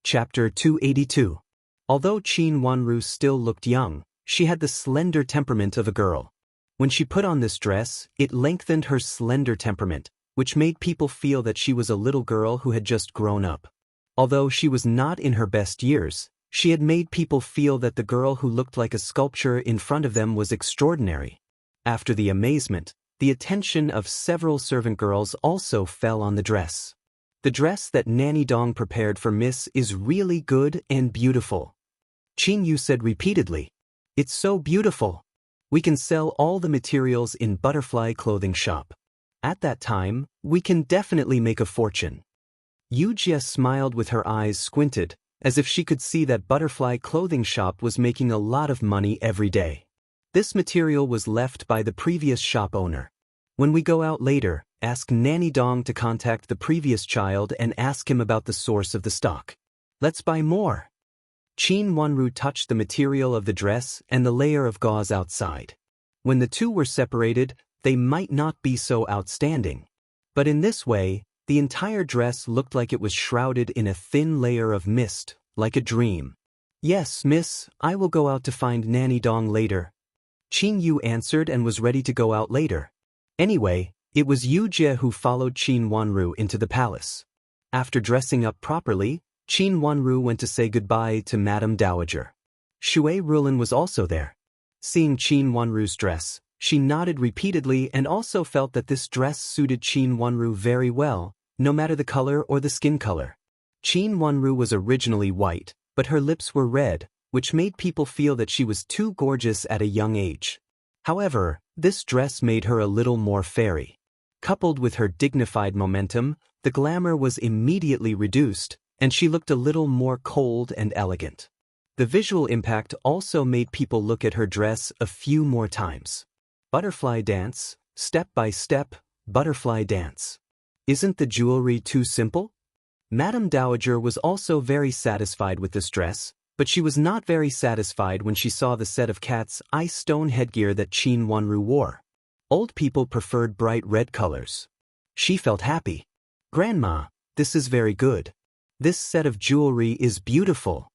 Chapter 282. Although Qin Wanru still looked young, she had the slender temperament of a girl. When she put on this dress, it lengthened her slender temperament, which made people feel that she was a little girl who had just grown up. Although she was not in her best years, she had made people feel that the girl who looked like a sculpture in front of them was extraordinary. After the amazement, the attention of several servant girls also fell on the dress. The dress that Nanny Dong prepared for Miss is really good and beautiful. Qin Yu said repeatedly, "It's so beautiful. We can sell all the materials in Butterfly Clothing Shop. At that time, we can definitely make a fortune." Yu Jie smiled with her eyes squinted, as if she could see that Butterfly Clothing Shop was making a lot of money every day. This material was left by the previous shop owner. When we go out later, ask Nanny Dong to contact the previous child and ask him about the source of the stock. Let's buy more. Qin Wanru touched the material of the dress and the layer of gauze outside. When the two were separated, they might not be so outstanding. But in this way, the entire dress looked like it was shrouded in a thin layer of mist, like a dream. "Yes, miss, I will go out to find Nanny Dong later." Qin Yu answered and was ready to go out later. Anyway, it was Yu Jie who followed Qin Wanru into the palace. After dressing up properly, Qin Wanru went to say goodbye to Madame Dowager. Shui Rulin was also there. Seeing Qin Wanru's dress, she nodded repeatedly and also felt that this dress suited Qin Wanru very well, no matter the color or the skin color. Qin Wanru was originally white, but her lips were red, which made people feel that she was too gorgeous at a young age. However, this dress made her a little more fairy. Coupled with her dignified momentum, the glamour was immediately reduced, and she looked a little more cold and elegant. The visual impact also made people look at her dress a few more times. Butterfly dance, step by step, butterfly dance. Isn't the jewelry too simple? Madame Dowager was also very satisfied with this dress, but she was not very satisfied when she saw the set of cat's eye stone headgear that Qin Wanru wore. Old people preferred bright red colors. She felt happy. "Grandma, this is very good. This set of jewelry is beautiful."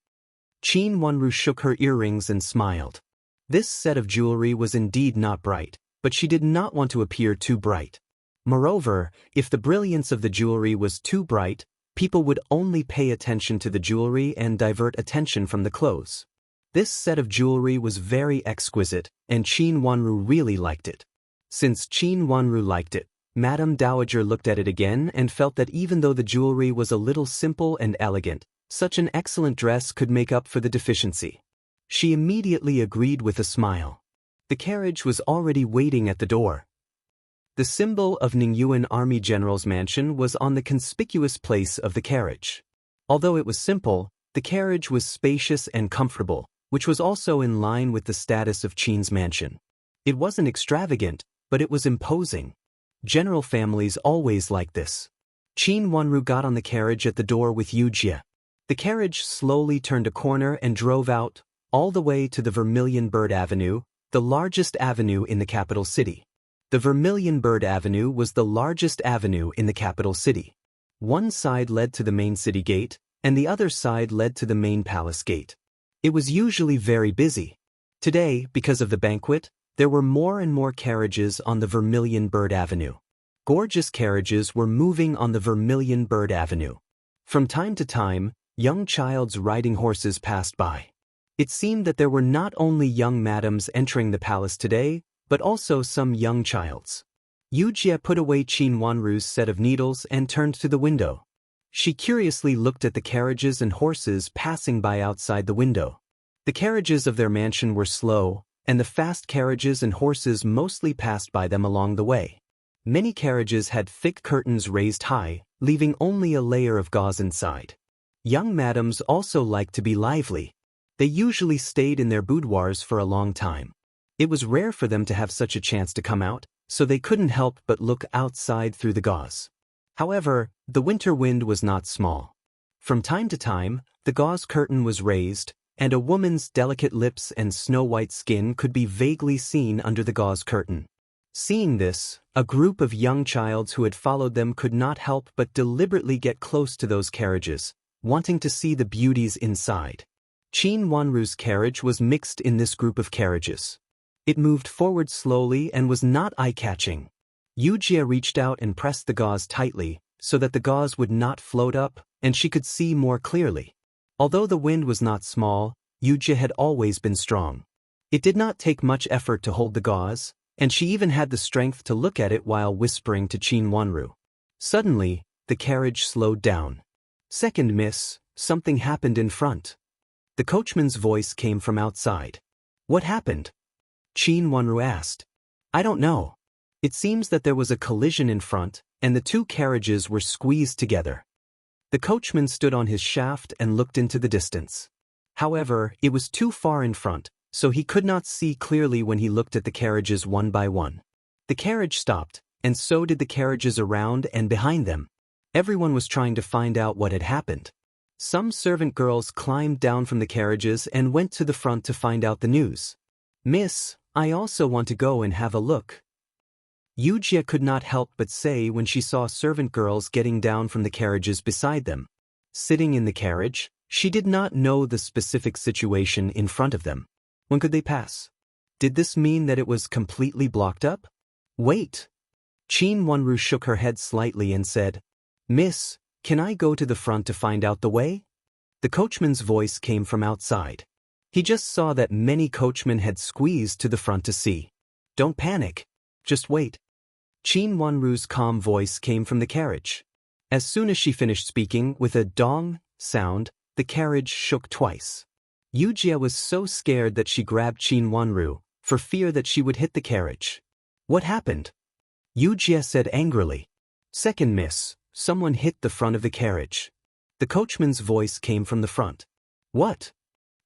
Qin Wanru shook her earrings and smiled. This set of jewelry was indeed not bright, but she did not want to appear too bright. Moreover, if the brilliance of the jewelry was too bright, people would only pay attention to the jewelry and divert attention from the clothes. This set of jewelry was very exquisite, and Qin Wanru really liked it. Since Qin Wanru liked it, Madame Dowager looked at it again and felt that even though the jewelry was a little simple and elegant, such an excellent dress could make up for the deficiency. She immediately agreed with a smile. The carriage was already waiting at the door. The symbol of Ningyuan Army General's mansion was on the conspicuous place of the carriage. Although it was simple, the carriage was spacious and comfortable, which was also in line with the status of Qin's mansion. It wasn't extravagant, but it was imposing. General families always like this. Qin Wanru got on the carriage at the door with Yu Jie. The carriage slowly turned a corner and drove out, all the way to the Vermilion Bird Avenue, the largest avenue in the capital city. The Vermilion Bird Avenue was the largest avenue in the capital city. One side led to the main city gate, and the other side led to the main palace gate. It was usually very busy. Today, because of the banquet, there were more and more carriages on the Vermilion Bird Avenue. Gorgeous carriages were moving on the Vermilion Bird Avenue. From time to time, young childs riding horses passed by. It seemed that there were not only young madams entering the palace today, but also some young childs. Yu Jie put away Qin Wanru's set of needles and turned to the window. She curiously looked at the carriages and horses passing by outside the window. The carriages of their mansion were slow, and the fast carriages and horses mostly passed by them along the way. Many carriages had thick curtains raised high, leaving only a layer of gauze inside. Young madams also liked to be lively. They usually stayed in their boudoirs for a long time. It was rare for them to have such a chance to come out, so they couldn't help but look outside through the gauze. However, the winter wind was not small. From time to time, the gauze curtain was raised, and a woman's delicate lips and snow-white skin could be vaguely seen under the gauze curtain. Seeing this, a group of young childs who had followed them could not help but deliberately get close to those carriages, wanting to see the beauties inside. Qin Wanru's carriage was mixed in this group of carriages. It moved forward slowly and was not eye-catching. Yujie reached out and pressed the gauze tightly, so that the gauze would not float up, and she could see more clearly. Although the wind was not small, Yujie had always been strong. It did not take much effort to hold the gauze, and she even had the strength to look at it while whispering to Qin Wanru. Suddenly, the carriage slowed down. "Second, miss, something happened in front." The coachman's voice came from outside. "What happened?" Qin Wanru asked. "I don't know. It seems that there was a collision in front, and the two carriages were squeezed together." The coachman stood on his shaft and looked into the distance. However, it was too far in front, so he could not see clearly when he looked at the carriages one by one. The carriage stopped, and so did the carriages around and behind them. Everyone was trying to find out what had happened. Some servant girls climbed down from the carriages and went to the front to find out the news. "Miss, I also want to go and have a look." Yujie could not help but say when she saw servant girls getting down from the carriages beside them. Sitting in the carriage, she did not know the specific situation in front of them. When could they pass? Did this mean that it was completely blocked up? "Wait." Qin Wanru shook her head slightly and said, "Miss, can I go to the front to find out the way?" The coachman's voice came from outside. He just saw that many coachmen had squeezed to the front to see. "Don't panic. Just wait." Qin Wanru's calm voice came from the carriage. As soon as she finished speaking, with a dong sound, the carriage shook twice. Yujie was so scared that she grabbed Qin Wanru, for fear that she would hit the carriage. "What happened?" Yujie said angrily. "Second, miss, someone hit the front of the carriage." The coachman's voice came from the front. "What?"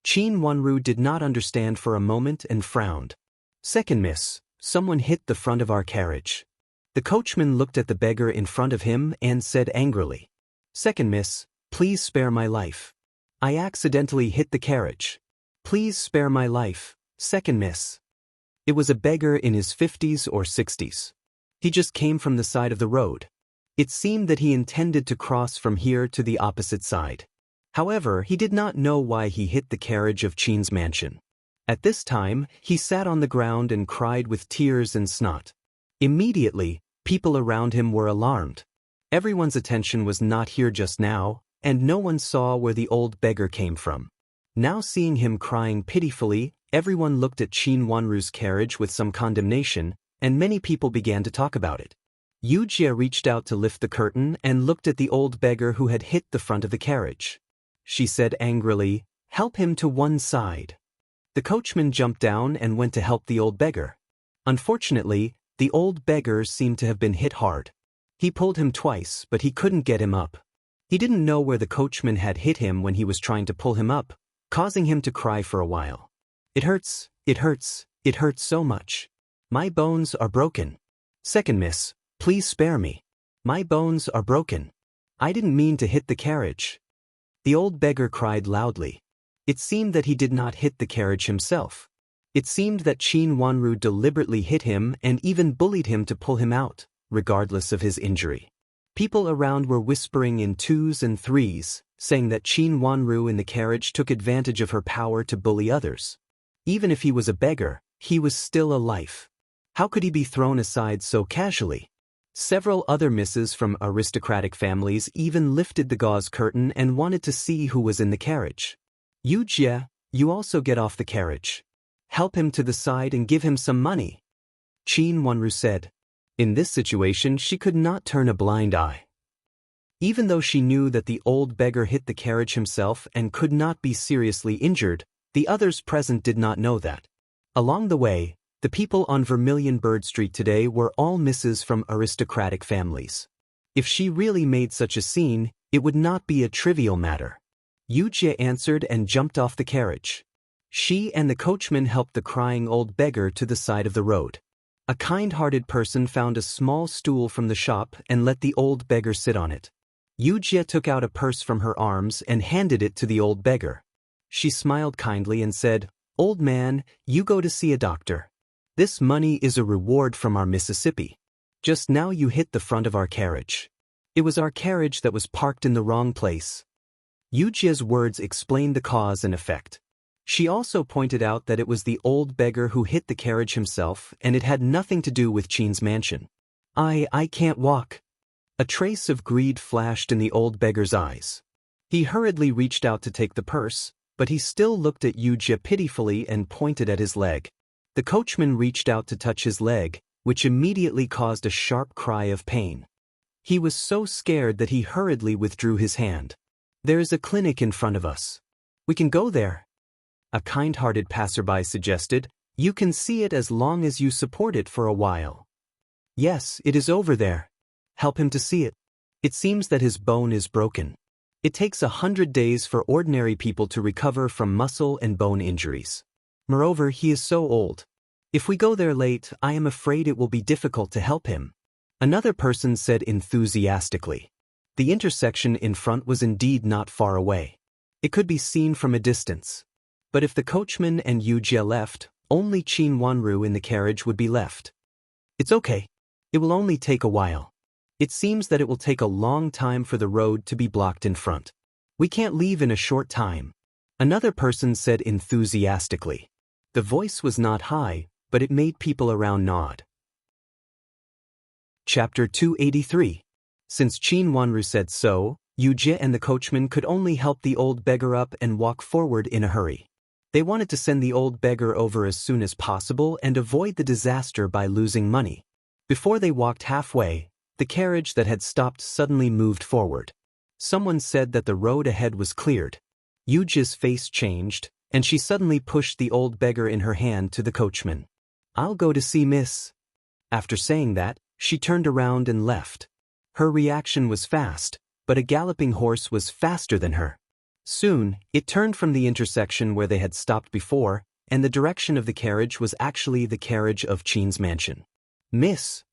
Qin Wanru did not understand for a moment and frowned. "Second, miss, someone hit the front of our carriage." The coachman looked at the beggar in front of him and said angrily, "Second, miss, please spare my life. I accidentally hit the carriage. Please spare my life, second miss." It was a beggar in his 50s or 60s. He just came from the side of the road. It seemed that he intended to cross from here to the opposite side. However, he did not know why he hit the carriage of Qin's mansion. At this time, he sat on the ground and cried with tears and snot. Immediately, people around him were alarmed. Everyone's attention was not here just now, and no one saw where the old beggar came from. Now seeing him crying pitifully, everyone looked at Qin Wanru's carriage with some condemnation, and many people began to talk about it. Yujie reached out to lift the curtain and looked at the old beggar who had hit the front of the carriage. She said angrily, "Help him to one side." The coachman jumped down and went to help the old beggar. Unfortunately, the old beggar seemed to have been hit hard. He pulled him twice, but he couldn't get him up. He didn't know where the coachman had hit him when he was trying to pull him up, causing him to cry for a while. "It hurts, it hurts, it hurts so much. My bones are broken. Second miss, please spare me. My bones are broken. I didn't mean to hit the carriage." The old beggar cried loudly. It seemed that he did not hit the carriage himself. It seemed that Qin Wanru deliberately hit him and even bullied him to pull him out, regardless of his injury. People around were whispering in twos and threes, saying that Qin Wanru in the carriage took advantage of her power to bully others. Even if he was a beggar, he was still a life. How could he be thrown aside so casually? Several other misses from aristocratic families even lifted the gauze curtain and wanted to see who was in the carriage. "Yujie, you also get off the carriage. Help him to the side and give him some money," Qin Wanru said. In this situation, she could not turn a blind eye. Even though she knew that the old beggar hit the carriage himself and could not be seriously injured, the others present did not know that. Along the way, the people on Vermilion Bird Street today were all misses from aristocratic families. If she really made such a scene, it would not be a trivial matter. Yujie answered and jumped off the carriage. She and the coachman helped the crying old beggar to the side of the road. A kind-hearted person found a small stool from the shop and let the old beggar sit on it. Yujie took out a purse from her arms and handed it to the old beggar. She smiled kindly and said, "Old man, you go to see a doctor. This money is a reward from our Mississippi. Just now you hit the front of our carriage. It was our carriage that was parked in the wrong place." Yu Jie's words explained the cause and effect. She also pointed out that it was the old beggar who hit the carriage himself and it had nothing to do with Qin's mansion. I can't walk. A trace of greed flashed in the old beggar's eyes. He hurriedly reached out to take the purse, but he still looked at Yu Jie pitifully and pointed at his leg. The coachman reached out to touch his leg, which immediately caused a sharp cry of pain. He was so scared that he hurriedly withdrew his hand. There is a clinic in front of us. We can go there. A kind-hearted passerby suggested, you can see it as long as you support it for a while. Yes, it is over there. Help him to see it. It seems that his bone is broken. It takes 100 days for ordinary people to recover from muscle and bone injuries. Moreover, he is so old. If we go there late, I am afraid it will be difficult to help him. Another person said enthusiastically. The intersection in front was indeed not far away. It could be seen from a distance. But if the coachman and Yu Jie left, only Qin Wanru in the carriage would be left. It's okay. It will only take a while. It seems that it will take a long time for the road to be blocked in front. We can't leave in a short time. Another person said enthusiastically. The voice was not high, but it made people around nod. Chapter 283. Since Qin Wanru said so, Yu Jie and the coachman could only help the old beggar up and walk forward in a hurry. They wanted to send the old beggar over as soon as possible and avoid the disaster by losing money. Before they walked halfway, the carriage that had stopped suddenly moved forward. Someone said that the road ahead was cleared. Yu Jie's face changed, and she suddenly pushed the old beggar in her hand to the coachman. I'll go to see Miss. After saying that, she turned around and left. Her reaction was fast, but a galloping horse was faster than her. Soon, it turned from the intersection where they had stopped before, and the direction of the carriage was actually the carriage of Qin's mansion. Miss!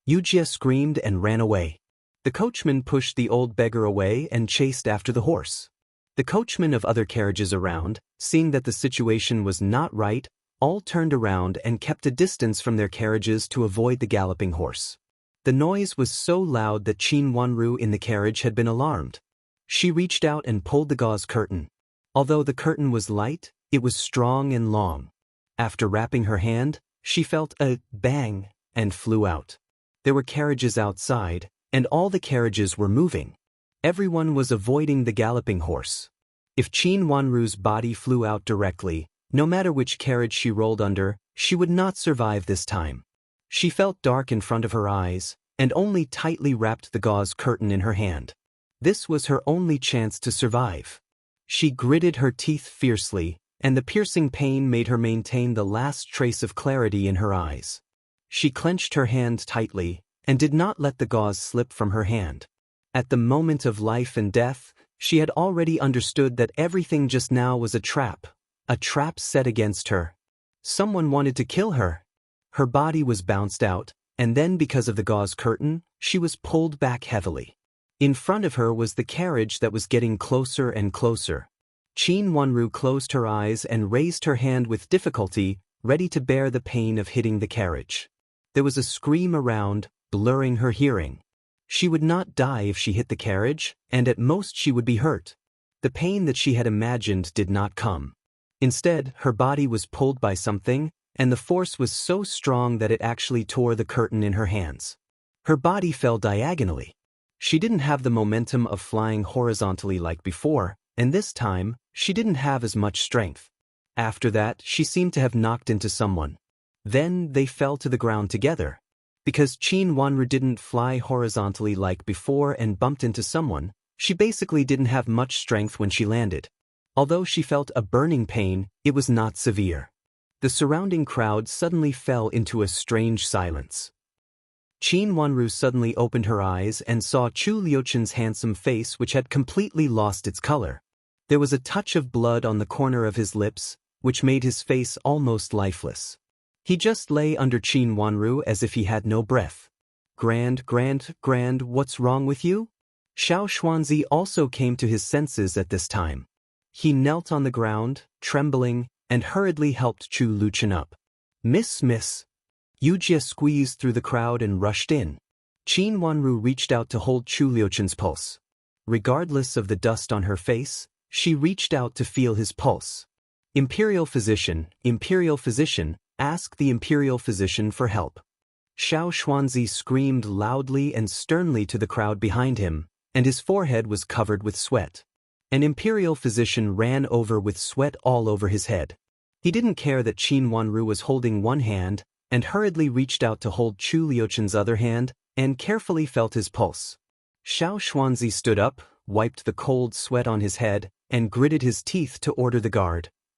Yu Jie screamed and ran away. The coachman pushed the old beggar away and chased after the horse. The coachmen of other carriages around, seeing that the situation was not right, all turned around and kept a distance from their carriages to avoid the galloping horse. The noise was so loud that Qin Wanru in the carriage had been alarmed. She reached out and pulled the gauze curtain. Although the curtain was light, it was strong and long. After wrapping her hand, she felt a bang and flew out. There were carriages outside, and all the carriages were moving. Everyone was avoiding the galloping horse. If Qin Wanru's body flew out directly, no matter which carriage she rolled under, she would not survive this time. She felt dark in front of her eyes, and only tightly wrapped the gauze curtain in her hand. This was her only chance to survive. She gritted her teeth fiercely, and the piercing pain made her maintain the last trace of clarity in her eyes. She clenched her hand tightly, and did not let the gauze slip from her hand. At the moment of life and death, she had already understood that everything just now was a trap set against her. Someone wanted to kill her. Her body was bounced out, and then because of the gauze curtain, she was pulled back heavily. In front of her was the carriage that was getting closer and closer. Qin Wanru closed her eyes and raised her hand with difficulty, ready to bear the pain of hitting the carriage. There was a scream around, blurring her hearing. She would not die if she hit the carriage, and at most she would be hurt. The pain that she had imagined did not come. Instead, her body was pulled by something, and the force was so strong that it actually tore the curtain in her hands. Her body fell diagonally. She didn't have the momentum of flying horizontally like before, and this time, she didn't have as much strength. After that, she seemed to have knocked into someone. Then they fell to the ground together. Because Qin Wanru didn't fly horizontally like before and bumped into someone, she basically didn't have much strength when she landed. Although she felt a burning pain, it was not severe. The surrounding crowd suddenly fell into a strange silence. Qin Wanru suddenly opened her eyes and saw Chu Liuchen's handsome face, which had completely lost its color. There was a touch of blood on the corner of his lips, which made his face almost lifeless. He just lay under Qin Wanru as if he had no breath. Grand, what's wrong with you? Xiao Xuanzi also came to his senses at this time. He knelt on the ground, trembling, and hurriedly helped Chu Liuchen up. Miss. Yu Jie squeezed through the crowd and rushed in. Qin Wanru reached out to hold Chu Liuchen's pulse. Regardless of the dust on her face, she reached out to feel his pulse. Imperial physician, ask the imperial physician for help. Xiao Xuanzi screamed loudly and sternly to the crowd behind him, and his forehead was covered with sweat. An imperial physician ran over with sweat all over his head. He didn't care that Qin Wanru was holding one hand, and hurriedly reached out to hold Chu Liuchen's other hand, and carefully felt his pulse. Xiao Xuanzi stood up, wiped the cold sweat on his head, and gritted his teeth to order the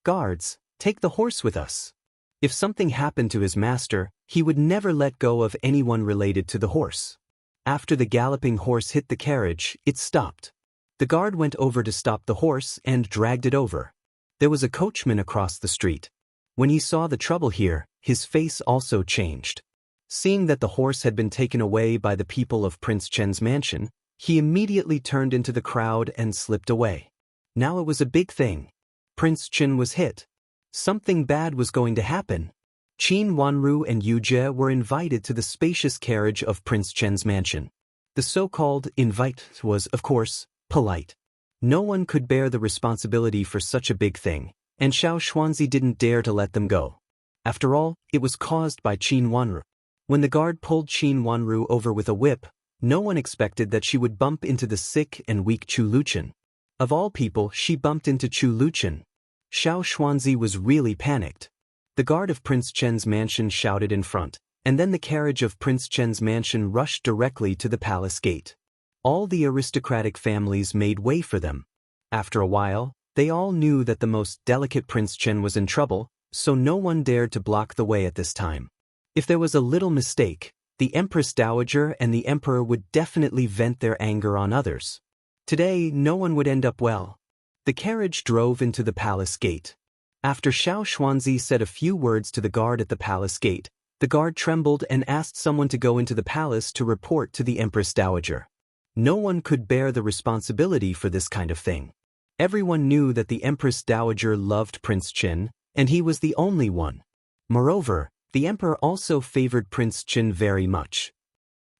guards, take the horse with us. If something happened to his master, he would never let go of anyone related to the horse. After the galloping horse hit the carriage, it stopped. The guard went over to stop the horse and dragged it over. There was a coachman across the street. When he saw the trouble here, his face also changed. Seeing that the horse had been taken away by the people of Prince Chen's mansion, he immediately turned into the crowd and slipped away. Now it was a big thing. Prince Chen was hit. Something bad was going to happen. Qin Wanru and Yu Jie were invited to the spacious carriage of Prince Chen's mansion. The so-called invite was, of course, polite. No one could bear the responsibility for such a big thing, and Xiao Xuanzi didn't dare to let them go. After all, it was caused by Qin Wanru. When the guard pulled Qin Wanru over with a whip, no one expected that she would bump into the sick and weak Chu Luchen. Of all people, she bumped into Chu Luchen. Xiao Xuanzi was really panicked. The guard of Prince Chen's mansion shouted in front, and then the carriage of Prince Chen's mansion rushed directly to the palace gate. All the aristocratic families made way for them. After a while, they all knew that the most delicate Prince Chen was in trouble, so no one dared to block the way at this time. If there was a little mistake, the Empress Dowager and the Emperor would definitely vent their anger on others. Today, no one would end up well. The carriage drove into the palace gate. After Xiao Xuanzi said a few words to the guard at the palace gate, the guard trembled and asked someone to go into the palace to report to the Empress Dowager. No one could bear the responsibility for this kind of thing. Everyone knew that the Empress Dowager loved Prince Qin, and he was the only one. Moreover, the Emperor also favored Prince Qin very much.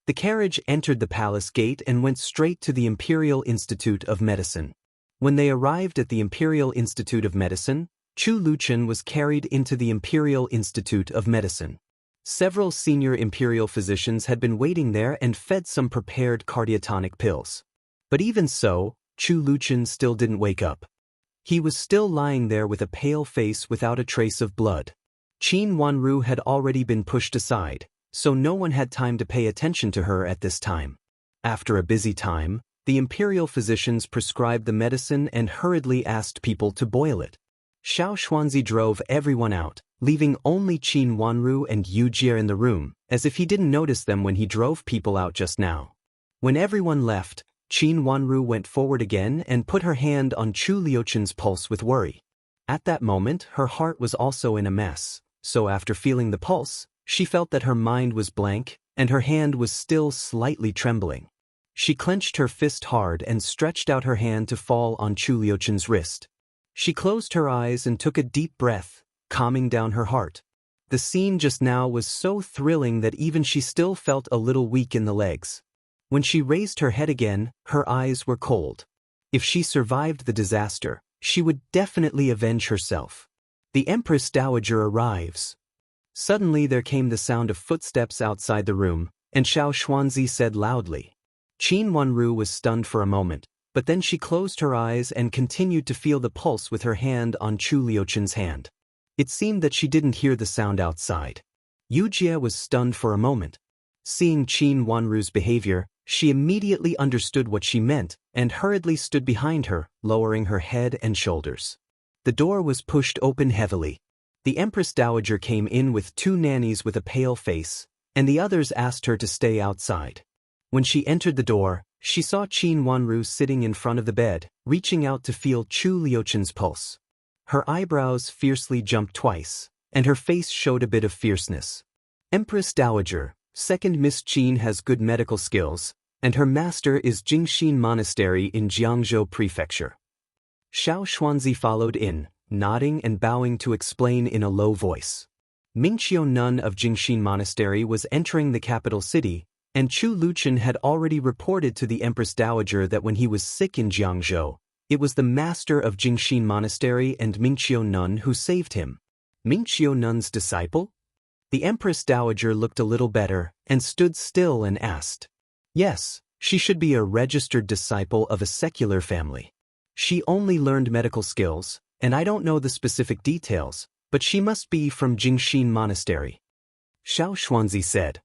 The carriage entered the palace gate and went straight to the Imperial Institute of Medicine. When they arrived at the Imperial Institute of Medicine, Chu Luchen was carried into the Imperial Institute of Medicine. Several senior imperial physicians had been waiting there and fed some prepared cardiotonic pills. But even so, Chu Luchen still didn't wake up. He was still lying there with a pale face without a trace of blood. Qin Wanru had already been pushed aside, so no one had time to pay attention to her at this time. After a busy time, the imperial physicians prescribed the medicine and hurriedly asked people to boil it. Xiao Xuanzi drove everyone out, leaving only Qin Wanru and Yu Jie in the room, as if he didn't notice them when he drove people out just now. When everyone left, Qin Wanru went forward again and put her hand on Chu Liuchen's pulse with worry. At that moment, her heart was also in a mess, so after feeling the pulse, she felt that her mind was blank, and her hand was still slightly trembling. She clenched her fist hard and stretched out her hand to fall on Chu Liuchen's wrist. She closed her eyes and took a deep breath, calming down her heart. The scene just now was so thrilling that even she still felt a little weak in the legs. When she raised her head again, her eyes were cold. If she survived the disaster, she would definitely avenge herself. The Empress Dowager arrives. Suddenly there came the sound of footsteps outside the room, and Xiao Xuanzi said loudly. Qin Wanru was stunned for a moment, but then she closed her eyes and continued to feel the pulse with her hand on Chu Liuchen's hand. It seemed that she didn't hear the sound outside. Yu Jie was stunned for a moment. Seeing Qin Wanru's behavior, she immediately understood what she meant and hurriedly stood behind her, lowering her head and shoulders. The door was pushed open heavily. The Empress Dowager came in with two nannies with a pale face, and the others asked her to stay outside. When she entered the door, she saw Qin Wanru sitting in front of the bed, reaching out to feel Chu Liuchen's pulse. Her eyebrows fiercely jumped twice, and her face showed a bit of fierceness. Empress Dowager, second Miss Qin has good medical skills, and her master is Jingxin Monastery in Jiangzhou Prefecture. Xiao Xuanzi followed in, nodding and bowing to explain in a low voice. Mingqiu nun of Jingxin Monastery was entering the capital city, And Chu Luchen had already reported to the Empress Dowager that when he was sick in Jiangzhou, it was the master of Jingxin Monastery and Mingqiu Nun who saved him. Mingqiu Nun's disciple? The Empress Dowager looked a little better and stood still and asked. Yes, she should be a registered disciple of a secular family. She only learned medical skills, and I don't know the specific details, but she must be from Jingxin Monastery. Xiao Xuanzi said.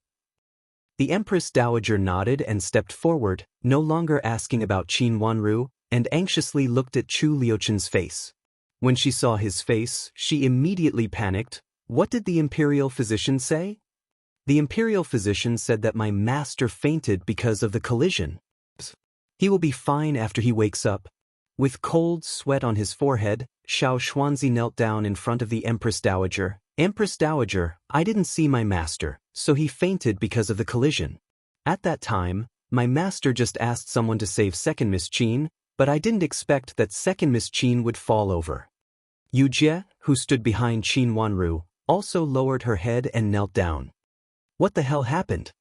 The Empress Dowager nodded and stepped forward, no longer asking about Qin Wanru, and anxiously looked at Chu Liuchen's face. When she saw his face, she immediately panicked. What did the Imperial physician say? The Imperial physician said that my master fainted because of the collision. He will be fine after he wakes up. With cold sweat on his forehead, Xiao Xuanzi knelt down in front of the Empress Dowager. Empress Dowager, I didn't see my master, so he fainted because of the collision. At that time, my master just asked someone to save second Miss Qin, but I didn't expect that second Miss Qin would fall over. Yu Jie, who stood behind Qin Wanru, also lowered her head and knelt down. What the hell happened?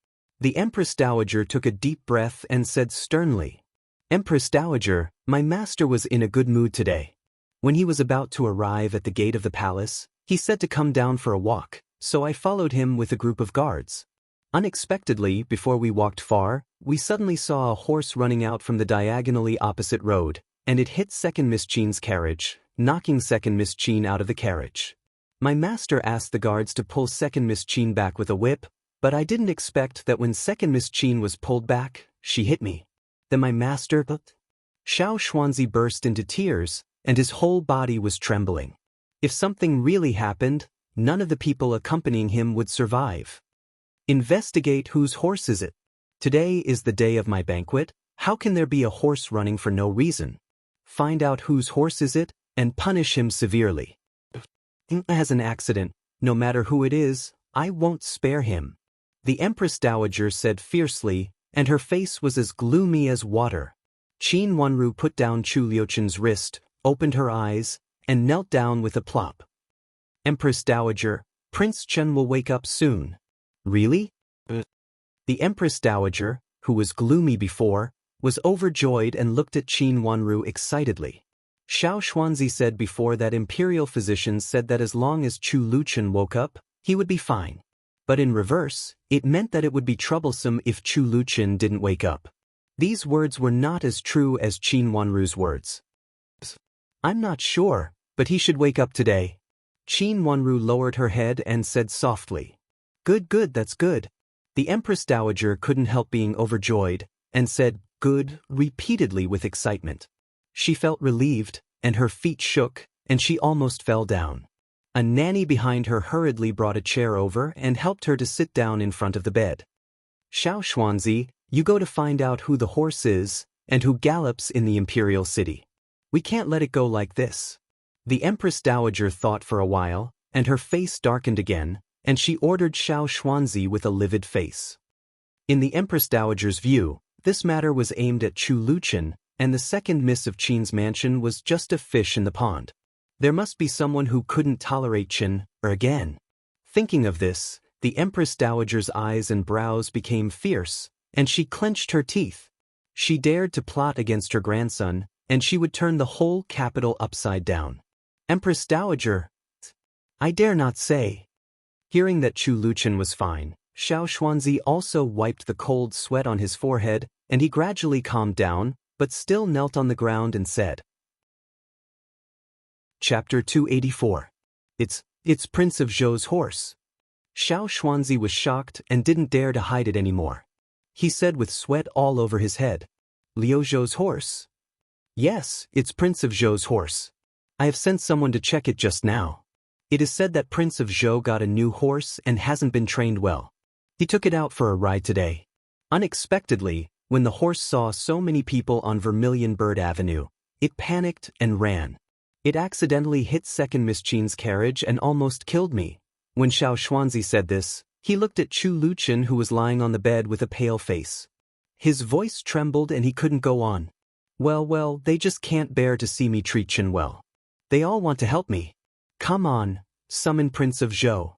The Empress Dowager took a deep breath and said sternly, Empress Dowager, my master was in a good mood today. When he was about to arrive at the gate of the palace, he said to come down for a walk, so I followed him with a group of guards. Unexpectedly, before we walked far, we suddenly saw a horse running out from the diagonally opposite road, and it hit second Miss Qin's carriage, knocking second Miss Qin out of the carriage. My master asked the guards to pull second Miss Qin back with a whip, but I didn't expect that when second Miss Qin was pulled back, she hit me. Then my master, Xiao Xuanzi burst into tears, and his whole body was trembling. If something really happened, none of the people accompanying him would survive. Investigate whose horse is it. Today is the day of my banquet. How can there be a horse running for no reason? Find out whose horse is it, and punish him severely. If he has an accident, no matter who it is, I won't spare him. The Empress Dowager said fiercely, and her face was as gloomy as water. Qin Wanru put down Chu Liuchen's wrist, opened her eyes, and knelt down with a plop. Empress Dowager, Prince Chen will wake up soon. Really? The Empress Dowager, who was gloomy before, was overjoyed and looked at Qin Wanru excitedly. Xiao Xuanzi said before that Imperial physicians said that as long as Chu Luchen woke up, he would be fine. But in reverse, it meant that it would be troublesome if Chu Luchen didn't wake up. These words were not as true as Qin Wanru's words. I'm not sure, but he should wake up today. Qin Wanru lowered her head and said softly. Good, that's good. The Empress Dowager couldn't help being overjoyed, and said, good, repeatedly with excitement. She felt relieved, and her feet shook, and she almost fell down. A nanny behind her hurriedly brought a chair over and helped her to sit down in front of the bed. Xiao Xuanzi, you go to find out who the horse is, and who gallops in the Imperial City. We can't let it go like this. The Empress Dowager thought for a while, and her face darkened again, and she ordered Xiao Xuanzi with a livid face. In the Empress Dowager's view, this matter was aimed at Chu Luchen, and the second Miss of Qin's mansion was just a fish in the pond. There must be someone who couldn't tolerate Qin, or again. Thinking of this, the Empress Dowager's eyes and brows became fierce, and she clenched her teeth. She dared to plot against her grandson, and she would turn the whole capital upside down. Empress Dowager, I dare not say. Hearing that Chu Luchen was fine, Xiao Xuanzi also wiped the cold sweat on his forehead, and he gradually calmed down, but still knelt on the ground and said. Chapter 284. It's Prince of Zhou's horse. Xiao Xuanzi was shocked and didn't dare to hide it anymore. He said with sweat all over his head. Liu Zhou's horse? Yes, it's Prince of Zhou's horse. I have sent someone to check it just now. It is said that Prince of Zhou got a new horse and hasn't been trained well. He took it out for a ride today. Unexpectedly, when the horse saw so many people on Vermilion Bird Avenue, it panicked and ran. It accidentally hit second Miss Qin's carriage and almost killed me. When Xiao Xuanzi said this, he looked at Chu Luchen who was lying on the bed with a pale face. His voice trembled and he couldn't go on. Well, they just can't bear to see me treat Qin well. They all want to help me. Come on, summon Prince of Zhou.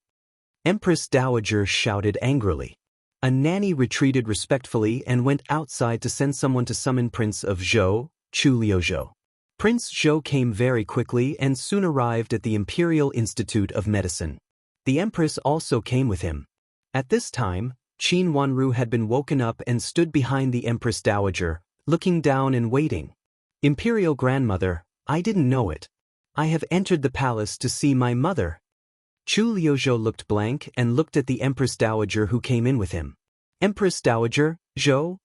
Empress Dowager shouted angrily. A nanny retreated respectfully and went outside to send someone to summon Prince of Zhou, Chu Liuzhou. Prince Zhou came very quickly and soon arrived at the Imperial Institute of Medicine. The Empress also came with him. At this time, Qin Wanru had been woken up and stood behind the Empress Dowager, looking down and waiting. Imperial Grandmother, I didn't know it. I have entered the palace to see my mother. Chu Liuzhou looked blank and looked at the Empress Dowager who came in with him. Empress Dowager, Zhou,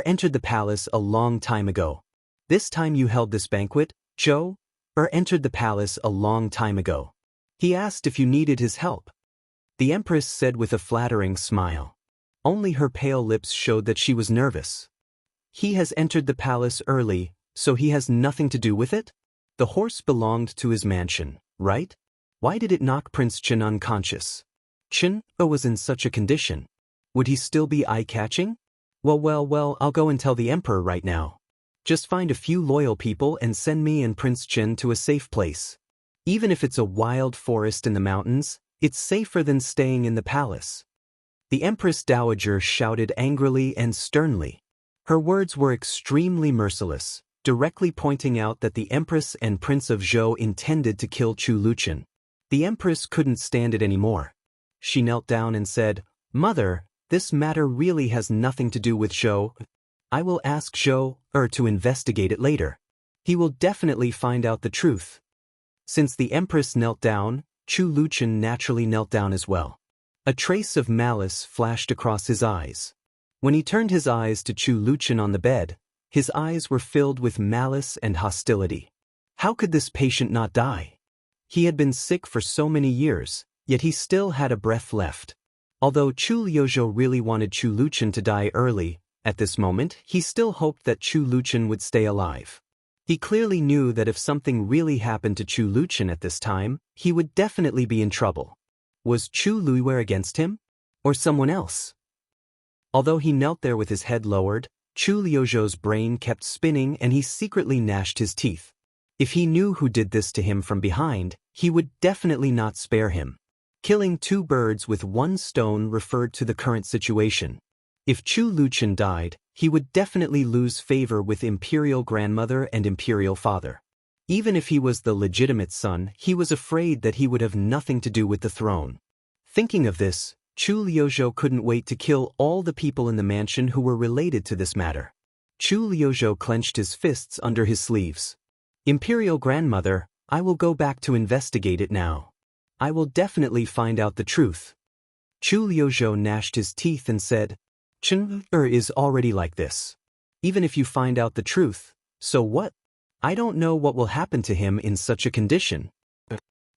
entered the palace a long time ago. This time you held this banquet, Zhou, entered the palace a long time ago. He asked if you needed his help. The Empress said with a flattering smile. Only her pale lips showed that she was nervous. He has entered the palace early, so he has nothing to do with it? The horse belonged to his mansion, right? Why did it knock Prince Chen unconscious? Chen was in such a condition. Would he still be eye-catching? Well, I'll go and tell the Emperor right now. Just find a few loyal people and send me and Prince Chen to a safe place. Even if it's a wild forest in the mountains, it's safer than staying in the palace. The Empress Dowager shouted angrily and sternly. Her words were extremely merciless, directly pointing out that the Empress and Prince of Zhou intended to kill Chu Luchen. The Empress couldn't stand it anymore. She knelt down and said, "Mother, this matter really has nothing to do with Zhou. I will ask Zhou to investigate it later. He will definitely find out the truth." Since the Empress knelt down, Chu Luchen naturally knelt down as well. A trace of malice flashed across his eyes. When he turned his eyes to Chu Luchen on the bed, his eyes were filled with malice and hostility. How could this patient not die? He had been sick for so many years, yet he still had a breath left. Although Chu Liuzhou really wanted Chu Luchen to die early, at this moment he still hoped that Chu Luchen would stay alive. He clearly knew that if something really happened to Chu Luchen at this time, he would definitely be in trouble. Was Chu Luiwer against him? Or someone else? Although he knelt there with his head lowered, Chu Liuzhou's brain kept spinning and he secretly gnashed his teeth. If he knew who did this to him from behind, he would definitely not spare him. Killing two birds with one stone referred to the current situation. If Chu Luchen died, he would definitely lose favor with Imperial Grandmother and Imperial Father. Even if he was the legitimate son, he was afraid that he would have nothing to do with the throne. Thinking of this, Chu Liuzhou couldn't wait to kill all the people in the mansion who were related to this matter. Chu Liuzhou clenched his fists under his sleeves. Imperial Grandmother, I will go back to investigate it now. I will definitely find out the truth. Chu Liuzhou gnashed his teeth and said, Chen is already like this. Even if you find out the truth, so what? I don't know what will happen to him in such a condition.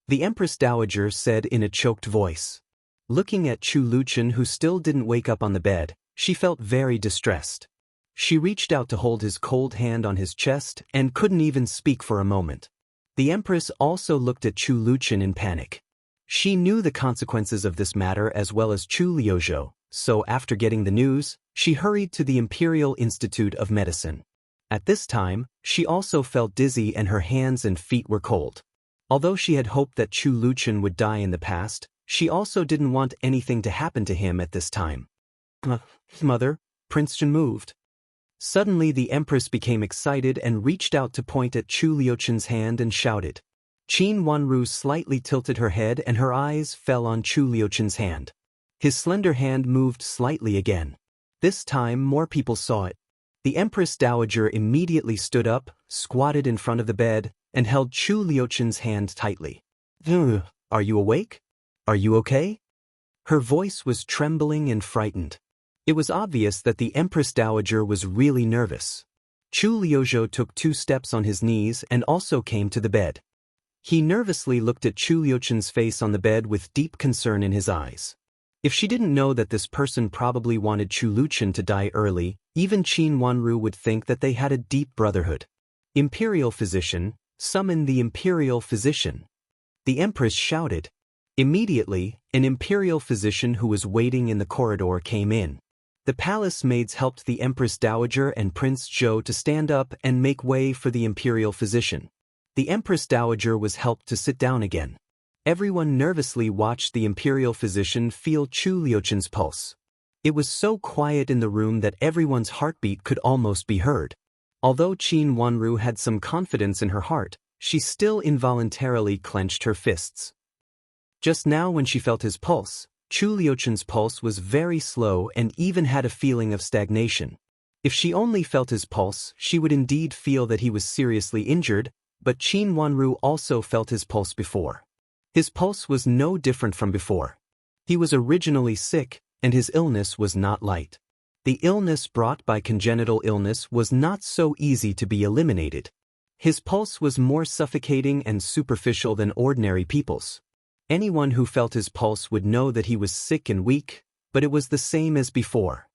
The Empress Dowager said in a choked voice. Looking at Chu Luchen who still didn't wake up on the bed, she felt very distressed. She reached out to hold his cold hand on his chest and couldn't even speak for a moment. The Empress also looked at Chu Luchen in panic. She knew the consequences of this matter as well as Chu Liuzhou, so after getting the news, she hurried to the Imperial Institute of Medicine. At this time, she also felt dizzy and her hands and feet were cold. Although she had hoped that Chu Luchen would die in the past, she also didn't want anything to happen to him at this time. Mother, Prince Chen moved. Suddenly the Empress became excited and reached out to point at Chu Liuchen's hand and shouted. Qin Wanru slightly tilted her head and her eyes fell on Chu Liuchen's hand. His slender hand moved slightly again. This time more people saw it. The Empress Dowager immediately stood up, squatted in front of the bed, and held Chu Liuchen's hand tightly. Are you awake? Are you okay? Her voice was trembling and frightened. It was obvious that the Empress Dowager was really nervous. Chu Liuzhou took 2 steps on his knees and also came to the bed. He nervously looked at Chu Liuchen's face on the bed with deep concern in his eyes. If she didn't know that this person probably wanted Chu Luchen to die early, even Qin Wanru would think that they had a deep brotherhood. Imperial Physician, summon the Imperial Physician. The Empress shouted. Immediately, an Imperial Physician who was waiting in the corridor came in. The palace maids helped the Empress Dowager and Prince Zhou to stand up and make way for the Imperial Physician. The Empress Dowager was helped to sit down again. Everyone nervously watched the Imperial Physician feel Chu Liuchen's pulse. It was so quiet in the room that everyone's heartbeat could almost be heard. Although Qin Wanru had some confidence in her heart, she still involuntarily clenched her fists. Just now when she felt his pulse, Chu Liuchen's pulse was very slow and even had a feeling of stagnation. If she only felt his pulse, she would indeed feel that he was seriously injured, but Qin Wanru also felt his pulse before. His pulse was no different from before. He was originally sick, and his illness was not light. The illness brought by congenital illness was not so easy to be eliminated. His pulse was more suffocating and superficial than ordinary people's. Anyone who felt his pulse would know that he was sick and weak, but it was the same as before.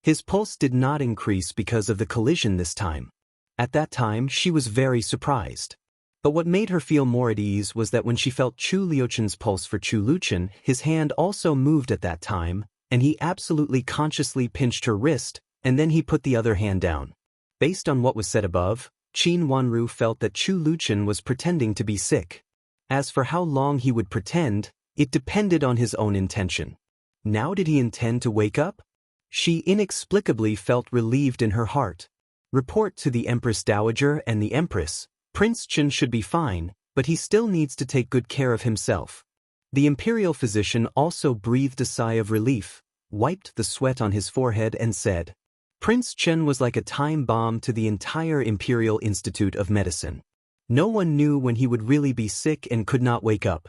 His pulse did not increase because of the collision this time. At that time, she was very surprised. But what made her feel more at ease was that when she felt Chu Liuchen's pulse for Chu Luchen, his hand also moved at that time, and he absolutely consciously pinched her wrist, and then he put the other hand down. Based on what was said above, Qin Wanru felt that Chu Luchen was pretending to be sick. As for how long he would pretend, it depended on his own intention. Now did he intend to wake up? She inexplicably felt relieved in her heart. Report to the Empress Dowager and the Empress. Prince Chen should be fine, but he still needs to take good care of himself. The imperial physician also breathed a sigh of relief, wiped the sweat on his forehead and said, Prince Chen was like a time bomb to the entire Imperial Institute of Medicine. No one knew when he would really be sick and could not wake up.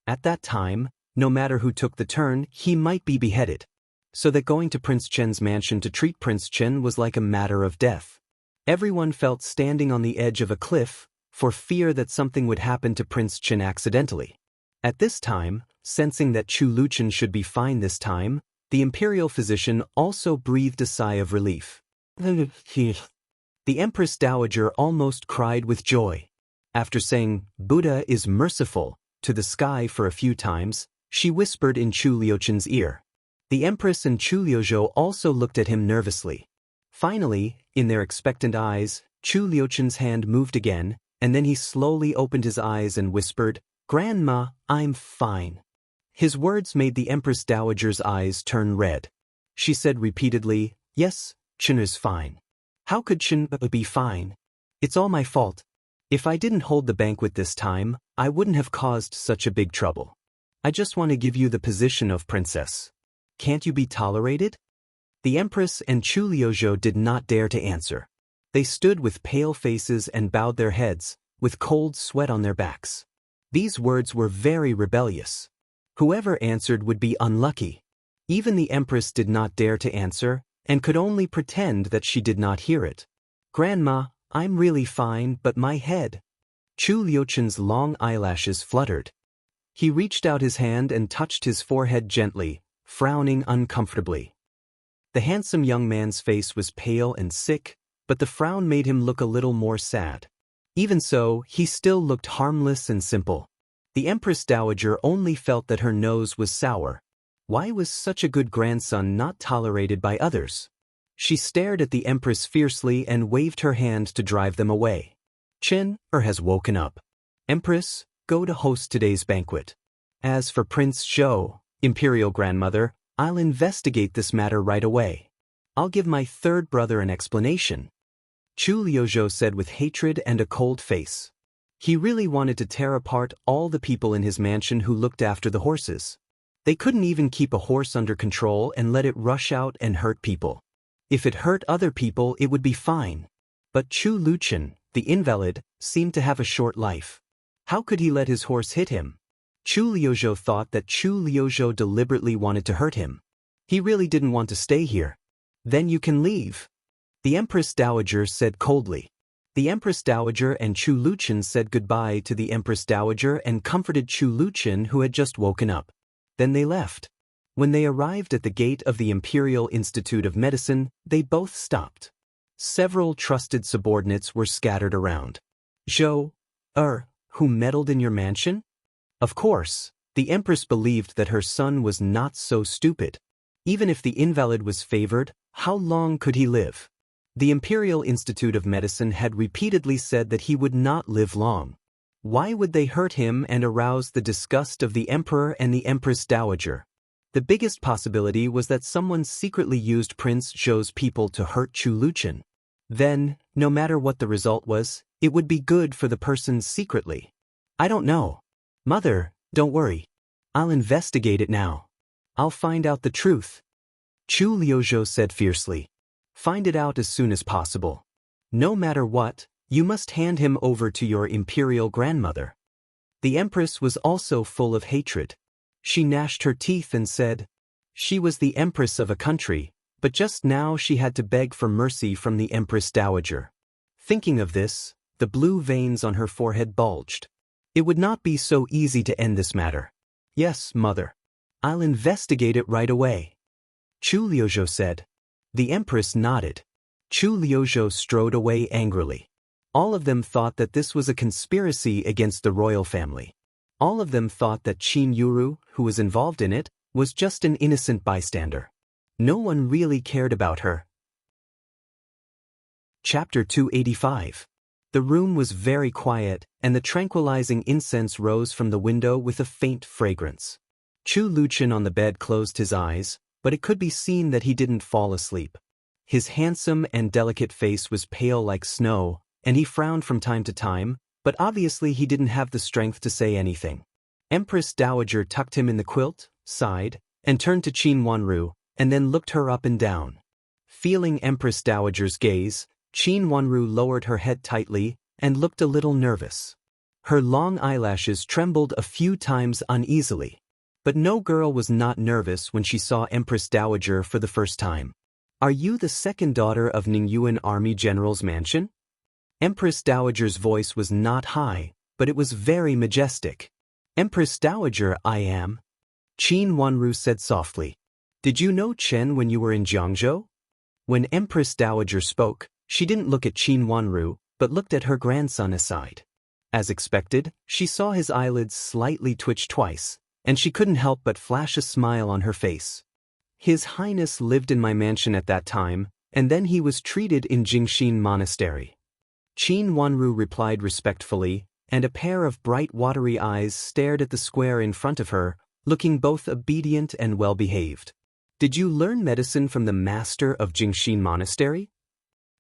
At that time, no matter who took the turn, he might be beheaded. So that going to Prince Chen's mansion to treat Prince Chen was like a matter of death. Everyone felt standing on the edge of a cliff, for fear that something would happen to Prince Chen accidentally. At this time, sensing that Chu Luchen should be fine this time, the imperial physician also breathed a sigh of relief. The Empress Dowager almost cried with joy. After saying, Buddha is merciful, to the sky for a few times, she whispered in Chu Liuchen's ear. The Empress and Chu Liuzhou also looked at him nervously. Finally, in their expectant eyes, Chu Liuchen's hand moved again, and then he slowly opened his eyes and whispered, Grandma, I'm fine. His words made the Empress Dowager's eyes turn red. She said repeatedly, Yes, Chen is fine. How could Chen be fine? It's all my fault. If I didn't hold the banquet this time, I wouldn't have caused such a big trouble. I just want to give you the position of princess. Can't you be tolerated? The Empress and Chu Liuzhou did not dare to answer. They stood with pale faces and bowed their heads, with cold sweat on their backs. These words were very rebellious. Whoever answered would be unlucky. Even the Empress did not dare to answer, and could only pretend that she did not hear it. Grandma, I'm really fine, but my head. Chu Liuchen's long eyelashes fluttered. He reached out his hand and touched his forehead gently, frowning uncomfortably. The handsome young man's face was pale and sick, but the frown made him look a little more sad. Even so, he still looked harmless and simple. The Empress Dowager only felt that her nose was sour. Why was such a good grandson not tolerated by others? She stared at the Empress fiercely and waved her hand to drive them away. Chen has woken up. Empress, go to host today's banquet. As for Prince Zhou, Imperial Grandmother, I'll investigate this matter right away. I'll give my third brother an explanation. Chu Liuzhou said with hatred and a cold face. He really wanted to tear apart all the people in his mansion who looked after the horses. They couldn't even keep a horse under control and let it rush out and hurt people. If it hurt other people, it would be fine. But Chu Luchen, the invalid, seemed to have a short life. How could he let his horse hit him? Chu Liuzhou thought that Chu Liuzhou deliberately wanted to hurt him. He really didn't want to stay here. Then you can leave. The Empress Dowager said coldly. The Empress Dowager and Chu Luchen said goodbye to the Empress Dowager and comforted Chu Luchen, who had just woken up. Then they left. When they arrived at the gate of the Imperial Institute of Medicine, they both stopped. Several trusted subordinates were scattered around. Zhou, who meddled in your mansion? Of course, the Empress believed that her son was not so stupid. Even if the invalid was favored, how long could he live? The Imperial Institute of Medicine had repeatedly said that he would not live long. Why would they hurt him and arouse the disgust of the Emperor and the Empress Dowager? The biggest possibility was that someone secretly used Prince Zhou's people to hurt Chu Luchan. Then, no matter what the result was, it would be good for the person secretly. I don't know. Mother, don't worry. I'll investigate it now. I'll find out the truth. Chu Liuzhou said fiercely. Find it out as soon as possible. No matter what, you must hand him over to your imperial grandmother. The empress was also full of hatred. She gnashed her teeth and said, she was the empress of a country, but just now she had to beg for mercy from the empress dowager. Thinking of this, the blue veins on her forehead bulged. It would not be so easy to end this matter. Yes, mother. I'll investigate it right away. Chu Liuzhou said. The empress nodded. Chu Liuzhou strode away angrily. All of them thought that this was a conspiracy against the royal family. All of them thought that Qin Yuru, who was involved in it, was just an innocent bystander. No one really cared about her. Chapter 285. The room was very quiet, and the tranquilizing incense rose from the window with a faint fragrance. Chu Luchan on the bed closed his eyes, but it could be seen that he didn't fall asleep. His handsome and delicate face was pale like snow, and he frowned from time to time, but obviously he didn't have the strength to say anything. Empress Dowager tucked him in the quilt, sighed, and turned to Qin Wanru, and then looked her up and down. Feeling Empress Dowager's gaze, Qin Wanru lowered her head tightly and looked a little nervous. Her long eyelashes trembled a few times uneasily. But no girl was not nervous when she saw Empress Dowager for the first time. Are you the second daughter of Ningyuan Army General's mansion? Empress Dowager's voice was not high, but it was very majestic. Empress Dowager, I am. Qin Wanru said softly. Did you know Chen when you were in Jiangzhou? When Empress Dowager spoke, she didn't look at Qin Wanru, but looked at her grandson aside. As expected, she saw his eyelids slightly twitch twice, and she couldn't help but flash a smile on her face. His Highness lived in my mansion at that time, and then he was treated in Jingxin Monastery. Qin Wanru replied respectfully, and a pair of bright watery eyes stared at the square in front of her, looking both obedient and well-behaved. Did you learn medicine from the master of Jingxin Monastery?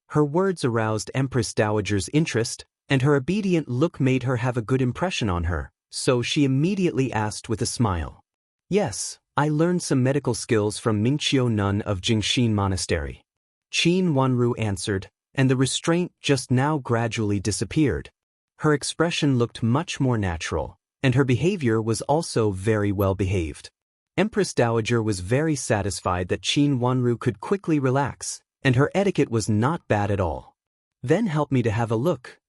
Her words aroused Empress Dowager's interest, and her obedient look made her have a good impression on her, so she immediately asked with a smile. Yes, I learned some medical skills from Mingqiu Nun of Jingxin Monastery. Qin Wanru answered, and the restraint just now gradually disappeared. Her expression looked much more natural, and her behavior was also very well behaved. Empress Dowager was very satisfied that Qin Wanru could quickly relax, and her etiquette was not bad at all. Then help me to have a look.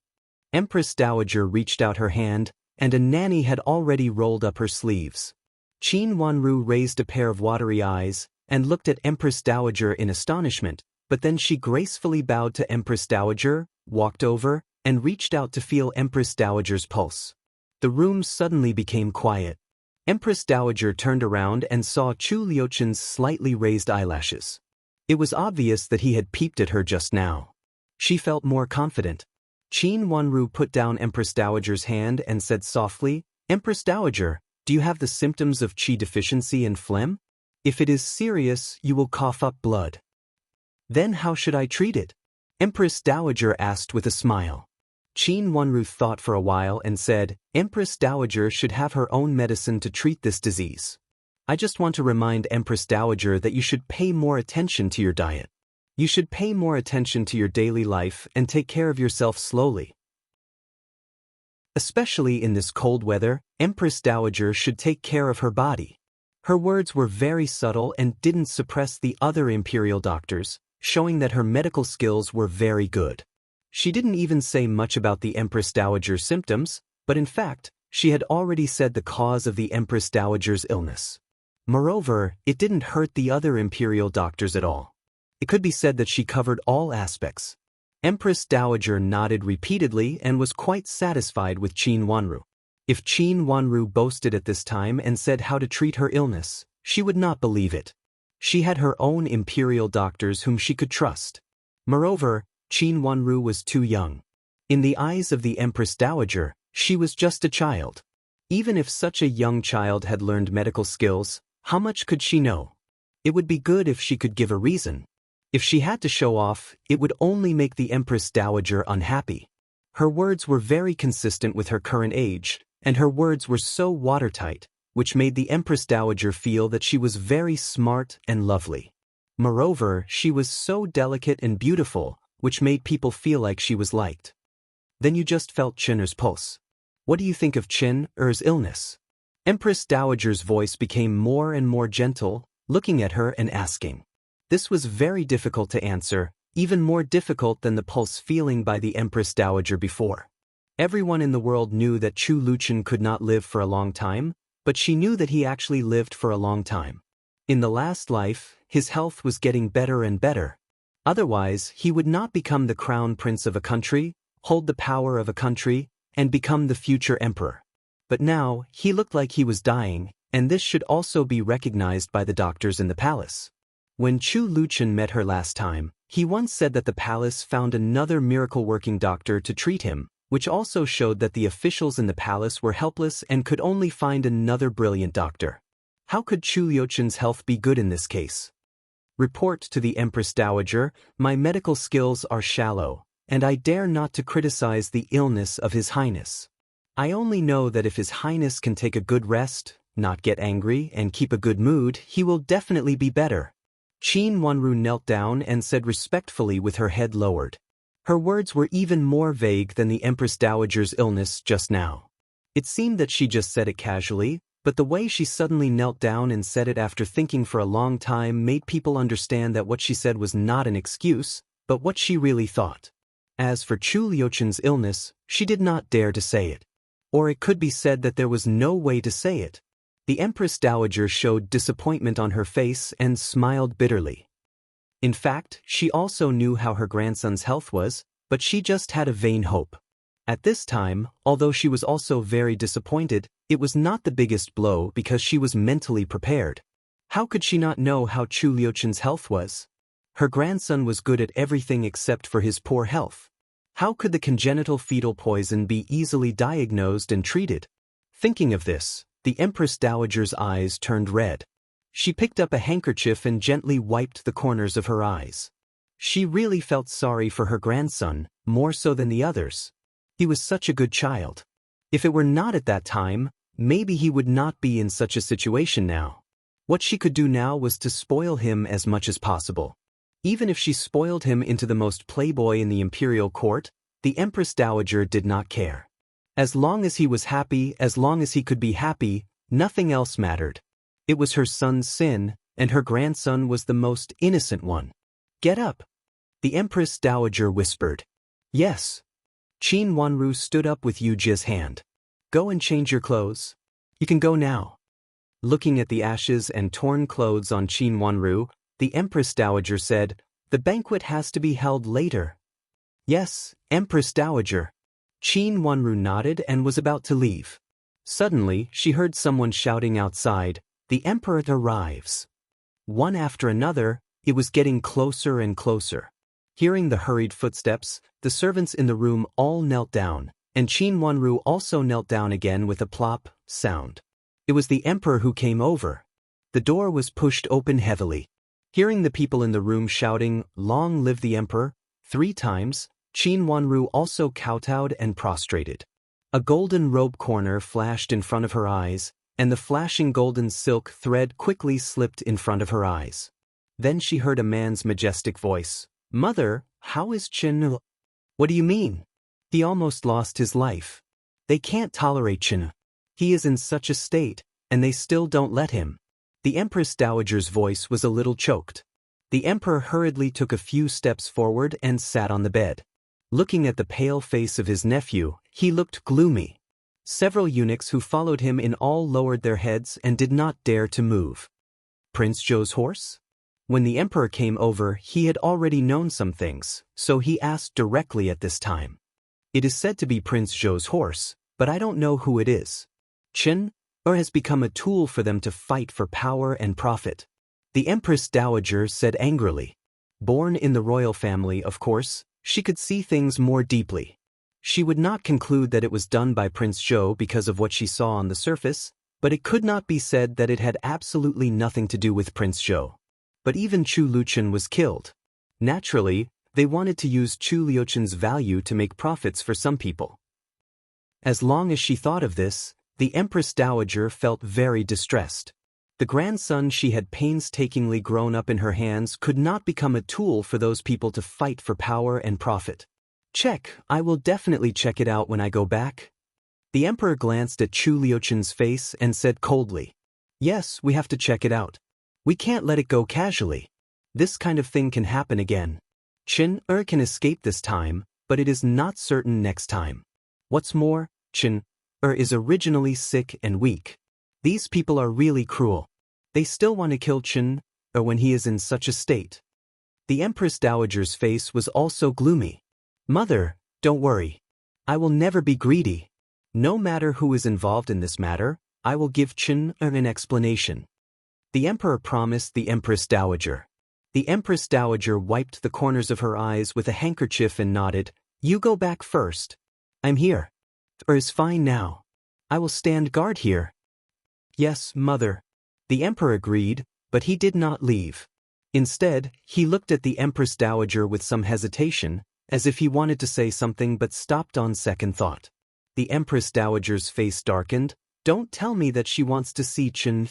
Empress Dowager reached out her hand, and a nanny had already rolled up her sleeves. Qin Wanru raised a pair of watery eyes, and looked at Empress Dowager in astonishment, but then she gracefully bowed to Empress Dowager, walked over, and reached out to feel Empress Dowager's pulse. The room suddenly became quiet. Empress Dowager turned around and saw Chu Liuchen's slightly raised eyelashes. It was obvious that he had peeped at her just now. She felt more confident. Qin Wanru put down Empress Dowager's hand and said softly, Empress Dowager, do you have the symptoms of qi deficiency and phlegm? If it is serious, you will cough up blood. Then how should I treat it? Empress Dowager asked with a smile. Qin Wanru thought for a while and said, Empress Dowager should have her own medicine to treat this disease. I just want to remind Empress Dowager that you should pay more attention to your diet. You should pay more attention to your daily life and take care of yourself slowly. Especially in this cold weather, Empress Dowager should take care of her body. Her words were very subtle and didn't suppress the other imperial doctors, showing that her medical skills were very good. She didn't even say much about the Empress Dowager's symptoms, but in fact, she had already said the cause of the Empress Dowager's illness. Moreover, it didn't hurt the other imperial doctors at all. It could be said that she covered all aspects. Empress Dowager nodded repeatedly and was quite satisfied with Qin Wanru. If Qin Wanru boasted at this time and said how to treat her illness, she would not believe it. She had her own imperial doctors whom she could trust. Moreover, Qin Wanru was too young. In the eyes of the Empress Dowager, she was just a child. Even if such a young child had learned medical skills, How much could she know? It would be good if she could give a reason. If she had to show off, it would only make the Empress Dowager unhappy. Her words were very consistent with her current age, and her words were so watertight, which made the Empress Dowager feel that she was very smart and lovely. Moreover, she was so delicate and beautiful, which made people feel like she was liked. Then you just felt Qin's pulse. What do you think of Qin's illness? Empress Dowager's voice became more and more gentle, looking at her and asking. This was very difficult to answer, even more difficult than the pulse feeling by the Empress Dowager before. Everyone in the world knew that Chu Luqian could not live for a long time, but she knew that he actually lived for a long time. In the last life, his health was getting better and better. Otherwise, he would not become the crown prince of a country, hold the power of a country, and become the future emperor. But now, he looked like he was dying, and this should also be recognized by the doctors in the palace. When Chu Luqian met her last time, he once said that the palace found another miracle-working doctor to treat him, which also showed that the officials in the palace were helpless and could only find another brilliant doctor. How could Chu Luqian's health be good in this case? Report to the Empress Dowager, my medical skills are shallow, and I dare not to criticize the illness of His Highness. I only know that if His Highness can take a good rest, not get angry, and keep a good mood, he will definitely be better. Qin Wanru knelt down and said respectfully with her head lowered. Her words were even more vague than the Empress Dowager's illness just now. It seemed that she just said it casually, but the way she suddenly knelt down and said it after thinking for a long time made people understand that what she said was not an excuse, but what she really thought. As for Chu Luqian's illness, she did not dare to say it. Or it could be said that there was no way to say it. The Empress Dowager showed disappointment on her face and smiled bitterly. In fact, she also knew how her grandson's health was, but she just had a vain hope. At this time, although she was also very disappointed, it was not the biggest blow because she was mentally prepared. How could she not know how Chu Luqian's health was? Her grandson was good at everything except for his poor health. How could the congenital fetal poison be easily diagnosed and treated? Thinking of this, the Empress Dowager's eyes turned red. She picked up a handkerchief and gently wiped the corners of her eyes. She really felt sorry for her grandson, more so than the others. He was such a good child. If it were not at that time, maybe he would not be in such a situation now. What she could do now was to spoil him as much as possible. Even if she spoiled him into the most playboy in the imperial court, the Empress Dowager did not care. As long as he was happy, as long as he could be happy, nothing else mattered. It was her son's sin, and her grandson was the most innocent one. Get up. The Empress Dowager whispered. Yes. Qin Wanru stood up with Yu Jie's hand. Go and change your clothes. You can go now. Looking at the ashes and torn clothes on Qin Wanru, the Empress Dowager said, the banquet has to be held later. Yes, Empress Dowager. Qin Wanru nodded and was about to leave. Suddenly, she heard someone shouting outside, the Emperor arrives. One after another, it was getting closer and closer. Hearing the hurried footsteps, the servants in the room all knelt down, and Qin Wanru also knelt down again with a plop sound. It was the Emperor who came over. The door was pushed open heavily. Hearing the people in the room shouting, Long live the Emperor, 3 times, Qin Wanru also kowtowed and prostrated. A golden robe corner flashed in front of her eyes, and the flashing golden silk thread quickly slipped in front of her eyes. Then she heard a man's majestic voice. Mother, how is Qin? What do you mean? He almost lost his life. They can't tolerate Qin. He is in such a state, and they still don't let him. The Empress Dowager's voice was a little choked. The Emperor hurriedly took a few steps forward and sat on the bed. Looking at the pale face of his nephew, he looked gloomy. Several eunuchs who followed him in all lowered their heads and did not dare to move. Prince Zhou's horse? When the Emperor came over, he had already known some things, so he asked directly at this time. It is said to be Prince Zhou's horse, but I don't know who it is. Qin, or has become a tool for them to fight for power and profit? The Empress Dowager said angrily. Born in the royal family, of course, she could see things more deeply. She would not conclude that it was done by Prince Zhou because of what she saw on the surface, But it could not be said that it had absolutely nothing to do with Prince Zhou. But even Chu Luchen was killed. Naturally, they wanted to use Chu Liuchen's value to make profits for some people. As long as she thought of this, the Empress Dowager felt very distressed. The grandson she had painstakingly grown up in her hands could not become a tool for those people to fight for power and profit. Check, I will definitely check it out when I go back. The emperor glanced at Chu Liuchen's face and said coldly, "Yes, we have to check it out. We can't let it go casually. This kind of thing can happen again. Chen can escape this time, but it is not certain next time. What's more, Chen is originally sick and weak. These people are really cruel. They still want to kill Chen when he is in such a state." The Empress Dowager's face was also gloomy. "Mother, don't worry. I will never be greedy. No matter who is involved in this matter, I will give Chen an explanation." The emperor promised the Empress Dowager. The Empress Dowager wiped the corners of her eyes with a handkerchief and nodded. "You go back first. I'm here. Is fine now. I will stand guard here." "Yes, mother." The emperor agreed, but he did not leave. Instead, he looked at the Empress Dowager with some hesitation, as if he wanted to say something but stopped on second thought. The Empress Dowager's face darkened. "Don't tell me that she wants to see Chen."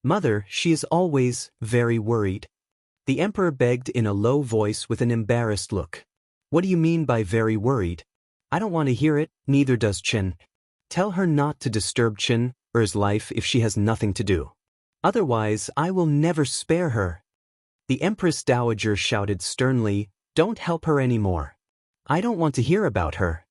"Mother, she is always very worried." The emperor begged in a low voice with an embarrassed look. "What do you mean by very worried? I don't want to hear it, neither does Chen. Tell her not to disturb Chen's life if she has nothing to do. Otherwise, I will never spare her." The Empress Dowager shouted sternly, "Don't help her anymore. I don't want to hear about her."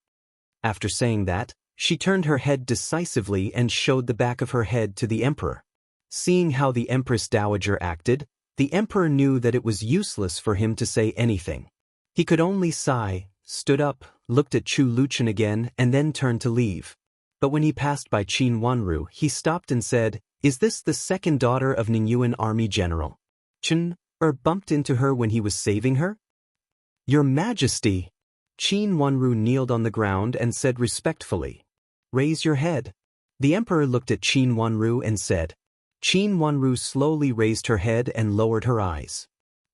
After saying that, she turned her head decisively and showed the back of her head to the emperor. Seeing how the Empress Dowager acted, the emperor knew that it was useless for him to say anything. He could only sigh, stood up, looked at Chu Luchen again, and then turned to leave. But when he passed by Qin Wanru, he stopped and said, "Is this the second daughter of Ningyuan Army General? Chen bumped into her when he was saving her?" "Your Majesty!" Qin Wanru kneeled on the ground and said respectfully, "Raise your head." The emperor looked at Qin Wanru and said. Qin Wanru slowly raised her head and lowered her eyes.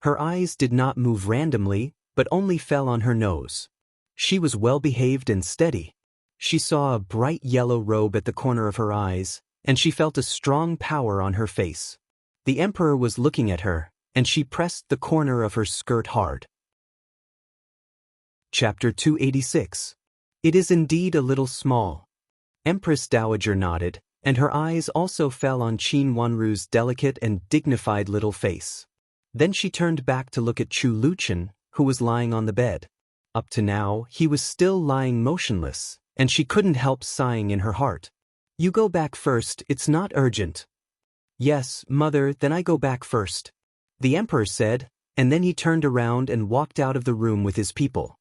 Her eyes did not move randomly, but only fell on her nose. She was well-behaved and steady. She saw a bright yellow robe at the corner of her eyes, and she felt a strong power on her face. The emperor was looking at her, and she pressed the corner of her skirt hard. Chapter 286. It is indeed a little small. Empress Dowager nodded, and her eyes also fell on Qin Wanru's delicate and dignified little face. Then she turned back to look at Chu Luchen, who was lying on the bed. Up to now, he was still lying motionless, and she couldn't help sighing in her heart. "You go back first, it's not urgent." "Yes, mother, then I go back first," the emperor said, and then he turned around and walked out of the room with his people.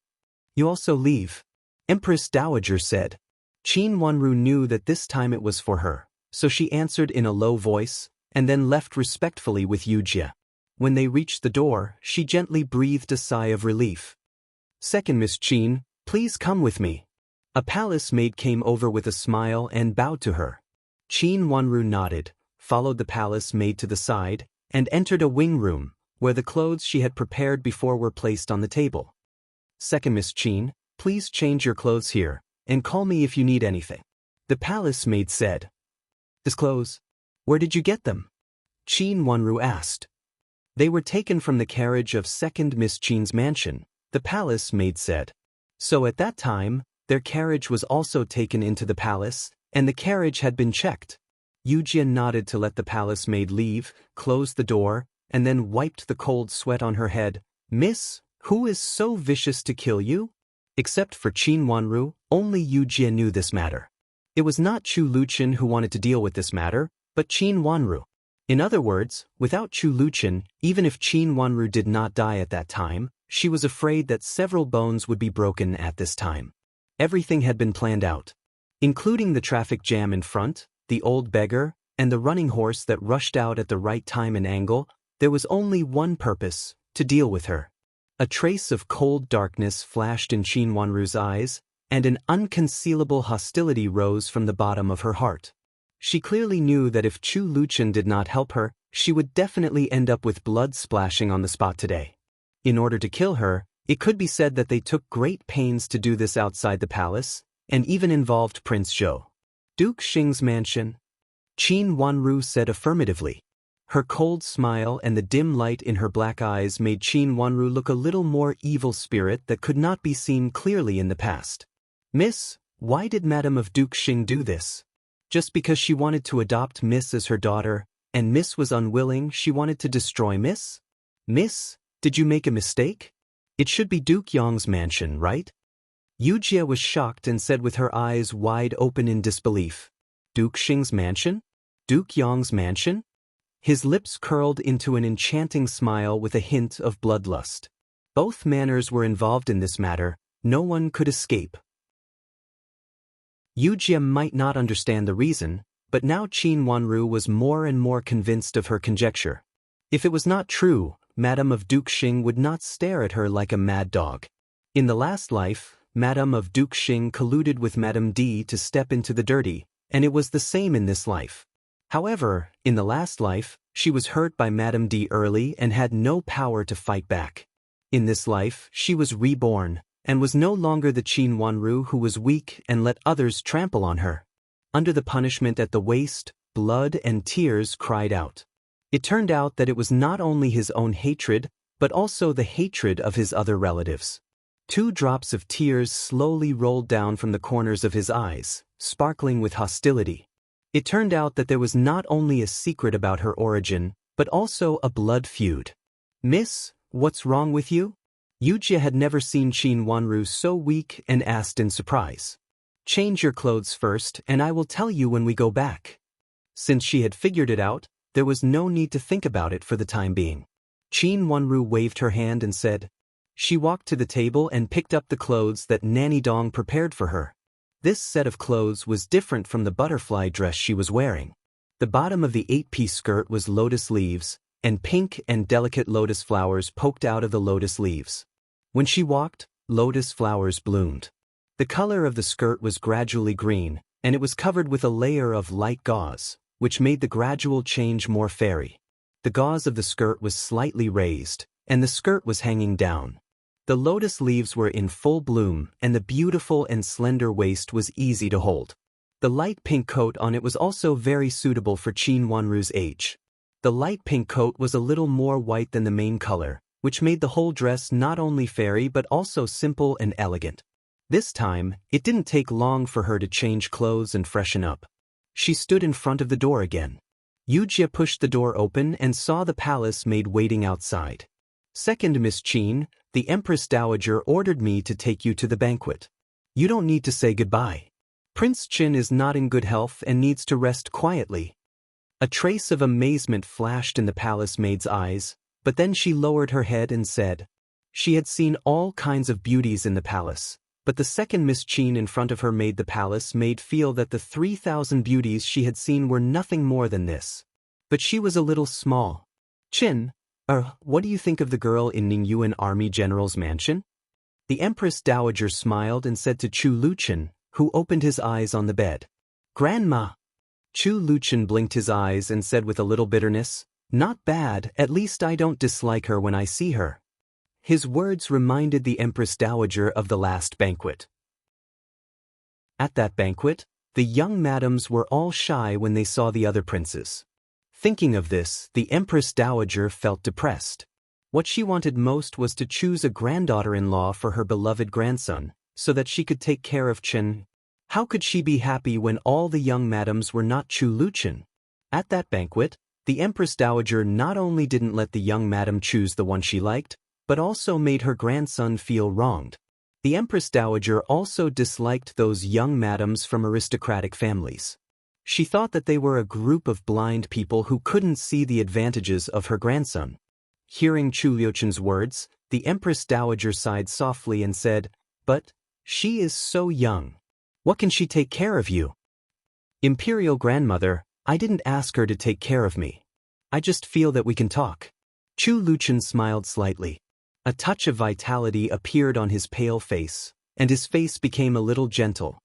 "You also leave," Empress Dowager said. Qin Wanru knew that this time it was for her, so she answered in a low voice, and then left respectfully with Yu Jie. When they reached the door, she gently breathed a sigh of relief. "Second Miss Qin, please come with me." A palace maid came over with a smile and bowed to her. Qin Wanru nodded, followed the palace maid to the side, and entered a wing room, where the clothes she had prepared before were placed on the table. "Second Miss Qin, please change your clothes here, and call me if you need anything," the palace maid said. "These clothes? Where did you get them?" Qin Wanru asked. "They were taken from the carriage of Second Miss Qin's mansion," the palace maid said. So at that time, their carriage was also taken into the palace, and the carriage had been checked. Yu Jie nodded to let the palace maid leave, closed the door, and then wiped the cold sweat on her head. "Miss, who is so vicious to kill you?" Except for Qin Wanru, only Yu Jie knew this matter. It was not Chu Luchen who wanted to deal with this matter, but Qin Wanru. In other words, without Chu Luchen, even if Qin Wanru did not die at that time, she was afraid that several bones would be broken at this time. Everything had been planned out, including the traffic jam in front, the old beggar, and the running horse that rushed out at the right time and angle. There was only one purpose: to deal with her. A trace of cold darkness flashed in Qin Wanru's eyes, and an unconcealable hostility rose from the bottom of her heart. She clearly knew that if Chu Luchen did not help her, she would definitely end up with blood splashing on the spot today. In order to kill her, it could be said that they took great pains to do this outside the palace, and even involved Prince Zhou. Duke Xing's mansion? Qin Wanru said affirmatively. Her cold smile and the dim light in her black eyes made Qin Wanru look a little more evil spirit that could not be seen clearly in the past. Miss, why did Madame of Duke Xing do this? Just because she wanted to adopt Miss as her daughter, and Miss was unwilling, she wanted to destroy Miss? Miss, did you make a mistake? It should be Duke Yong's mansion, right? Yujie was shocked and said with her eyes wide open in disbelief. Duke Xing's mansion? Duke Yong's mansion? His lips curled into an enchanting smile with a hint of bloodlust. Both manners were involved in this matter, no one could escape. Yujie might not understand the reason, but now Qin Wanru was more and more convinced of her conjecture. If it was not true, Madame of Duke Xing would not stare at her like a mad dog. In the last life, Madame of Duke Xing colluded with Madame D to step into the dirty, and it was the same in this life. However, in the last life, she was hurt by Madame D early and had no power to fight back. In this life, she was reborn, and was no longer the Qin Wanru who was weak and let others trample on her. Under the punishment at the waist, blood and tears cried out. It turned out that it was not only his own hatred, but also the hatred of his other relatives. 2 drops of tears slowly rolled down from the corners of his eyes, sparkling with hostility. It turned out that there was not only a secret about her origin, but also a blood feud. Miss, what's wrong with you? Yujie had never seen Qin Wanru so weak and asked in surprise. Change your clothes first and I will tell you when we go back. Since she had figured it out, there was no need to think about it for the time being. Qin Wanru waved her hand and said. She walked to the table and picked up the clothes that Nanny Dong prepared for her. This set of clothes was different from the butterfly dress she was wearing. The bottom of the 8-piece skirt was lotus leaves, and pink and delicate lotus flowers poked out of the lotus leaves. When she walked, lotus flowers bloomed. The color of the skirt was gradually green, and it was covered with a layer of light gauze, which made the gradual change more fairy. The gauze of the skirt was slightly raised, and the skirt was hanging down. The lotus leaves were in full bloom, and the beautiful and slender waist was easy to hold. The light pink coat on it was also very suitable for Qin Wanru's age. The light pink coat was a little more white than the main color, which made the whole dress not only fairy but also simple and elegant. This time, it didn't take long for her to change clothes and freshen up. She stood in front of the door again. Yujie pushed the door open and saw the palace maid waiting outside. Second Miss Qin, the Empress Dowager ordered me to take you to the banquet. You don't need to say goodbye. Prince Qin is not in good health and needs to rest quietly. A trace of amazement flashed in the palace maid's eyes, but then she lowered her head and said. She had seen all kinds of beauties in the palace, but the second Miss Qin in front of her made the palace maid feel that the 3,000 beauties she had seen were nothing more than this. But she was a little small. Qin, what do you think of the girl in Ningyuan Army General's mansion? The Empress Dowager smiled and said to Chu Luchen, who opened his eyes on the bed. Grandma. Chu Luchen blinked his eyes and said with a little bitterness, Not bad, at least I don't dislike her when I see her. His words reminded the Empress Dowager of the last banquet. At that banquet, the young madams were all shy when they saw the other princes. Thinking of this, the Empress Dowager felt depressed. What she wanted most was to choose a granddaughter-in-law for her beloved grandson, so that she could take care of Chen. How could she be happy when all the young madams were not Chu Luchen? At that banquet, the Empress Dowager not only didn't let the young madam choose the one she liked, but also made her grandson feel wronged. The Empress Dowager also disliked those young madams from aristocratic families. She thought that they were a group of blind people who couldn't see the advantages of her grandson. Hearing Chu Liuchen's words, the Empress Dowager sighed softly and said, But she is so young. What can she take care of you? Imperial grandmother, I didn't ask her to take care of me. I just feel that we can talk. Chu Luchen smiled slightly. A touch of vitality appeared on his pale face, and his face became a little gentle.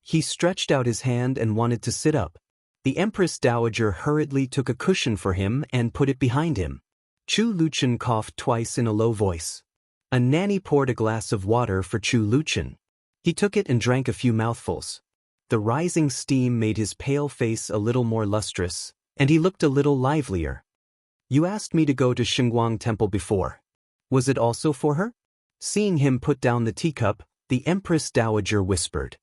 He stretched out his hand and wanted to sit up. The Empress Dowager hurriedly took a cushion for him and put it behind him. Chu Luchen coughed twice in a low voice. A nanny poured a glass of water for Chu Luchen. He took it and drank a few mouthfuls. The rising steam made his pale face a little more lustrous, and he looked a little livelier. You asked me to go to Xingguang Temple before. Was it also for her? Seeing him put down the teacup, the Empress Dowager whispered.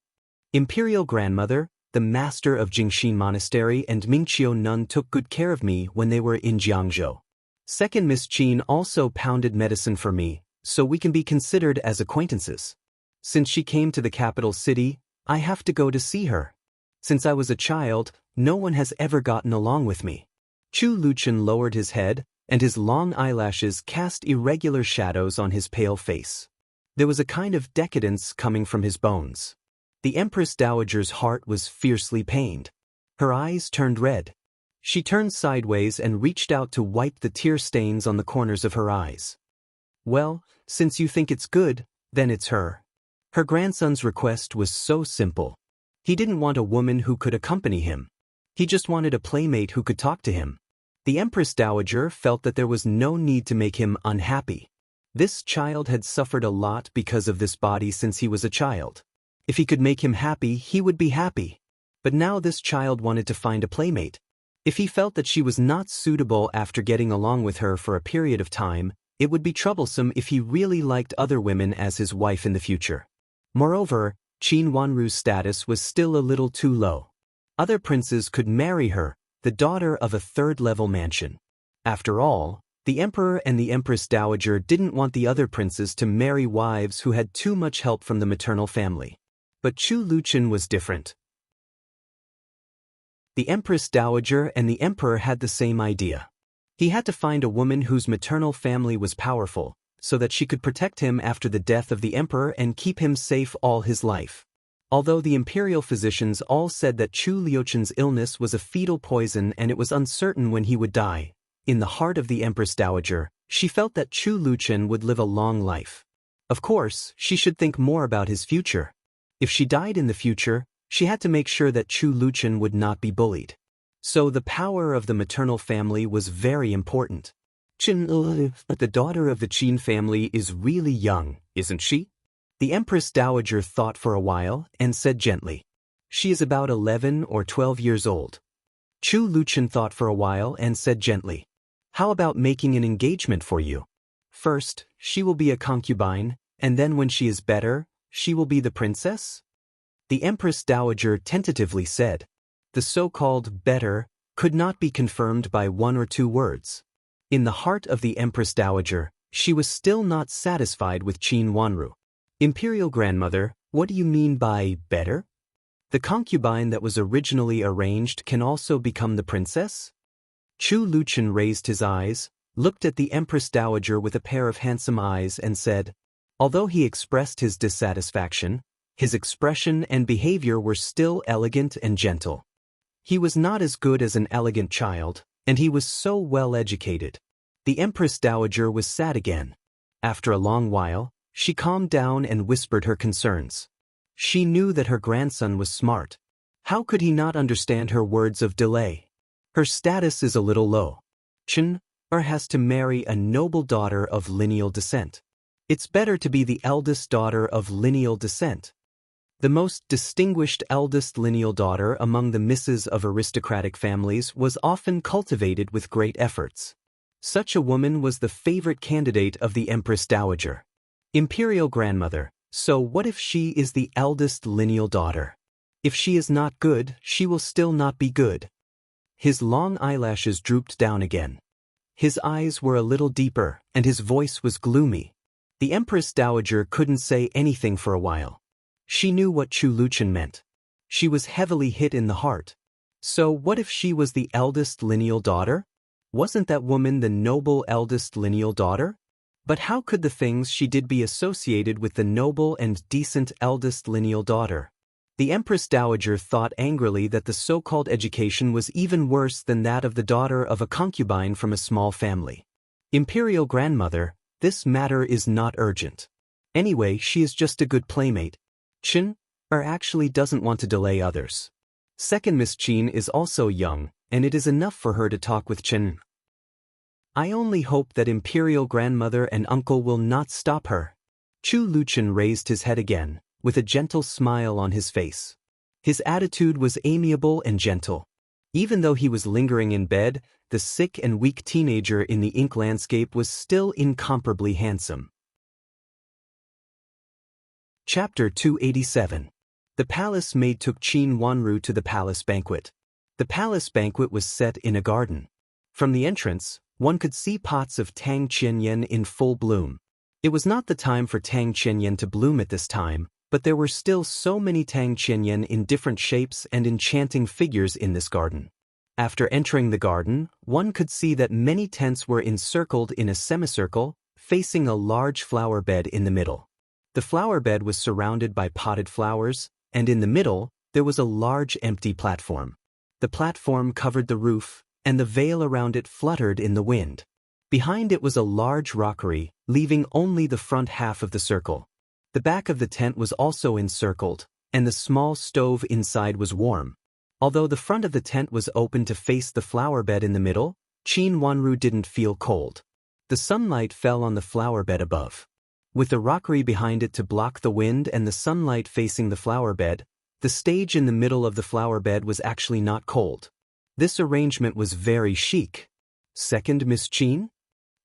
Imperial Grandmother, the master of Jingxin Monastery and Mingqiu Nun took good care of me when they were in Jiangzhou. Second Miss Qin also pounded medicine for me, so we can be considered as acquaintances. Since she came to the capital city, I have to go to see her. Since I was a child, no one has ever gotten along with me. Chu Luchen lowered his head, and his long eyelashes cast irregular shadows on his pale face. There was a kind of decadence coming from his bones. The Empress Dowager's heart was fiercely pained. Her eyes turned red. She turned sideways and reached out to wipe the tear stains on the corners of her eyes. Well, since you think it's good, then it's her. Her grandson's request was so simple. He didn't want a woman who could accompany him. He just wanted a playmate who could talk to him. The Empress Dowager felt that there was no need to make him unhappy. This child had suffered a lot because of this body since he was a child. If he could make him happy, he would be happy. But now this child wanted to find a playmate. If he felt that she was not suitable after getting along with her for a period of time, it would be troublesome if he really liked other women as his wife in the future. Moreover, Qin Wanru's status was still a little too low. Other princes could marry her, the daughter of a third-level mansion. After all, the Emperor and the Empress Dowager didn't want the other princes to marry wives who had too much help from the maternal family. But Chu Luchen was different. The Empress Dowager and the Emperor had the same idea. He had to find a woman whose maternal family was powerful, so that she could protect him after the death of the Emperor and keep him safe all his life. Although the imperial physicians all said that Chu Liuchen's illness was a fetal poison and it was uncertain when he would die, in the heart of the Empress Dowager, she felt that Chu Luchen would live a long life. Of course, she should think more about his future. If she died in the future, she had to make sure that Chu Luchen would not be bullied. So the power of the maternal family was very important. But the daughter of the Qin family is really young, isn't she? The Empress Dowager thought for a while and said gently, She is about 11 or 12 years old. Chu Luchen thought for a while and said gently, How about making an engagement for you? First, she will be a concubine, and then when she is better, she will be the princess? The Empress Dowager tentatively said. The so-called better could not be confirmed by one or two words. In the heart of the Empress Dowager, she was still not satisfied with Qin Wanru. Imperial Grandmother, what do you mean by better? The concubine that was originally arranged can also become the princess? Chu Luchen raised his eyes, looked at the Empress Dowager with a pair of handsome eyes and said, although he expressed his dissatisfaction, his expression and behavior were still elegant and gentle. He was not as good as an elegant child, and he was so well educated. The Empress Dowager was sad again. After a long while, she calmed down and whispered her concerns. She knew that her grandson was smart. How could he not understand her words of delay? Her status is a little low. Chen has to marry a noble daughter of lineal descent. It's better to be the eldest daughter of lineal descent. The most distinguished eldest lineal daughter among the misses of aristocratic families was often cultivated with great efforts. Such a woman was the favorite candidate of the Empress Dowager. Imperial Grandmother, so what if she is the eldest lineal daughter? If she is not good, she will still not be good. His long eyelashes drooped down again. His eyes were a little deeper, and his voice was gloomy. The Empress Dowager couldn't say anything for a while. She knew what Chu Luchen meant. She was heavily hit in the heart. So what if she was the eldest lineal daughter? Wasn't that woman the noble eldest lineal daughter? But how could the things she did be associated with the noble and decent eldest lineal daughter? The Empress Dowager thought angrily that the so-called education was even worse than that of the daughter of a concubine from a small family. Imperial Grandmother, this matter is not urgent. Anyway, she is just a good playmate. Chen actually doesn't want to delay others. Second Miss Qin is also young, and it is enough for her to talk with Chen. I only hope that Imperial grandmother and uncle will not stop her. Chu Luchen raised his head again, with a gentle smile on his face. His attitude was amiable and gentle. Even though he was lingering in bed, the sick and weak teenager in the ink landscape was still incomparably handsome. Chapter 287. The palace maid took Qin Wanru to the palace banquet. The palace banquet was set in a garden. From the entrance, one could see pots of Tang Qianyan in full bloom. It was not the time for Tang Qianyan to bloom at this time, but there were still so many Tang Qianyan in different shapes and enchanting figures in this garden. After entering the garden, one could see that many tents were encircled in a semicircle, facing a large flower bed in the middle. The flower bed was surrounded by potted flowers, and in the middle, there was a large empty platform. The platform covered the roof, and the veil around it fluttered in the wind. Behind it was a large rockery, leaving only the front half of the circle. The back of the tent was also encircled, and the small stove inside was warm. Although the front of the tent was open to face the flower bed in the middle, Qin Wanru didn't feel cold. The sunlight fell on the flower bed above. With the rockery behind it to block the wind and the sunlight facing the flower bed, the stage in the middle of the flower bed was actually not cold. This arrangement was very chic. Second Miss Qin?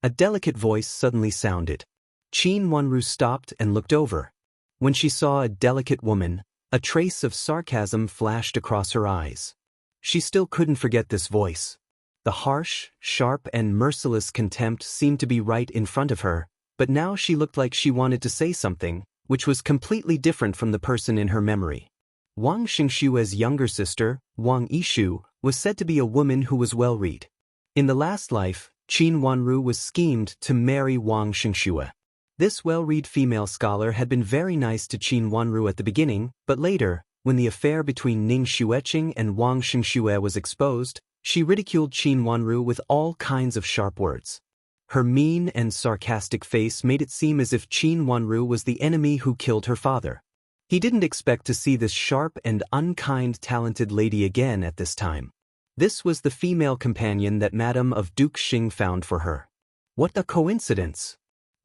A delicate voice suddenly sounded. Qin Wanru stopped and looked over. When she saw a delicate woman, a trace of sarcasm flashed across her eyes. She still couldn't forget this voice. The harsh, sharp and merciless contempt seemed to be right in front of her, but now she looked like she wanted to say something, which was completely different from the person in her memory. Wang Xingshue's younger sister, Wang Yishu, was said to be a woman who was well-read. In the last life, Qin Wanru was schemed to marry Wang Xingxue. This well-read female scholar had been very nice to Qin Wanru at the beginning, but later, when the affair between Ning Xueqing and Wang Xingxue was exposed, she ridiculed Qin Wanru with all kinds of sharp words. Her mean and sarcastic face made it seem as if Qin Wanru was the enemy who killed her father. He didn't expect to see this sharp and unkind talented lady again at this time. This was the female companion that Madame of Duke Xing found for her. What a coincidence!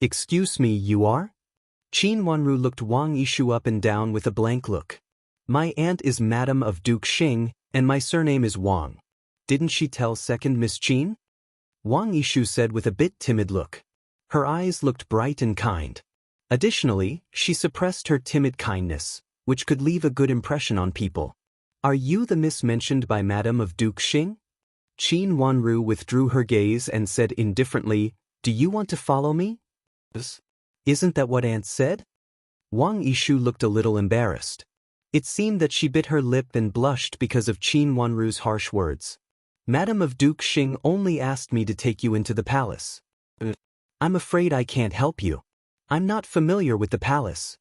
Excuse me, you are? Qin Wanru looked Wang Yishu up and down with a blank look. My aunt is Madame of Duke Xing, and my surname is Wang. Didn't she tell second Miss Qin? Wang Yishu said with a bit timid look. Her eyes looked bright and kind. Additionally, she suppressed her timid kindness, which could leave a good impression on people. Are you the miss mentioned by Madame of Duke Xing? Qin Wanru withdrew her gaze and said indifferently, Do you want to follow me? Isn't that what Aunt said? Wang Yishu looked a little embarrassed. It seemed that she bit her lip and blushed because of Qin Wanru's harsh words. Madame of Duke Xing only asked me to take you into the palace. I'm afraid I can't help you. I'm not familiar with the palace.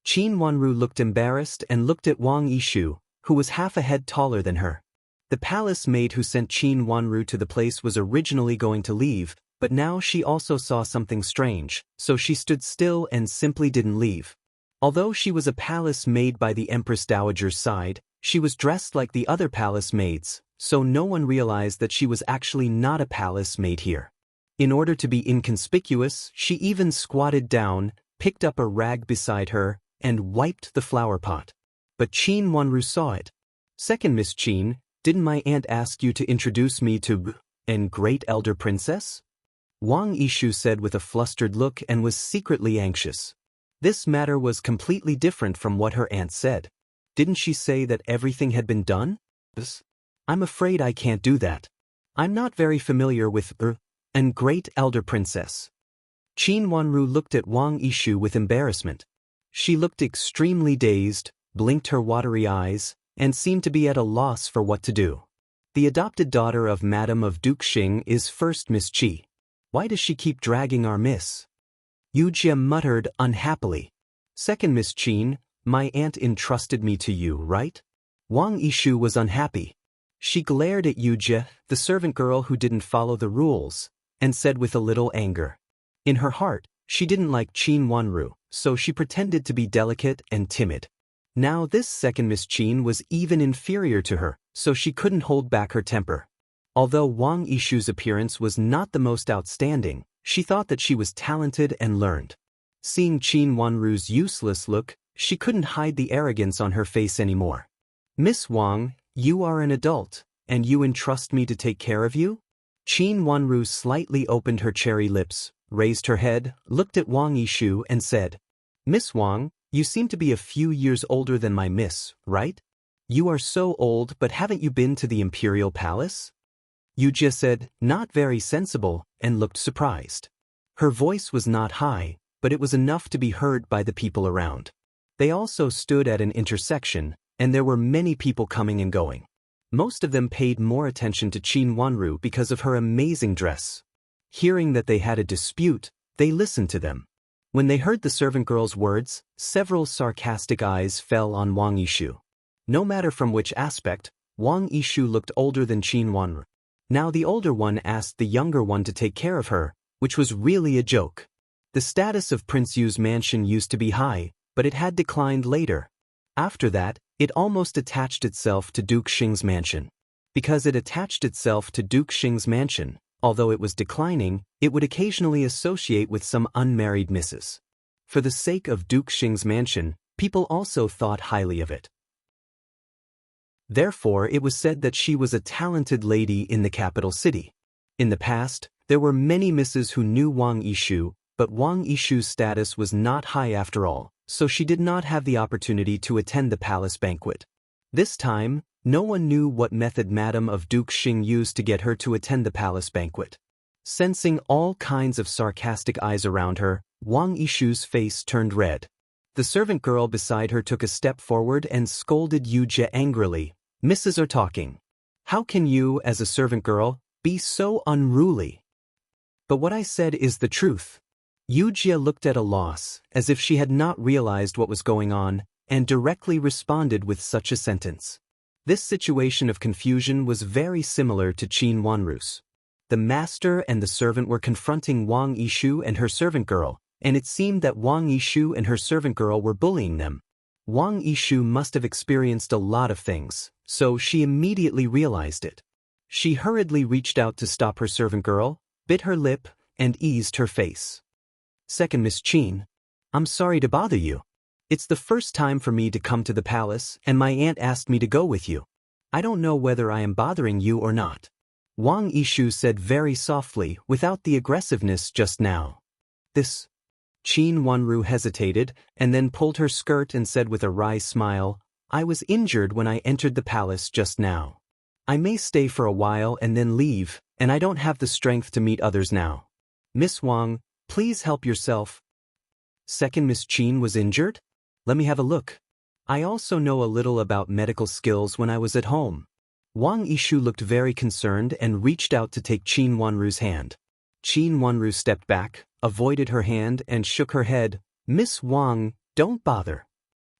Qin Wanru looked embarrassed and looked at Wang Yishu, who was half a head taller than her. The palace maid who sent Qin Wanru to the place was originally going to leave, but now she also saw something strange, so she stood still and simply didn't leave. Although she was a palace maid by the Empress Dowager's side, she was dressed like the other palace maids, so no one realized that she was actually not a palace maid here. In order to be inconspicuous, she even squatted down, picked up a rag beside her, and wiped the flower pot. But Qin Wanru saw it. Second Miss Qin, didn't my aunt ask you to introduce me to and great elder princess? Wang Yishu said with a flustered look and was secretly anxious. This matter was completely different from what her aunt said. Didn't she say that everything had been done? I'm afraid I can't do that. I'm not very familiar with and great elder princess. Qin Wanru looked at Wang Yishu with embarrassment. She looked extremely dazed, blinked her watery eyes, and seemed to be at a loss for what to do. The adopted daughter of Madame of Duke Xing is first Miss Qi. Why does she keep dragging our miss? Yujia muttered unhappily. Second Miss Qin, my aunt entrusted me to you, right? Wang Yishu was unhappy. She glared at Yujia, the servant girl who didn't follow the rules, and said with a little anger. In her heart, she didn't like Qin Wanru, so she pretended to be delicate and timid. Now this second Miss Qin was even inferior to her, so she couldn't hold back her temper. Although Wang Yishu's appearance was not the most outstanding, she thought that she was talented and learned. Seeing Qin Wanru's useless look, she couldn't hide the arrogance on her face anymore. Miss Wang, you are an adult, and you entrust me to take care of you? Qin Wanru slightly opened her cherry lips, raised her head, looked at Wang Yishu and said, Miss Wang, you seem to be a few years older than my miss, right? You are so old, but haven't you been to the Imperial Palace? Yujia said, not very sensible, and looked surprised. Her voice was not high, but it was enough to be heard by the people around. They also stood at an intersection, and there were many people coming and going. Most of them paid more attention to Qin Wanru because of her amazing dress. Hearing that they had a dispute, they listened to them. When they heard the servant girl's words, several sarcastic eyes fell on Wang Yishu. No matter from which aspect, Wang Yishu looked older than Qin Wanru. Now the older one asked the younger one to take care of her, which was really a joke. The status of Prince Yu's mansion used to be high, but it had declined later. After that, it almost attached itself to Duke Xing's mansion. Because it attached itself to Duke Xing's mansion, although it was declining, it would occasionally associate with some unmarried misses. For the sake of Duke Xing's mansion, people also thought highly of it. Therefore, it was said that she was a talented lady in the capital city. In the past, there were many misses who knew Wang Yishu, but Wang Yishu's status was not high after all, so she did not have the opportunity to attend the palace banquet. This time, no one knew what method Madame of Duke Xing used to get her to attend the palace banquet. Sensing all kinds of sarcastic eyes around her, Wang Yishu's face turned red. The servant girl beside her took a step forward and scolded Yujia angrily. Misses are talking. How can you, as a servant girl, be so unruly? But what I said is the truth. Yujia looked at a loss, as if she had not realized what was going on, and directly responded with such a sentence. This situation of confusion was very similar to Qin Wanru's. The master and the servant were confronting Wang Yishu and her servant girl, and it seemed that Wang Yishu and her servant girl were bullying them. Wang Yishu must have experienced a lot of things, so she immediately realized it. She hurriedly reached out to stop her servant girl, bit her lip, and eased her face. Second Miss Qin, I'm sorry to bother you. It's the first time for me to come to the palace, and my aunt asked me to go with you. I don't know whether I am bothering you or not. Wang Yishu said very softly, without the aggressiveness just now. This. Qin Wanru hesitated, and then pulled her skirt and said with a wry smile, I was injured when I entered the palace just now. I may stay for a while and then leave, and I don't have the strength to meet others now. Miss Wang, please help yourself. Second Miss Qin was injured? Let me have a look. I also know a little about medical skills when I was at home. Wang Yishu looked very concerned and reached out to take Qin Wanru's hand. Qin Wanru stepped back, avoided her hand and shook her head. Miss Wang, don't bother.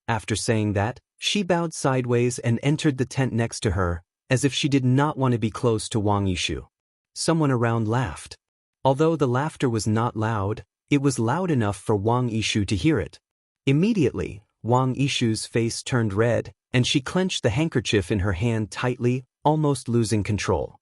After saying that, she bowed sideways and entered the tent next to her, as if she did not want to be close to Wang Yishu. Someone around laughed. Although the laughter was not loud, it was loud enough for Wang Yishu to hear it. Immediately, Wang Yishu's face turned red, and she clenched the handkerchief in her hand tightly, almost losing control.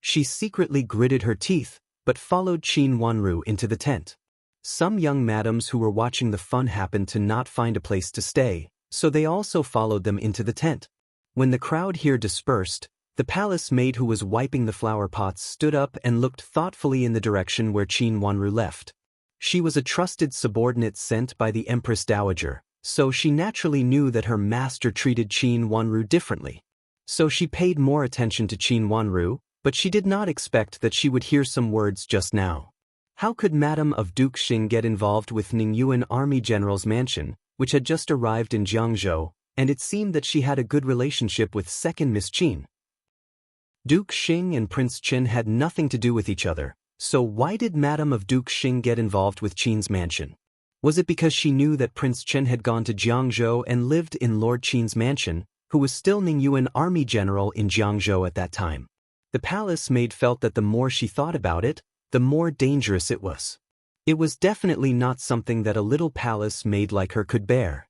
She secretly gritted her teeth, but followed Qin Wanru into the tent. Some young madams who were watching the fun happened to not find a place to stay, so they also followed them into the tent. When the crowd here dispersed, the palace maid who was wiping the flower pots stood up and looked thoughtfully in the direction where Qin Wanru left. She was a trusted subordinate sent by the Empress Dowager, so she naturally knew that her master treated Qin Wanru differently. So she paid more attention to Qin Wanru, but she did not expect that she would hear some words just now. How could Madame of Duke Xing get involved with Ningyuan Army General's mansion, which had just arrived in Jiangzhou, and it seemed that she had a good relationship with second Miss Qin. Duke Xing and Prince Qin had nothing to do with each other. So why did Madame of Duke Xing get involved with Qin's mansion? Was it because she knew that Prince Qin had gone to Jiangzhou and lived in Lord Qin's mansion, who was still Ningyuan army general in Jiangzhou at that time? The palace maid felt that the more she thought about it, the more dangerous it was. It was definitely not something that a little palace maid like her could bear.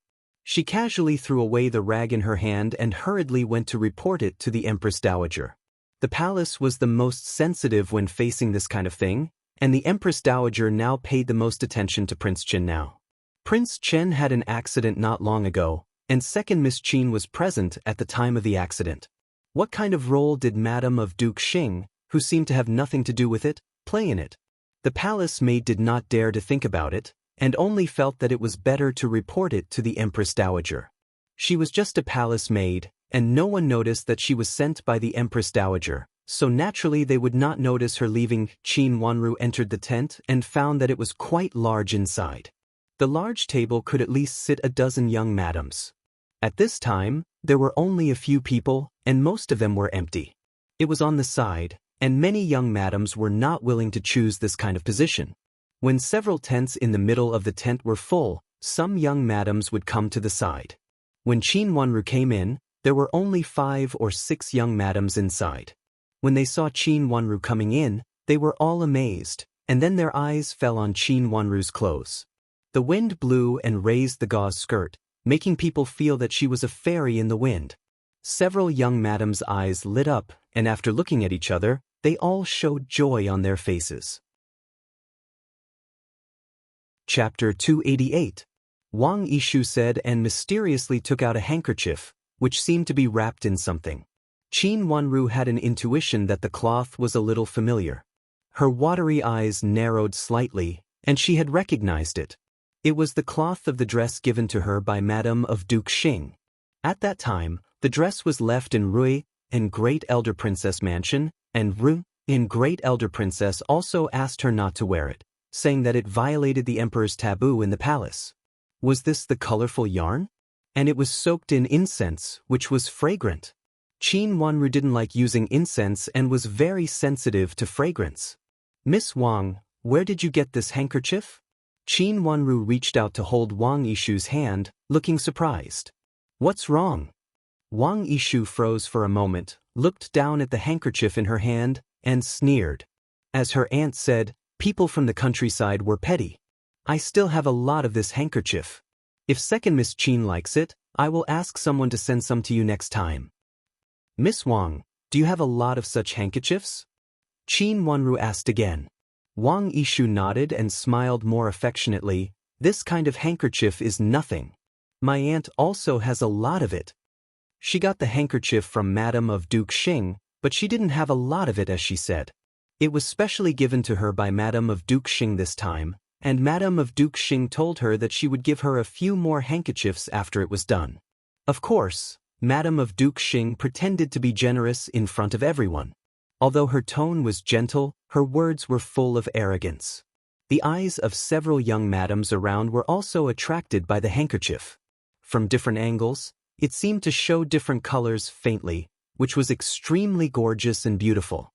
She casually threw away the rag in her hand and hurriedly went to report it to the Empress Dowager. The palace was the most sensitive when facing this kind of thing, and the Empress Dowager now paid the most attention to Prince Chen now. Prince Chen had an accident not long ago, and second Miss Qin was present at the time of the accident. What kind of role did Madame of Duke Xing, who seemed to have nothing to do with it, play in it? The palace maid did not dare to think about it, and only felt that it was better to report it to the Empress Dowager. She was just a palace maid, and no one noticed that she was sent by the Empress Dowager, so naturally they would not notice her leaving. Qin Wanru entered the tent and found that it was quite large inside. The large table could at least sit a dozen young madams. At this time, there were only a few people, and most of them were empty. It was on the side, and many young madams were not willing to choose this kind of position. When several tents in the middle of the tent were full, some young madams would come to the side. When Qin Wanru came in, there were only 5 or 6 young madams inside. When they saw Qin Wanru coming in, they were all amazed, and then their eyes fell on Qin Wanru's clothes. The wind blew and raised the gauze skirt, making people feel that she was a fairy in the wind. Several young madams' eyes lit up, and after looking at each other, they all showed joy on their faces. Chapter 288. Wang Yishu said and mysteriously took out a handkerchief, which seemed to be wrapped in something. Qin Wanru had an intuition that the cloth was a little familiar. Her watery eyes narrowed slightly, and she had recognized it. It was the cloth of the dress given to her by Madame of Duke Xing. At that time, the dress was left in Rui, in Great Elder Princess Mansion, and Ru, in Great Elder Princess also asked her not to wear it, saying that it violated the emperor's taboo in the palace. Was this the colorful yarn? And it was soaked in incense, which was fragrant. Qin Wanru didn't like using incense and was very sensitive to fragrance. Miss Wang, where did you get this handkerchief? Qin Wanru reached out to hold Wang Yishu's hand, looking surprised. What's wrong? Wang Yishu froze for a moment, looked down at the handkerchief in her hand, and sneered. As her aunt said, people from the countryside were petty. I still have a lot of this handkerchief. If second Miss Qin likes it, I will ask someone to send some to you next time. Miss Wang, do you have a lot of such handkerchiefs? Qin Wanru asked again. Wang Yishu nodded and smiled more affectionately. This kind of handkerchief is nothing. My aunt also has a lot of it. She got the handkerchief from Madame of Duke Xing, but she didn't have a lot of it, as she said. It was specially given to her by Madame of Duke Xing this time, and Madame of Duke Xing told her that she would give her a few more handkerchiefs after it was done. Of course, Madame of Duke Xing pretended to be generous in front of everyone. Although her tone was gentle, her words were full of arrogance. The eyes of several young madams around were also attracted by the handkerchief. From different angles, it seemed to show different colors faintly, which was extremely gorgeous and beautiful.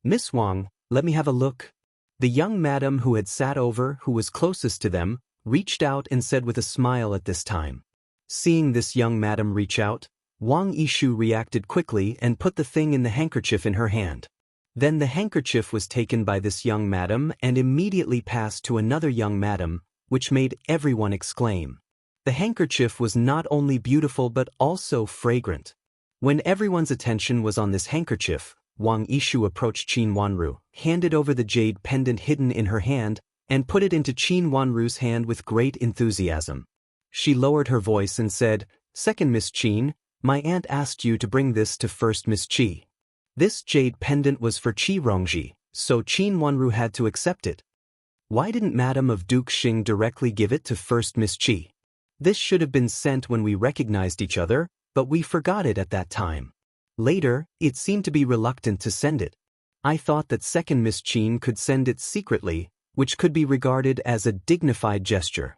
Miss Wang, let me have a look. The young madam who had sat over, who was closest to them, reached out and said with a smile at this time. Seeing this young madam reach out, Wang Yishu reacted quickly and put the thing in the handkerchief in her hand. Then the handkerchief was taken by this young madam and immediately passed to another young madam, which made everyone exclaim. The handkerchief was not only beautiful but also fragrant. When everyone's attention was on this handkerchief, Wang Yishu approached Qin Wanru, handed over the jade pendant hidden in her hand, and put it into Qin Wanru's hand with great enthusiasm. She lowered her voice and said, Second Miss Qin, my aunt asked you to bring this to First Miss Qi. This jade pendant was for Qi Rongji, so Qin Wanru had to accept it. Why didn't Madame of Duke Xing directly give it to First Miss Qi? This should have been sent when we recognized each other, but we forgot it at that time. Later, it seemed to be reluctant to send it. I thought that second Miss Qin could send it secretly, which could be regarded as a dignified gesture.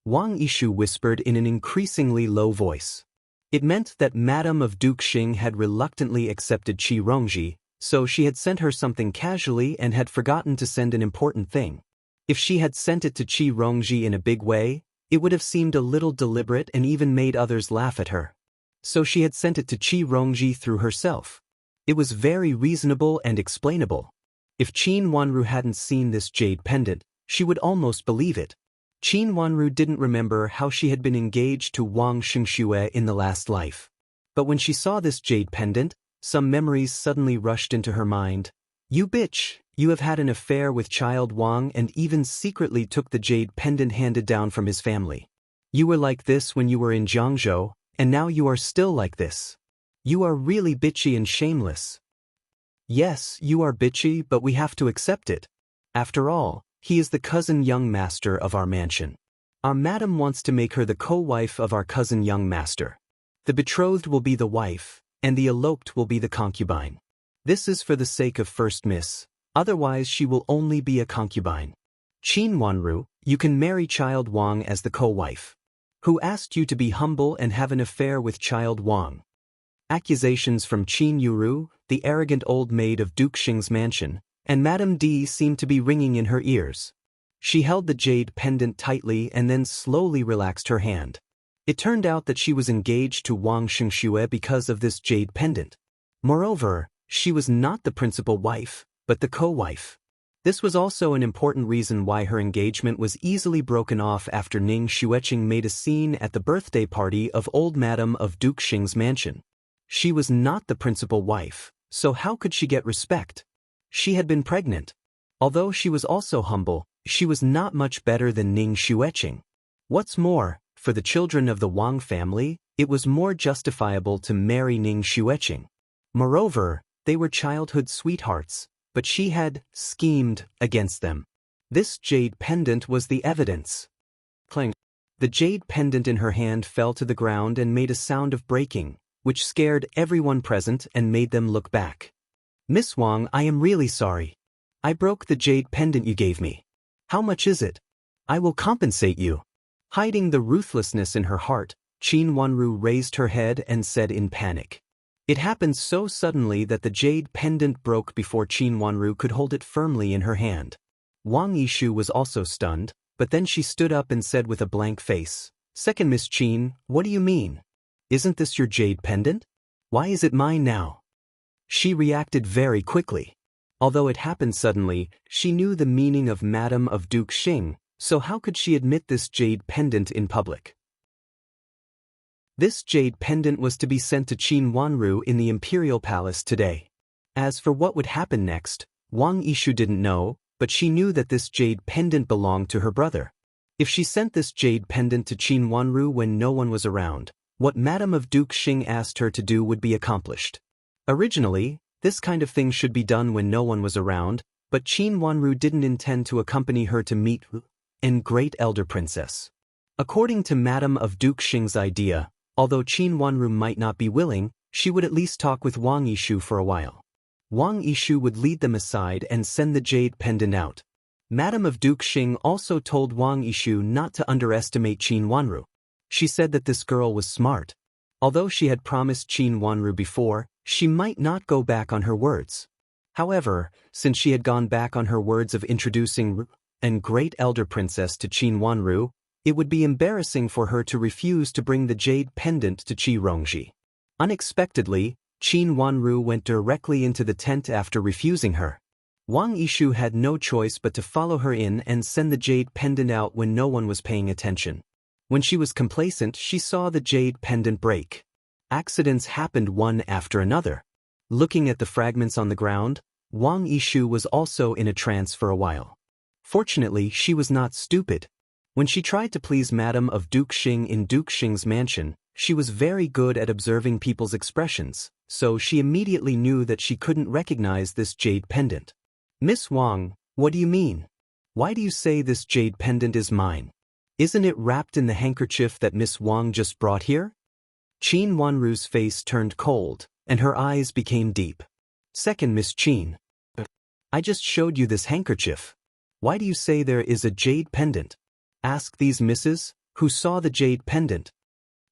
Wang Yishu whispered in an increasingly low voice. It meant that Madame of Duke Xing had reluctantly accepted Qi Rongji, so she had sent her something casually and had forgotten to send an important thing. If she had sent it to Qi Rongji in a big way, it would have seemed a little deliberate and even made others laugh at her. So she had sent it to Qi Rongji through herself. It was very reasonable and explainable. If Qin Wanru hadn't seen this jade pendant, she would almost believe it. Qin Wanru didn't remember how she had been engaged to Wang Xingxue in the last life. But when she saw this jade pendant, some memories suddenly rushed into her mind. You bitch, you have had an affair with child Wang and even secretly took the jade pendant handed down from his family. You were like this when you were in Jiangzhou, and now you are still like this. You are really bitchy and shameless. Yes, you are bitchy, but we have to accept it. After all, he is the cousin young master of our mansion. Our madam wants to make her the co-wife of our cousin young master. The betrothed will be the wife, and the eloped will be the concubine. This is for the sake of first miss, otherwise she will only be a concubine. Qin Wanru, you can marry child Wang as the co-wife. Who asked you to be humble and have an affair with child Wang? Accusations from Qin Yuru, the arrogant old maid of Duke Xing's mansion, and Madame D seemed to be ringing in her ears. She held the jade pendant tightly and then slowly relaxed her hand. It turned out that she was engaged to Wang Xingxue because of this jade pendant. Moreover, she was not the principal wife, but the co-wife. This was also an important reason why her engagement was easily broken off after Ning Xueqing made a scene at the birthday party of old madam of Duke Xing's mansion. She was not the principal wife, so how could she get respect? She had been pregnant. Although she was also humble, she was not much better than Ning Xueqing. What's more, for the children of the Wang family, it was more justifiable to marry Ning Xueqing. Moreover, they were childhood sweethearts, but she had schemed against them. This jade pendant was the evidence. Clang. The jade pendant in her hand fell to the ground and made a sound of breaking, which scared everyone present and made them look back. Miss Wang, I am really sorry. I broke the jade pendant you gave me. How much is it? I will compensate you. Hiding the ruthlessness in her heart, Qin Wanru raised her head and said in panic. It happened so suddenly that the jade pendant broke before Qin Wanru could hold it firmly in her hand. Wang Yishu was also stunned, but then she stood up and said with a blank face, Second Miss Qin, what do you mean? Isn't this your jade pendant? Why is it mine now? She reacted very quickly. Although it happened suddenly, she knew the meaning of Madam of Duke Xing, so how could she admit this jade pendant in public? This jade pendant was to be sent to Qin Wanru in the Imperial Palace today. As for what would happen next, Wang Yishu didn't know, but she knew that this jade pendant belonged to her brother. If she sent this jade pendant to Qin Wanru when no one was around, what Madam of Duke Xing asked her to do would be accomplished. Originally, this kind of thing should be done when no one was around, but Qin Wanru didn't intend to accompany her to meet and great elder princess. According to Madam of Duke Xing's idea, although Qin Wanru might not be willing, she would at least talk with Wang Yishu for a while. Wang Yishu would lead them aside and send the jade pendant out. Madam of Duke Xing also told Wang Yishu not to underestimate Qin Wanru. She said that this girl was smart. Although she had promised Qin Wanru before, she might not go back on her words. However, since she had gone back on her words of introducing and great elder princess to Qin Wanru, it would be embarrassing for her to refuse to bring the jade pendant to Qi Rongji. Unexpectedly, Qin Wanru went directly into the tent after refusing her. Wang Yishu had no choice but to follow her in and send the jade pendant out when no one was paying attention. When she was complacent, she saw the jade pendant break. Accidents happened one after another. Looking at the fragments on the ground, Wang Yishu was also in a trance for a while. Fortunately, she was not stupid. When she tried to please Madam of Duke Xing in Duke Xing's mansion, she was very good at observing people's expressions, so she immediately knew that she couldn't recognize this jade pendant. Miss Wang, what do you mean? Why do you say this jade pendant is mine? Isn't it wrapped in the handkerchief that Miss Wang just brought here? Qin Wanru's face turned cold, and her eyes became deep. Second Miss Qin. I just showed you this handkerchief. Why do you say there is a jade pendant? Ask these misses, who saw the jade pendant.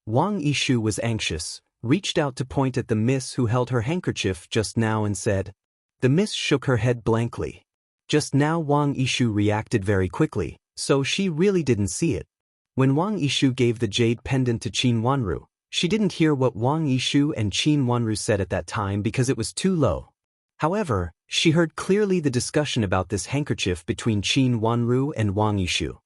Wang Yishu was anxious, reached out to point at the miss who held her handkerchief just now and said. The miss shook her head blankly. Just now Wang Yishu reacted very quickly, so she really didn't see it. When Wang Yishu gave the jade pendant to Qin Wanru, she didn't hear what Wang Yishu and Qin Wanru said at that time because it was too low. However, she heard clearly the discussion about this handkerchief between Qin Wanru and Wang Yishu.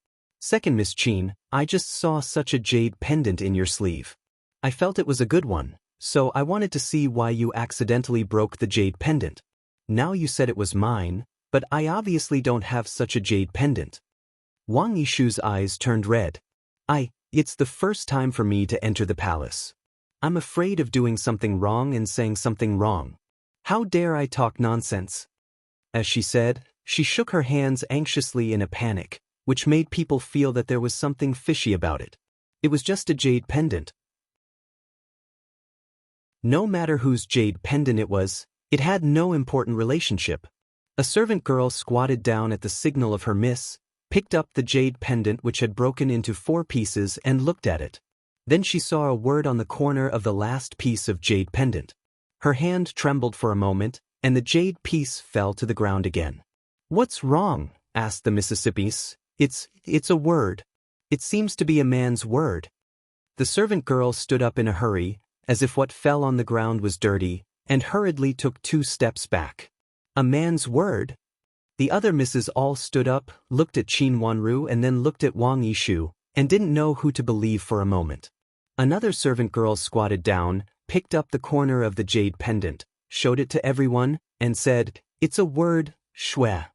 Second Miss Qin, I just saw such a jade pendant in your sleeve. I felt it was a good one, so I wanted to see why you accidentally broke the jade pendant. Now you said it was mine, but I obviously don't have such a jade pendant. Wang Yishu's eyes turned red. It's the first time for me to enter the palace. I'm afraid of doing something wrong and saying something wrong. How dare I talk nonsense? As she said, she shook her hands anxiously in a panic, which made people feel that there was something fishy about it. It was just a jade pendant. No matter whose jade pendant it was, it had no important relationship. A servant girl squatted down at the signal of her miss, picked up the jade pendant which had broken into 4 pieces and looked at it. Then she saw a word on the corner of the last piece of jade pendant. Her hand trembled for a moment, and the jade piece fell to the ground again. "What's wrong?" asked the Mississippis. It's a word. It seems to be a man's word." The servant girl stood up in a hurry, as if what fell on the ground was dirty, and hurriedly took 2 steps back. "A man's word?" The other misses all stood up, looked at Qin Wanru and then looked at Wang Yishu, and didn't know who to believe for a moment. Another servant girl squatted down, picked up the corner of the jade pendant, showed it to everyone, and said, "It's a word, shui."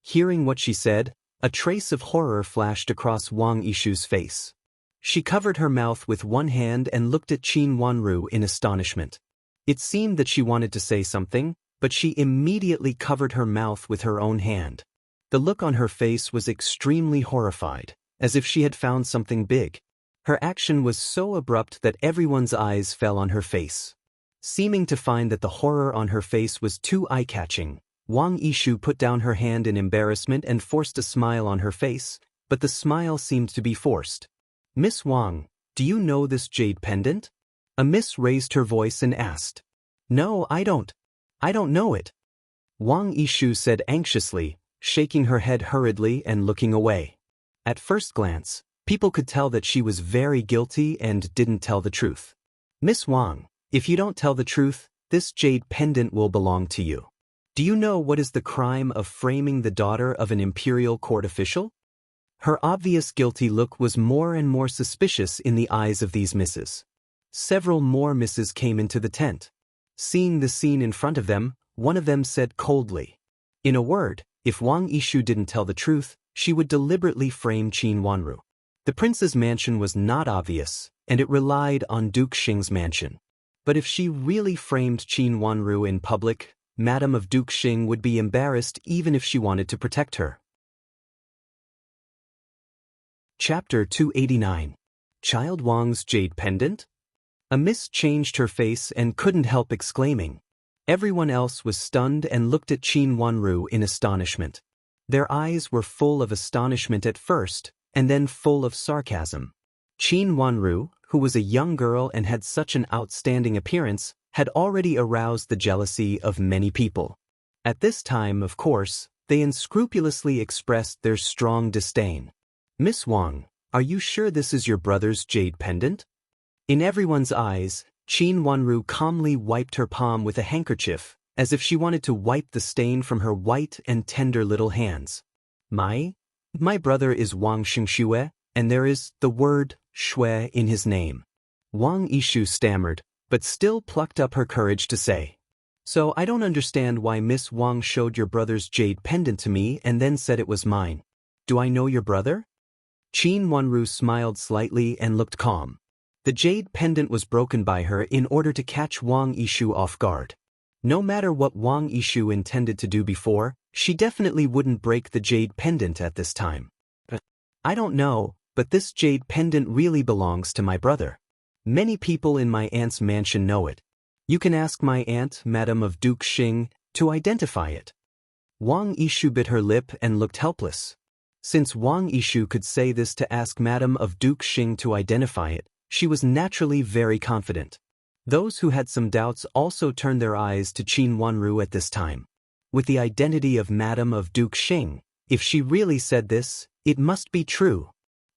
Hearing what she said, a trace of horror flashed across Wang Yishu's face. She covered her mouth with one hand and looked at Qin Wanru in astonishment. It seemed that she wanted to say something, but she immediately covered her mouth with her own hand. The look on her face was extremely horrified, as if she had found something big. Her action was so abrupt that everyone's eyes fell on her face. Seeming to find that the horror on her face was too eye-catching, Wang Yishu put down her hand in embarrassment and forced a smile on her face, but the smile seemed to be forced. "Miss Wang, do you know this jade pendant?" A miss raised her voice and asked. "No, I don't know it," Wang Yishu said anxiously, shaking her head hurriedly and looking away. At first glance, people could tell that she was very guilty and didn't tell the truth. "Miss Wang, if you don't tell the truth, this jade pendant will belong to you. Do you know what is the crime of framing the daughter of an imperial court official?" Her obvious guilty look was more and more suspicious in the eyes of these misses. Several more misses came into the tent. Seeing the scene in front of them, one of them said coldly, "In a word, if Wang Yishu didn't tell the truth, she would deliberately frame Qin Wanru." The prince's mansion was not obvious, and it relied on Duke Xing's mansion. But if she really framed Qin Wanru in public, Madame of Duke Xing would be embarrassed even if she wanted to protect her. Chapter 289. Child Wang's Jade Pendant? A miss changed her face and couldn't help exclaiming. Everyone else was stunned and looked at Qin Wanru in astonishment. Their eyes were full of astonishment at first, and then full of sarcasm. Qin Wanru, who was a young girl and had such an outstanding appearance, had already aroused the jealousy of many people. At this time, of course, they unscrupulously expressed their strong disdain. "Miss Wang, are you sure this is your brother's jade pendant?" In everyone's eyes, Qin Wanru calmly wiped her palm with a handkerchief, as if she wanted to wipe the stain from her white and tender little hands. My brother is Wang Xingxue, and there is the word shui in his name." Wang Yishu stammered, but still plucked up her courage to say, "So I don't understand why Miss Wang showed your brother's jade pendant to me and then said it was mine. Do I know your brother?" Qin Wanru smiled slightly and looked calm. The jade pendant was broken by her in order to catch Wang Yishu off guard. No matter what Wang Yishu intended to do before, she definitely wouldn't break the jade pendant at this time. "I don't know, but this jade pendant really belongs to my brother. Many people in my aunt's mansion know it. You can ask my aunt, Madame of Duke Xing, to identify it." Wang Yishu bit her lip and looked helpless. Since Wang Yishu could say this to ask Madame of Duke Xing to identify it, she was naturally very confident. Those who had some doubts also turned their eyes to Qin Wanru at this time. With the identity of Madame of Duke Xing, if she really said this, it must be true.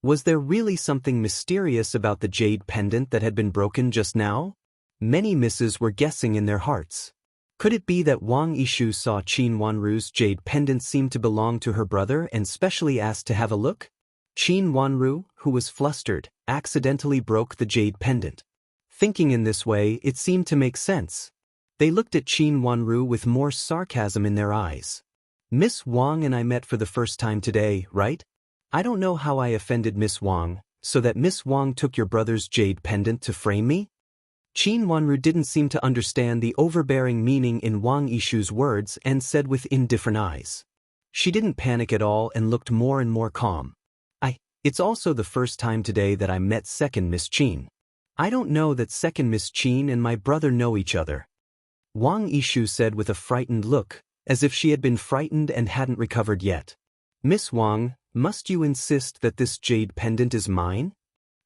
Was there really something mysterious about the jade pendant that had been broken just now? Many misses were guessing in their hearts. Could it be that Wang Yishu saw Qin Wanru's jade pendant seem to belong to her brother and specially asked to have a look? Qin Wanru, who was flustered, accidentally broke the jade pendant. Thinking in this way, it seemed to make sense. They looked at Qin Wanru with more sarcasm in their eyes. Miss Wang and I met for the first time today, right? I don't know how I offended Miss Wang, so that Miss Wang took your brother's jade pendant to frame me? Qin Wanru didn't seem to understand the overbearing meaning in Wang Yishu's words and said with indifferent eyes. She didn't panic at all and looked more and more calm. It's also the first time today that I met second Miss Qin. I don't know that second Miss Qin and my brother know each other. Wang Yishu said with a frightened look, as if she had been frightened and hadn't recovered yet. Miss Wang, must you insist that this jade pendant is mine?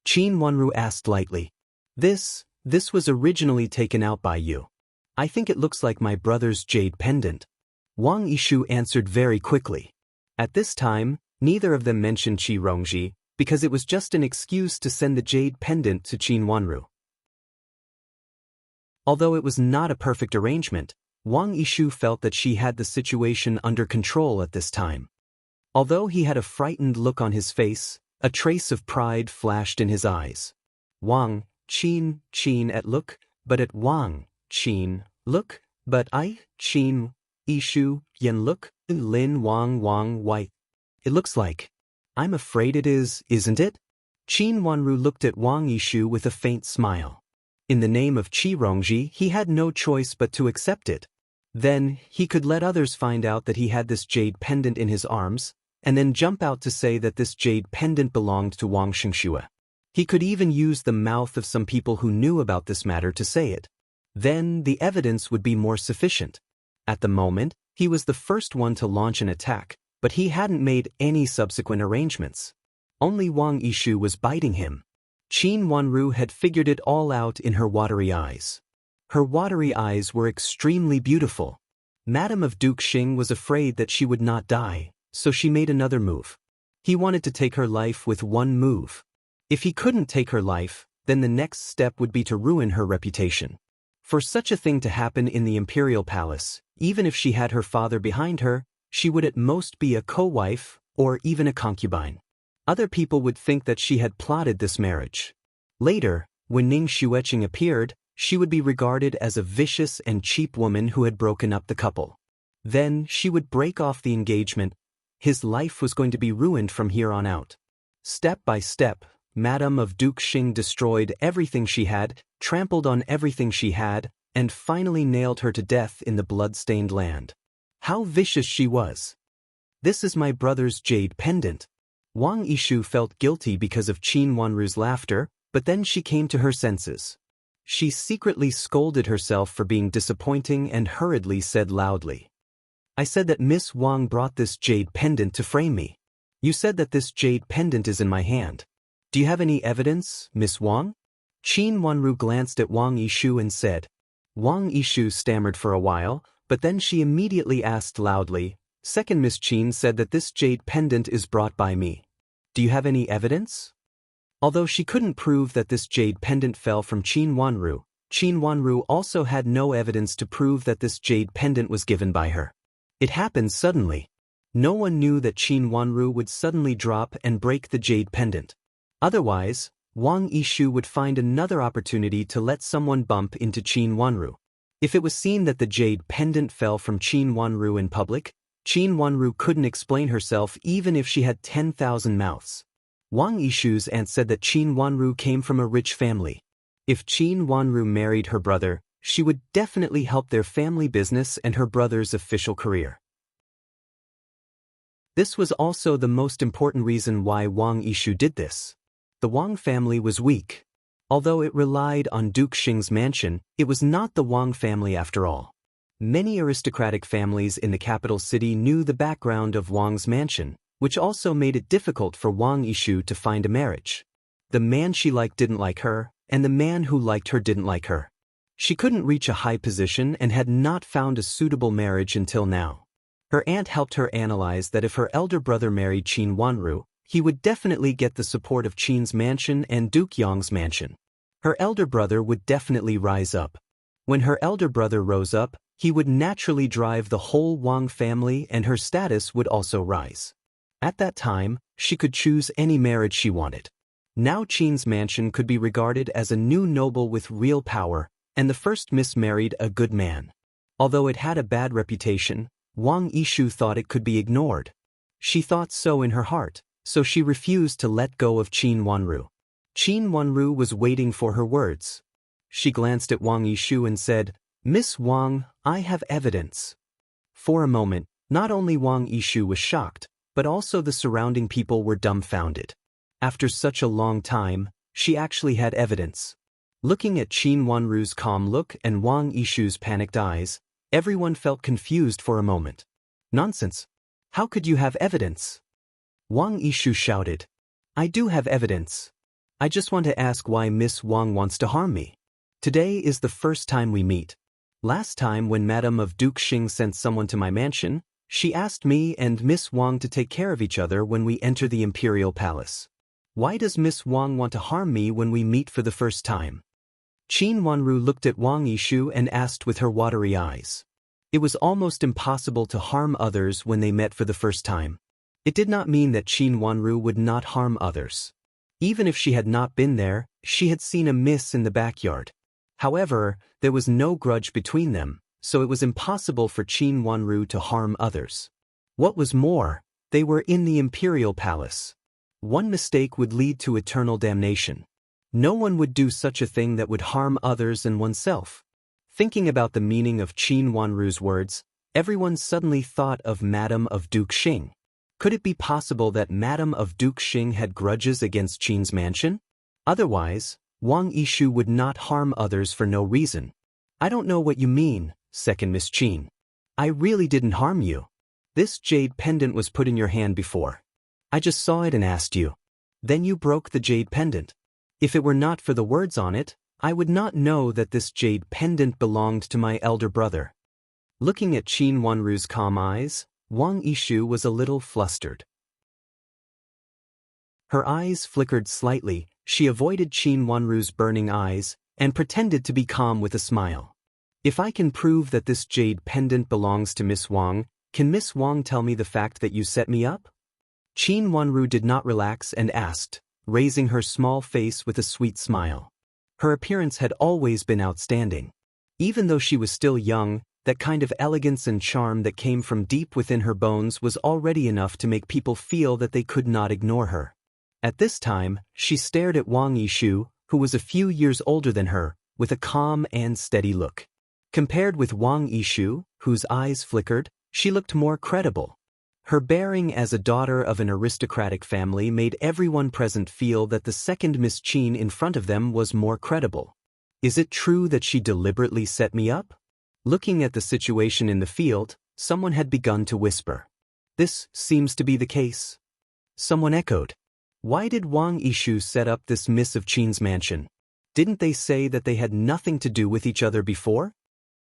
Qin Wanru asked lightly. This was originally taken out by you. I think it looks like my brother's jade pendant. Wang Yishu answered very quickly. At this time, neither of them mentioned Qi Rongji, because it was just an excuse to send the jade pendant to Qin Wanru. Although it was not a perfect arrangement, Wang Yishu felt that she had the situation under control at this time. Although he had a frightened look on his face, a trace of pride flashed in his eyes. Wang, Qin at look, but at Wang, Qin, look, but I, Qin, Yishu, yen look, Lin Wang White. It looks like. I'm afraid it is, isn't it? Qin Wanru looked at Wang Yishu with a faint smile. In the name of Qi Rongji, he had no choice but to accept it. Then, he could let others find out that he had this jade pendant in his arms, and then jump out to say that this jade pendant belonged to Wang Xingxue. He could even use the mouth of some people who knew about this matter to say it. Then, the evidence would be more sufficient. At the moment, he was the first one to launch an attack, but he hadn't made any subsequent arrangements. Only Wang Yishu was biting him. Qin Wanru had figured it all out in her watery eyes. Her watery eyes were extremely beautiful. Madame of Duke Xing was afraid that she would not die, so she made another move. He wanted to take her life with one move. If he couldn't take her life, then the next step would be to ruin her reputation. For such a thing to happen in the Imperial Palace, even if she had her father behind her, she would at most be a co-wife, or even a concubine. Other people would think that she had plotted this marriage. Later, when Ning Xueqing appeared, she would be regarded as a vicious and cheap woman who had broken up the couple. Then, she would break off the engagement. His life was going to be ruined from here on out. Step by step, Madame of Duke Xing destroyed everything she had, trampled on everything she had, and finally nailed her to death in the blood-stained land. How vicious she was. This is my brother's jade pendant. Wang Yishu felt guilty because of Qin Wanru's laughter, but then she came to her senses. She secretly scolded herself for being disappointing and hurriedly said loudly. I said that Miss Wang brought this jade pendant to frame me. You said that this jade pendant is in my hand. Do you have any evidence, Miss Wang? Qin Wanru glanced at Wang Yishu and said. Wang Yishu stammered for a while, but then she immediately asked loudly, Second Miss Qin said that this jade pendant is brought by me. Do you have any evidence? Although she couldn't prove that this jade pendant fell from Qin Wanru also had no evidence to prove that this jade pendant was given by her. It happened suddenly. No one knew that Qin Wanru would suddenly drop and break the jade pendant. Otherwise, Wang Yishu would find another opportunity to let someone bump into Qin Wanru. If it was seen that the jade pendant fell from Qin Wanru in public, Qin Wanru couldn't explain herself even if she had 10,000 mouths. Wang Yishu's aunt said that Qin Wanru came from a rich family. If Qin Wanru married her brother, she would definitely help their family business and her brother's official career. This was also the most important reason why Wang Yishu did this. The Wang family was weak. Although it relied on Duke Xing's mansion, it was not the Wang family after all. Many aristocratic families in the capital city knew the background of Wang's mansion, which also made it difficult for Wang Yishu to find a marriage. The man she liked didn't like her, and the man who liked her didn't like her. She couldn't reach a high position and had not found a suitable marriage until now. Her aunt helped her analyze that if her elder brother married Qin Wanru, he would definitely get the support of Qin's mansion and Duke Yang's mansion. Her elder brother would definitely rise up. When her elder brother rose up, he would naturally drive the whole Wang family and her status would also rise. At that time, she could choose any marriage she wanted. Now Qin's mansion could be regarded as a new noble with real power, and the first miss married a good man. Although it had a bad reputation, Wang Yishu thought it could be ignored. She thought so in her heart, so she refused to let go of Qin Wanru. Qin Wanru was waiting for her words. She glanced at Wang Yishu and said, "Miss Wang, I have evidence." For a moment, not only Wang Yishu was shocked, but also the surrounding people were dumbfounded. After such a long time, she actually had evidence. Looking at Qin Wanru's calm look and Wang Yishu's panicked eyes, everyone felt confused for a moment. "Nonsense! How could you have evidence?" Wang Yishu shouted. "I do have evidence. I just want to ask why Miss Wang wants to harm me. Today is the first time we meet. Last time when Madame of Duke Xing sent someone to my mansion, she asked me and Miss Wang to take care of each other when we enter the Imperial Palace. Why does Miss Wang want to harm me when we meet for the first time?" Qin Wanru looked at Wang Yishu and asked with her watery eyes. It was almost impossible to harm others when they met for the first time. It did not mean that Qin Wanru would not harm others. Even if she had not been there, she had seen a miss in the backyard. However, there was no grudge between them, so it was impossible for Qin Wanru to harm others. What was more, they were in the Imperial Palace. One mistake would lead to eternal damnation. No one would do such a thing that would harm others and oneself. Thinking about the meaning of Qin Wanru's words, everyone suddenly thought of Madame of Duke Xing. Could it be possible that Madame of Duke Xing had grudges against Qin's mansion? Otherwise, Wang Yishu would not harm others for no reason. "I don't know what you mean, second Miss Qin. I really didn't harm you. This jade pendant was put in your hand before. I just saw it and asked you. Then you broke the jade pendant. If it were not for the words on it, I would not know that this jade pendant belonged to my elder brother." Looking at Qin Wanru's calm eyes, Wang Yishu was a little flustered. Her eyes flickered slightly, she avoided Qin Wanru's burning eyes, and pretended to be calm with a smile. "If I can prove that this jade pendant belongs to Miss Wang, can Miss Wang tell me the fact that you set me up?" Qin Wanru did not relax and asked, raising her small face with a sweet smile. Her appearance had always been outstanding. Even though she was still young, that kind of elegance and charm that came from deep within her bones was already enough to make people feel that they could not ignore her. At this time, she stared at Wang Yishu, who was a few years older than her, with a calm and steady look. Compared with Wang Yishu, whose eyes flickered, she looked more credible. Her bearing as a daughter of an aristocratic family made everyone present feel that the second Miss Qin in front of them was more credible. "Is it true that she deliberately set me up?" Looking at the situation in the field, someone had begun to whisper. "This seems to be the case." Someone echoed. "Why did Wang Yishu set up this Miss of Qin's mansion? Didn't they say that they had nothing to do with each other before?"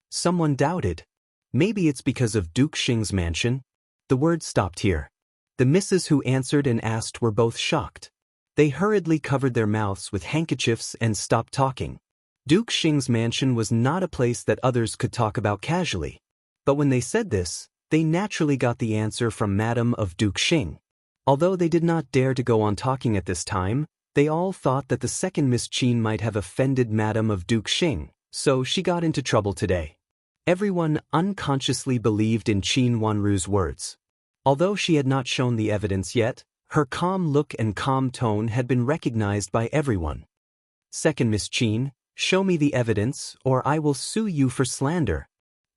Someone doubted. "Maybe it's because of Duke Xing's mansion." The word stopped here. The misses who answered and asked were both shocked. They hurriedly covered their mouths with handkerchiefs and stopped talking. Duke Xing's mansion was not a place that others could talk about casually. But when they said this, they naturally got the answer from Madame of Duke Xing. Although they did not dare to go on talking at this time, they all thought that the second Miss Qin might have offended Madame of Duke Xing, so she got into trouble today. Everyone unconsciously believed in Qin Wanru's words. Although she had not shown the evidence yet, her calm look and calm tone had been recognized by everyone. "Second Miss Qin, show me the evidence, or I will sue you for slander."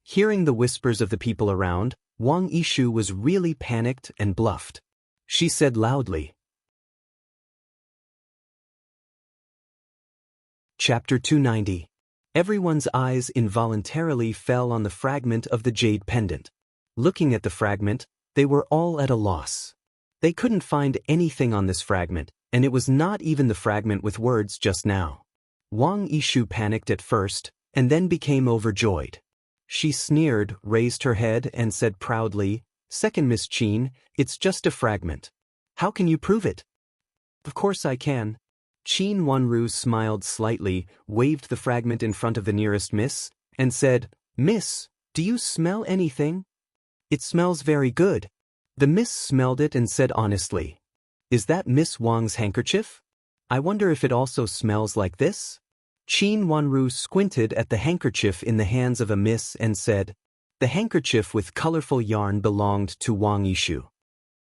Hearing the whispers of the people around, Wang Yishu was really panicked and bluffed. She said loudly. Chapter 290. Everyone's eyes involuntarily fell on the fragment of the jade pendant. Looking at the fragment, they were all at a loss. They couldn't find anything on this fragment, and it was not even the fragment with words just now. Wang Yishu panicked at first, and then became overjoyed. She sneered, raised her head, and said proudly, "Second Miss Qin, it's just a fragment. How can you prove it?" "Of course I can." Qin Wanru smiled slightly, waved the fragment in front of the nearest miss, and said, "Miss, do you smell anything?" "It smells very good." The miss smelled it and said honestly, "Is that Miss Wang's handkerchief? I wonder if it also smells like this?" Qin Wanru squinted at the handkerchief in the hands of a miss and said, "The handkerchief with colorful yarn belonged to Wang Yishu.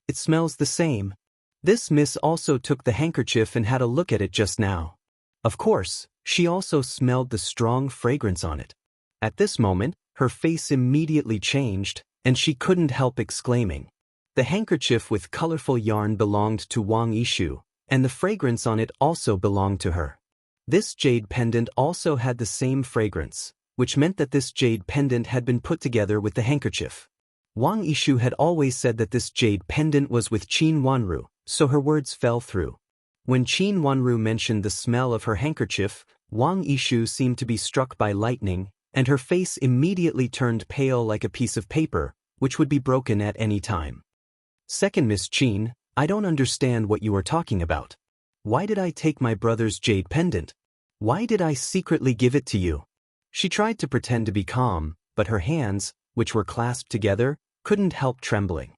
It smells the same." This miss also took the handkerchief and had a look at it just now. Of course, she also smelled the strong fragrance on it. At this moment, her face immediately changed, and she couldn't help exclaiming, "The handkerchief with colorful yarn belonged to Wang Yishu, and the fragrance on it also belonged to her." This jade pendant also had the same fragrance, which meant that this jade pendant had been put together with the handkerchief. Wang Yishu had always said that this jade pendant was with Qin Wanru, so her words fell through. When Qin Wanru mentioned the smell of her handkerchief, Wang Yishu seemed to be struck by lightning, and her face immediately turned pale like a piece of paper, which would be broken at any time. "Second Miss Qin, I don't understand what you are talking about. Why did I take my brother's jade pendant? Why did I secretly give it to you?" She tried to pretend to be calm, but her hands, which were clasped together, couldn't help trembling.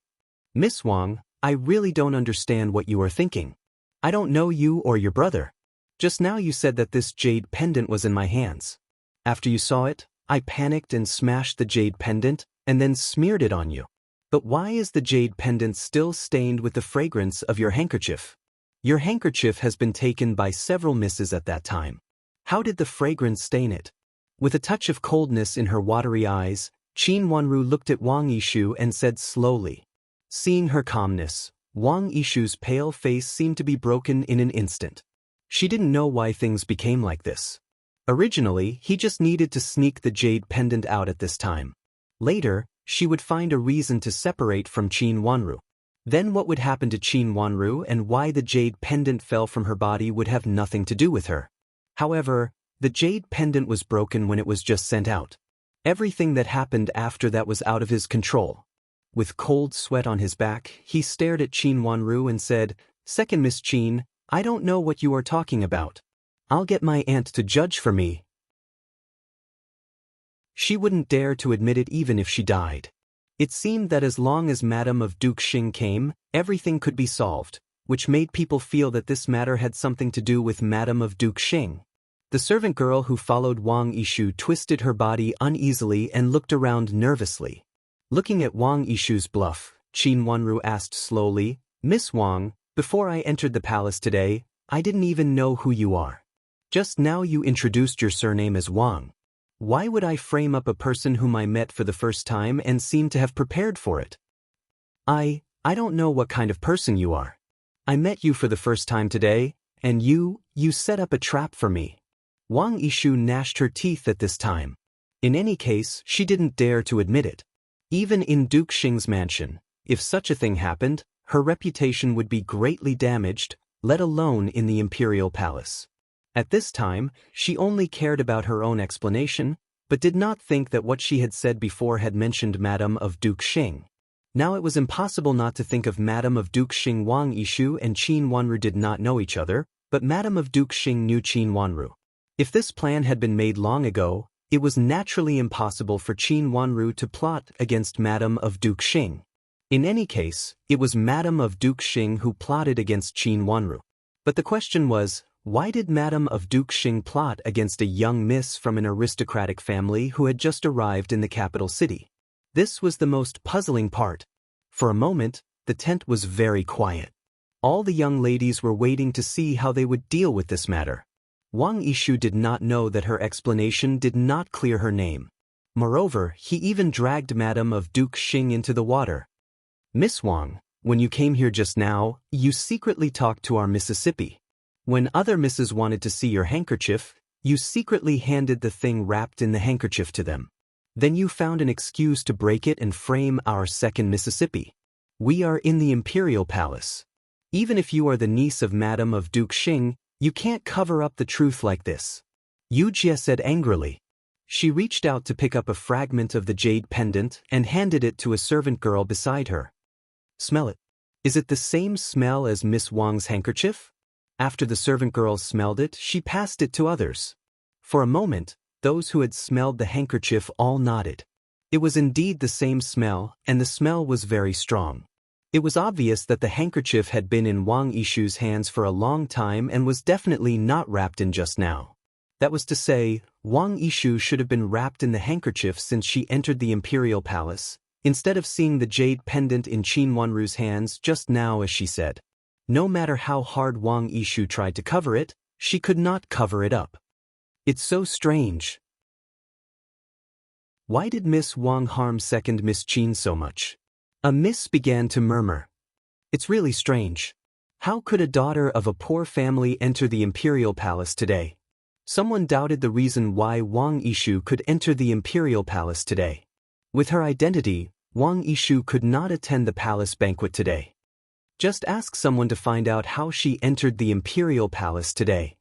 "Miss Wang, I really don't understand what you are thinking. I don't know you or your brother. Just now you said that this jade pendant was in my hands. After you saw it, I panicked and smashed the jade pendant and then smeared it on you. But why is the jade pendant still stained with the fragrance of your handkerchief? Your handkerchief has been taken by several misses at that time. How did the fragrance stain it?" With a touch of coldness in her watery eyes, Qin Wanru looked at Wang Yishu and said slowly. Seeing her calmness, Wang Yishu's pale face seemed to be broken in an instant. She didn't know why things became like this. Originally, he just needed to sneak the jade pendant out at this time. Later, she would find a reason to separate from Qin Wanru. Then what would happen to Qin Wanru and why the jade pendant fell from her body would have nothing to do with her. However, the jade pendant was broken when it was just sent out. Everything that happened after that was out of his control. With cold sweat on his back, he stared at Qin Wanru and said, "Second Miss Qin, I don't know what you are talking about. I'll get my aunt to judge for me." She wouldn't dare to admit it even if she died. It seemed that as long as Madame of Duke Xing came, everything could be solved, which made people feel that this matter had something to do with Madame of Duke Xing. The servant girl who followed Wang Yishu twisted her body uneasily and looked around nervously. Looking at Wang Yishu's bluff, Qin Wanru asked slowly, "Miss Wang, before I entered the palace today, I didn't even know who you are. Just now you introduced your surname as Wang. Why would I frame up a person whom I met for the first time and seem to have prepared for it? I don't know what kind of person you are. I met you for the first time today, and you set up a trap for me." Wang Yishu gnashed her teeth at this time. In any case, she didn't dare to admit it. Even in Duke Xing's mansion, if such a thing happened, her reputation would be greatly damaged, let alone in the Imperial Palace. At this time, she only cared about her own explanation, but did not think that what she had said before had mentioned Madame of Duke Xing. Now it was impossible not to think of Madame of Duke Xing. Wang Yishu and Qin Wanru did not know each other, but Madame of Duke Xing knew Qin Wanru. If this plan had been made long ago, it was naturally impossible for Qin Wanru to plot against Madame of Duke Xing. In any case, it was Madame of Duke Xing who plotted against Qin Wanru. But the question was, why did Madame of Duke Xing plot against a young miss from an aristocratic family who had just arrived in the capital city? This was the most puzzling part. For a moment, the tent was very quiet. All the young ladies were waiting to see how they would deal with this matter. Wang Yishu did not know that her explanation did not clear her name. Moreover, he even dragged Madame of Duke Xing into the water. "Miss Wang, when you came here just now, you secretly talked to our Mississippi. When other misses wanted to see your handkerchief, you secretly handed the thing wrapped in the handkerchief to them. Then you found an excuse to break it and frame our second Mississippi. We are in the Imperial Palace. Even if you are the niece of Madame of Duke Xing, you can't cover up the truth like this," Yu Jie said angrily. She reached out to pick up a fragment of the jade pendant and handed it to a servant girl beside her. "Smell it. Is it the same smell as Miss Wang's handkerchief?" After the servant girl smelled it, she passed it to others. For a moment, those who had smelled the handkerchief all nodded. It was indeed the same smell, and the smell was very strong. It was obvious that the handkerchief had been in Wang Yishu's hands for a long time and was definitely not wrapped in just now. That was to say, Wang Yishu should have been wrapped in the handkerchief since she entered the Imperial Palace, instead of seeing the jade pendant in Qin Wanru's hands just now as she said. No matter how hard Wang Yishu tried to cover it, she could not cover it up. It's so strange. Why did Miss Wang harm second Miss Qin so much? A miss began to murmur. It's really strange. How could a daughter of a poor family enter the Imperial Palace today? Someone doubted the reason why Wang Yishu could enter the Imperial Palace today. With her identity, Wang Yishu could not attend the palace banquet today. Just ask someone to find out how she entered the Imperial Palace today.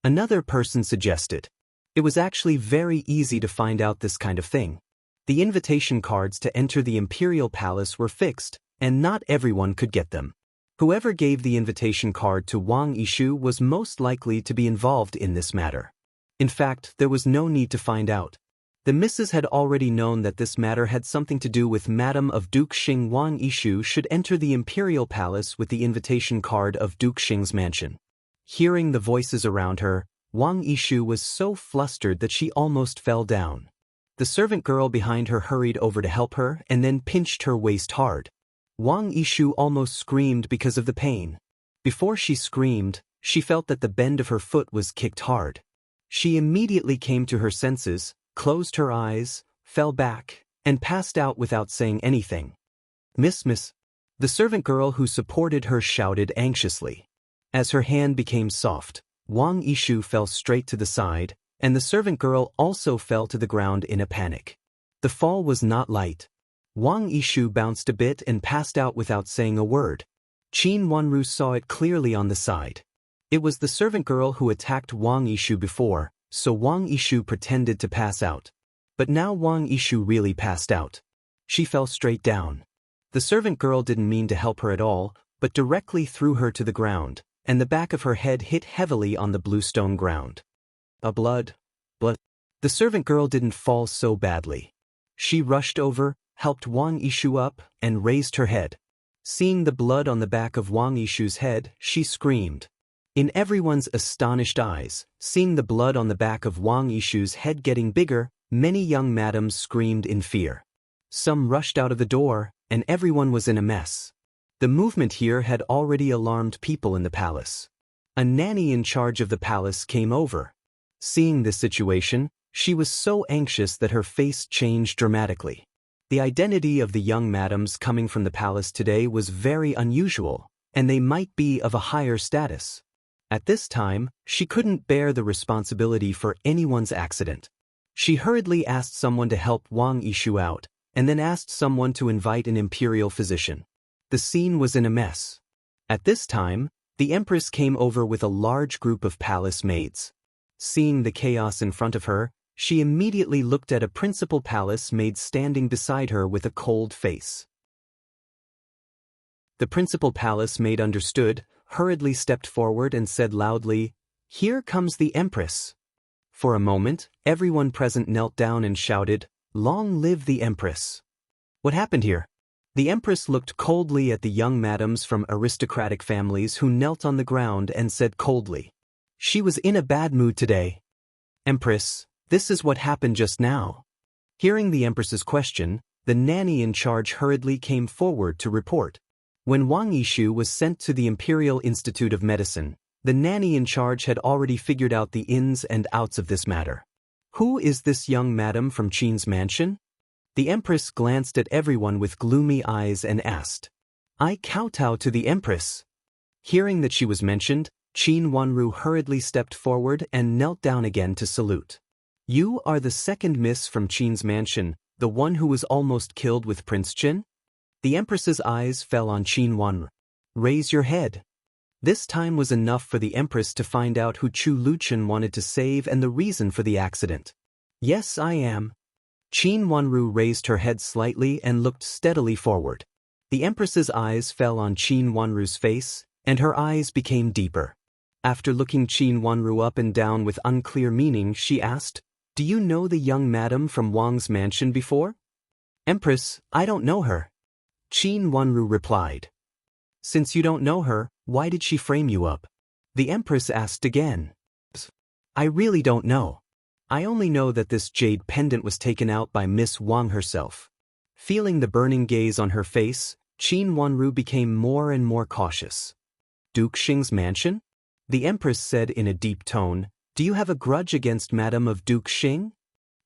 Another person suggested. It was actually very easy to find out this kind of thing. The invitation cards to enter the Imperial Palace were fixed, and not everyone could get them. Whoever gave the invitation card to Wang Yishu was most likely to be involved in this matter. In fact, there was no need to find out. The missus had already known that this matter had something to do with Madam of Duke Xing. Wang Yishu should enter the Imperial Palace with the invitation card of Duke Xing's mansion. Hearing the voices around her, Wang Yishu was so flustered that she almost fell down. The servant girl behind her hurried over to help her and then pinched her waist hard. Wang Yishu almost screamed because of the pain. Before she screamed, she felt that the bend of her foot was kicked hard. She immediately came to her senses, closed her eyes, fell back, and passed out without saying anything. Miss. The servant girl who supported her shouted anxiously. As her hand became soft, Wang Yishu fell straight to the side, and the servant girl also fell to the ground in a panic. The fall was not light. Wang Yishu bounced a bit and passed out without saying a word. Qin Wanru saw it clearly on the side. It was the servant girl who attacked Wang Yishu before, so Wang Yishu pretended to pass out. But now Wang Yishu really passed out. She fell straight down. The servant girl didn't mean to help her at all, but directly threw her to the ground, and the back of her head hit heavily on the bluestone ground. Blood. The servant girl didn't fall so badly. She rushed over, helped Wang Yishu up, and raised her head. Seeing the blood on the back of Wang Yishu's head, she screamed. In everyone's astonished eyes, seeing the blood on the back of Wang Yishu's head getting bigger, many young madams screamed in fear. Some rushed out of the door, and everyone was in a mess. The movement here had already alarmed people in the palace. A nanny in charge of the palace came over. Seeing this situation, she was so anxious that her face changed dramatically. The identity of the young madams coming from the palace today was very unusual, and they might be of a higher status. At this time, she couldn't bear the responsibility for anyone's accident. She hurriedly asked someone to help Wang Yishu out, and then asked someone to invite an imperial physician. The scene was in a mess. At this time, the empress came over with a large group of palace maids. Seeing the chaos in front of her, she immediately looked at a principal palace maid standing beside her with a cold face. The principal palace maid understood, hurriedly stepped forward and said loudly, "Here comes the empress." For a moment, everyone present knelt down and shouted, "Long live the empress." What happened here? The empress looked coldly at the young madams from aristocratic families who knelt on the ground and said coldly. She was in a bad mood today. "Empress, this is what happened just now." Hearing the empress's question, the nanny in charge hurriedly came forward to report. When Wang Yishu was sent to the Imperial Institute of Medicine, the nanny in charge had already figured out the ins and outs of this matter. Who is this young madam from Qin's mansion? The empress glanced at everyone with gloomy eyes and asked. "I kowtow to the empress." Hearing that she was mentioned, Qin Wanru hurriedly stepped forward and knelt down again to salute. "You are the second miss from Qin's mansion, the one who was almost killed with Prince Qin?" The empress's eyes fell on Qin Wanru. "Raise your head." This time was enough for the empress to find out who Chu Luchen wanted to save and the reason for the accident. "Yes, I am." Qin Wanru raised her head slightly and looked steadily forward. The empress's eyes fell on Qin Wanru's face, and her eyes became deeper. After looking Qin Wanru up and down with unclear meaning, she asked, "Do you know the young madam from Wang's mansion before?" "Empress, I don't know her." Qin Wanru replied. Since you don't know her, why did she frame you up? The Empress asked again. I really don't know. I only know that this jade pendant was taken out by Miss Wang herself. Feeling the burning gaze on her face, Qin Wanru became more and more cautious. Duke Xing's mansion? The Empress said in a deep tone, do you have a grudge against Madame of Duke Xing?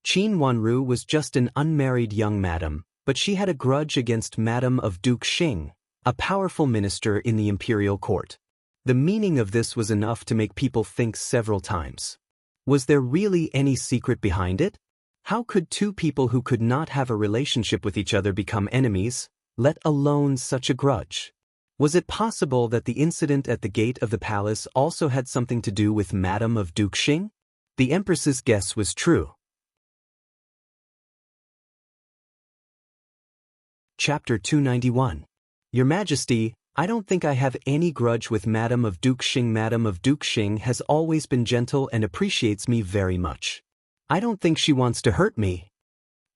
Qin Wanru was just an unmarried young madam, but she had a grudge against Madame of Duke Xing, a powerful minister in the imperial court. The meaning of this was enough to make people think several times. Was there really any secret behind it? How could two people who could not have a relationship with each other become enemies, let alone such a grudge? Was it possible that the incident at the gate of the palace also had something to do with Madame of Duke Xing? The Empress's guess was true. Chapter 291. Your Majesty, I don't think I have any grudge with Madame of Duke Xing. Madame of Duke Xing has always been gentle and appreciates me very much. I don't think she wants to hurt me.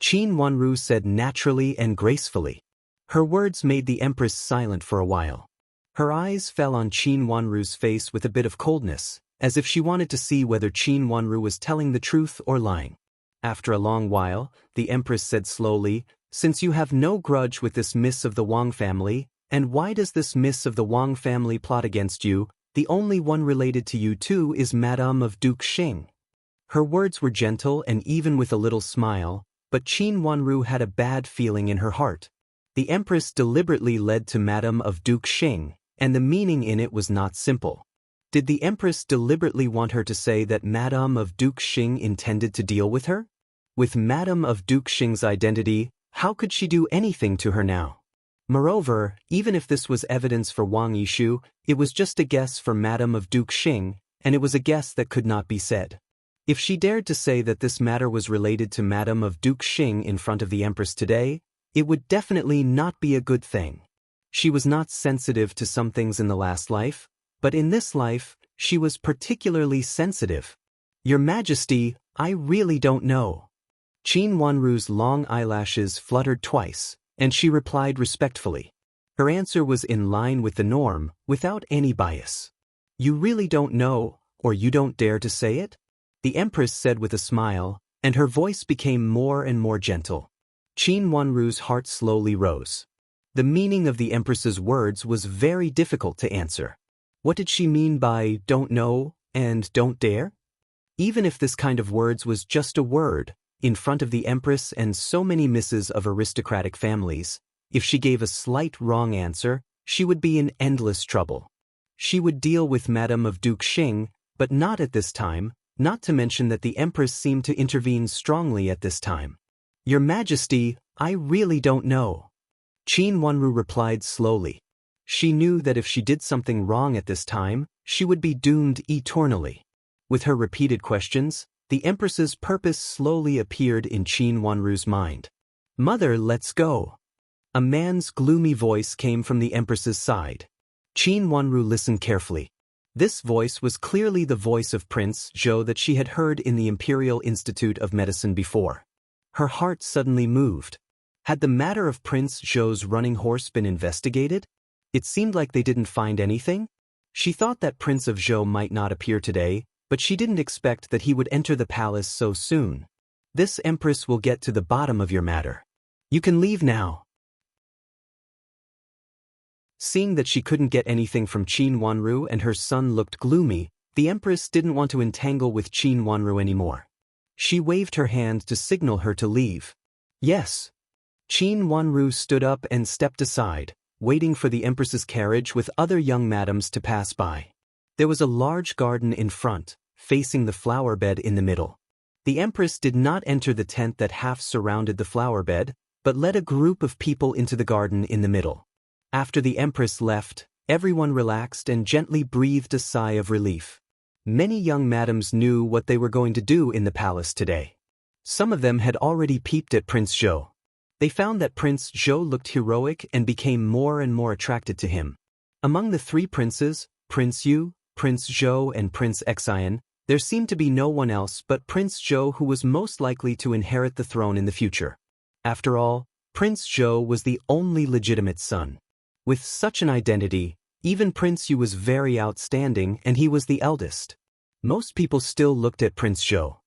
Qin Wanru said naturally and gracefully. Her words made the Empress silent for a while. Her eyes fell on Qin Wanru's face with a bit of coldness, as if she wanted to see whether Qin Wanru was telling the truth or lying. After a long while, the Empress said slowly, since you have no grudge with this Miss of the Wang family, and why does this Miss of the Wang family plot against you? The only one related to you too is Madame of Duke Xing. Her words were gentle and even with a little smile, but Qin Wanru had a bad feeling in her heart. The Empress deliberately led to Madame of Duke Xing, and the meaning in it was not simple. Did the Empress deliberately want her to say that Madame of Duke Xing intended to deal with her? With Madame of Duke Xing's identity, how could she do anything to her now? Moreover, even if this was evidence for Wang Yishu, it was just a guess for Madame of Duke Xing, and it was a guess that could not be said. If she dared to say that this matter was related to Madame of Duke Xing in front of the Empress today, it would definitely not be a good thing. She was not sensitive to some things in the last life, but in this life, she was particularly sensitive. Your Majesty, I really don't know. Qin Wanru's long eyelashes fluttered twice, and she replied respectfully. Her answer was in line with the norm, without any bias. You really don't know, or you don't dare to say it? The Empress said with a smile, and her voice became more and more gentle. Qin Wanru's heart slowly rose. The meaning of the Empress's words was very difficult to answer. What did she mean by don't know and don't dare? Even if this kind of words was just a word, in front of the Empress and so many misses of aristocratic families, if she gave a slight wrong answer, she would be in endless trouble. She would deal with Madame of Duke Xing, but not at this time, not to mention that the Empress seemed to intervene strongly at this time. Your Majesty, I really don't know. Qin Wanru replied slowly. She knew that if she did something wrong at this time, she would be doomed eternally. With her repeated questions, the Empress's purpose slowly appeared in Qin Wanru's mind. Mother, let's go. A man's gloomy voice came from the Empress's side. Qin Wanru listened carefully. This voice was clearly the voice of Prince Zhou that she had heard in the Imperial Institute of Medicine before. Her heart suddenly moved. Had the matter of Prince Zhou's running horse been investigated? It seemed like they didn't find anything. She thought that Prince of Zhou might not appear today, but she didn't expect that he would enter the palace so soon. This Empress will get to the bottom of your matter. You can leave now. Seeing that she couldn't get anything from Qin Wanru and her son looked gloomy, the Empress didn't want to entangle with Qin Wanru anymore. She waved her hand to signal her to leave. Yes. Qin Wanru stood up and stepped aside, waiting for the Empress's carriage with other young madams to pass by. There was a large garden in front, facing the flower bed in the middle. The Empress did not enter the tent that half surrounded the flower bed, but led a group of people into the garden in the middle. After the Empress left, everyone relaxed and gently breathed a sigh of relief. Many young madams knew what they were going to do in the palace today. Some of them had already peeped at Prince Zhou. They found that Prince Zhou looked heroic and became more and more attracted to him. Among the three princes, Prince Yu, Prince Zhou and Prince Xian, there seemed to be no one else but Prince Zhou who was most likely to inherit the throne in the future. After all, Prince Zhou was the only legitimate son. With such an identity, even Prince Yu was very outstanding and he was the eldest. Most people still looked at Prince Zhou.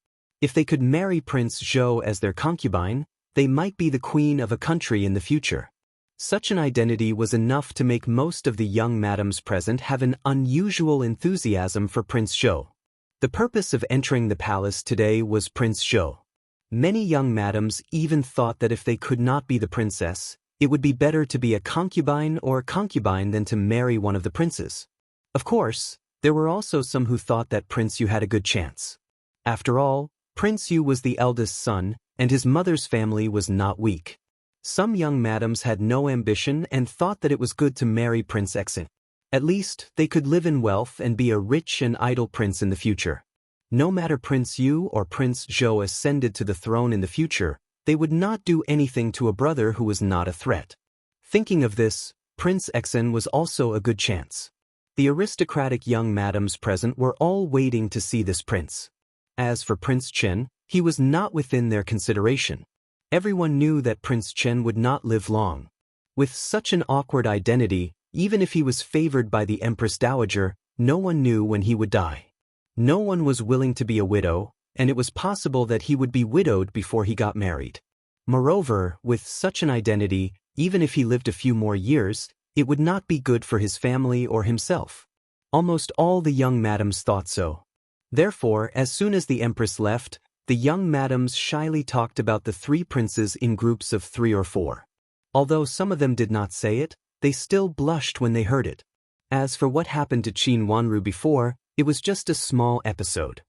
If they could marry Prince Zhou as their concubine, they might be the queen of a country in the future. Such an identity was enough to make most of the young madams present have an unusual enthusiasm for Prince Zhou. The purpose of entering the palace today was Prince Zhou. Many young madams even thought that if they could not be the princess, it would be better to be a concubine than to marry one of the princes. Of course, there were also some who thought that Prince Yu had a good chance. After all, Prince Yu was the eldest son, and his mother's family was not weak. Some young madams had no ambition and thought that it was good to marry Prince Exin. At least, they could live in wealth and be a rich and idle prince in the future. No matter Prince Yu or Prince Zhou ascended to the throne in the future, they would not do anything to a brother who was not a threat. Thinking of this, Prince Exin was also a good chance. The aristocratic young madams present were all waiting to see this prince. As for Prince Chen, he was not within their consideration. Everyone knew that Prince Chen would not live long. With such an awkward identity, even if he was favored by the Empress Dowager, no one knew when he would die. No one was willing to be a widow, and it was possible that he would be widowed before he got married. Moreover, with such an identity, even if he lived a few more years, it would not be good for his family or himself. Almost all the young madams thought so. Therefore, as soon as the Empress left, the young madams shyly talked about the three princes in groups of 3 or 4. Although some of them did not say it, they still blushed when they heard it. As for what happened to Qin Wanru before, it was just a small episode.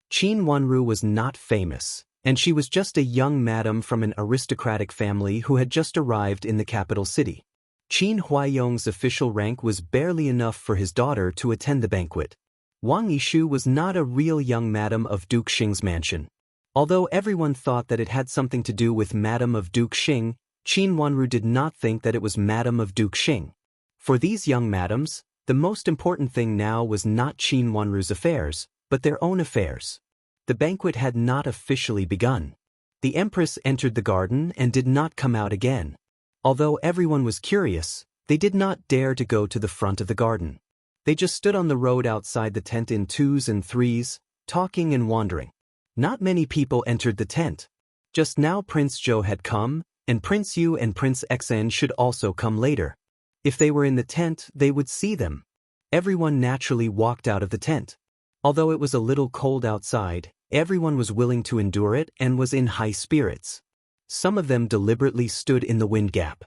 Qin Wanru was not famous, and she was just a young madam from an aristocratic family who had just arrived in the capital city. Qin Huaiyong's official rank was barely enough for his daughter to attend the banquet. Wang Yishu was not a real young madam of Duke Xing's mansion. Although everyone thought that it had something to do with Madam of Duke Xing, Qin Wanru did not think that it was Madam of Duke Xing. For these young madams, the most important thing now was not Qin Wanru's affairs, but their own affairs. The banquet had not officially begun. The Empress entered the garden and did not come out again. Although everyone was curious, they did not dare to go to the front of the garden. They just stood on the road outside the tent in 2s and 3s, talking and wandering. Not many people entered the tent. Just now Prince Zhou had come, and Prince Yu and Prince Exen should also come later. If they were in the tent, they would see them. Everyone naturally walked out of the tent. Although it was a little cold outside, everyone was willing to endure it and was in high spirits. Some of them deliberately stood in the wind gap.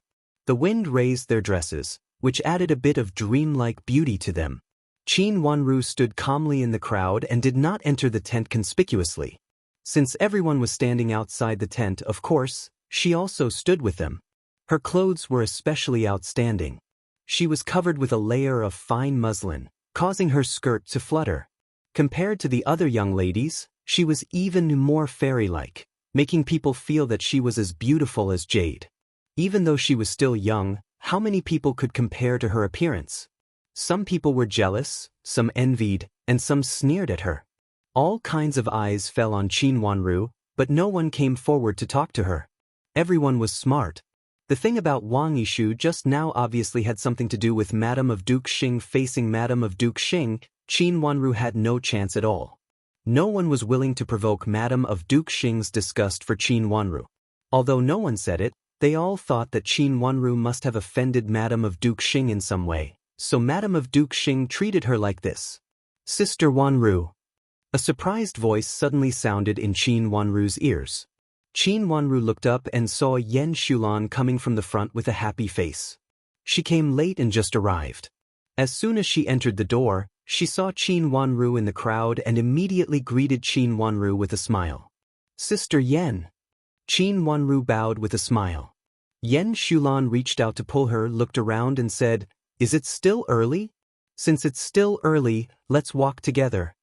The wind raised their dresses, which added a bit of dreamlike beauty to them. Qin Wanru stood calmly in the crowd and did not enter the tent conspicuously. Since everyone was standing outside the tent, of course, she also stood with them. Her clothes were especially outstanding. She was covered with a layer of fine muslin, causing her skirt to flutter. Compared to the other young ladies, she was even more fairy-like, making people feel that she was as beautiful as jade. Even though she was still young, how many people could compare to her appearance? Some people were jealous, some envied, and some sneered at her. All kinds of eyes fell on Qin Wanru, but no one came forward to talk to her. Everyone was smart. The thing about Wang Yishu just now obviously had something to do with Madam of Duke Xing facing Madam of Duke Xing. Qin Wanru had no chance at all. No one was willing to provoke Madam of Duke Xing's disgust for Qin Wanru. Although no one said it, they all thought that Qin Wanru must have offended Madam of Duke Xing in some way, so Madam of Duke Xing treated her like this. Sister Wanru. A surprised voice suddenly sounded in Qin Wanru's ears. Qin Wanru looked up and saw Yan Shulan coming from the front with a happy face. She came late and just arrived. As soon as she entered the door, she saw Qin Wanru in the crowd and immediately greeted Qin Wanru with a smile. Sister Yan. Qin Wanru bowed with a smile. Yan Shulan reached out to pull her, looked around and said, Is it still early? Since it's still early, let's walk together.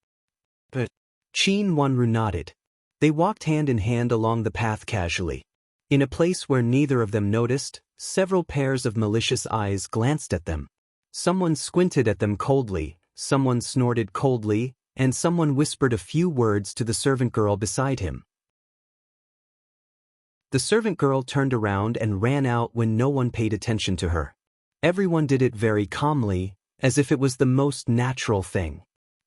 But Qin Wanru nodded. They walked hand in hand along the path casually. In a place where neither of them noticed, several pairs of malicious eyes glanced at them. Someone squinted at them coldly, someone snorted coldly, and someone whispered a few words to the servant girl beside him. The servant girl turned around and ran out when no one paid attention to her. Everyone did it very calmly, as if it was the most natural thing.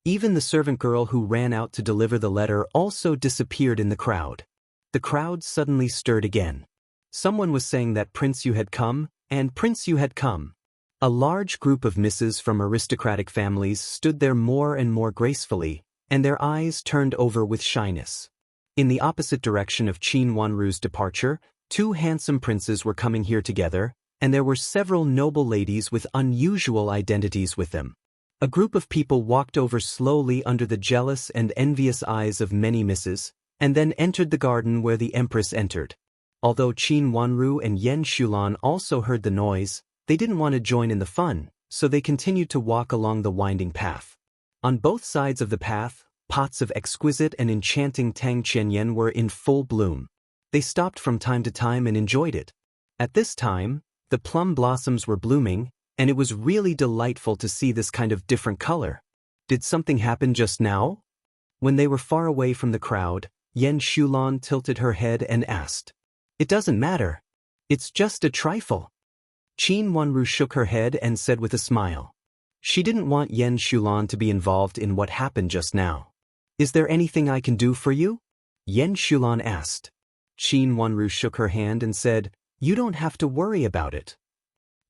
Even the servant girl who ran out to deliver the letter also disappeared in the crowd. The crowd suddenly stirred again. Someone was saying that Prince Yu had come, and Prince Yu had come. A large group of misses from aristocratic families stood there more and more gracefully, and their eyes turned over with shyness. In the opposite direction of Qin Wanru's departure, two handsome princes were coming here together, and there were several noble ladies with unusual identities with them. A group of people walked over slowly under the jealous and envious eyes of many misses, and then entered the garden where the empress entered. Although Qin Wanru and Yen Shulan also heard the noise, they didn't want to join in the fun, so they continued to walk along the winding path. On both sides of the path, pots of exquisite and enchanting Tang Qianyan were in full bloom. They stopped from time to time and enjoyed it. At this time, the plum blossoms were blooming, and it was really delightful to see this kind of different color. Did something happen just now? When they were far away from the crowd, Yen Shulan tilted her head and asked, "It doesn't matter. It's just a trifle." Qin Wanru shook her head and said with a smile. She didn't want Yen Shulan to be involved in what happened just now. "Is there anything I can do for you?" Yen Shulan asked. Qin Wanru shook her hand and said, "You don't have to worry about it.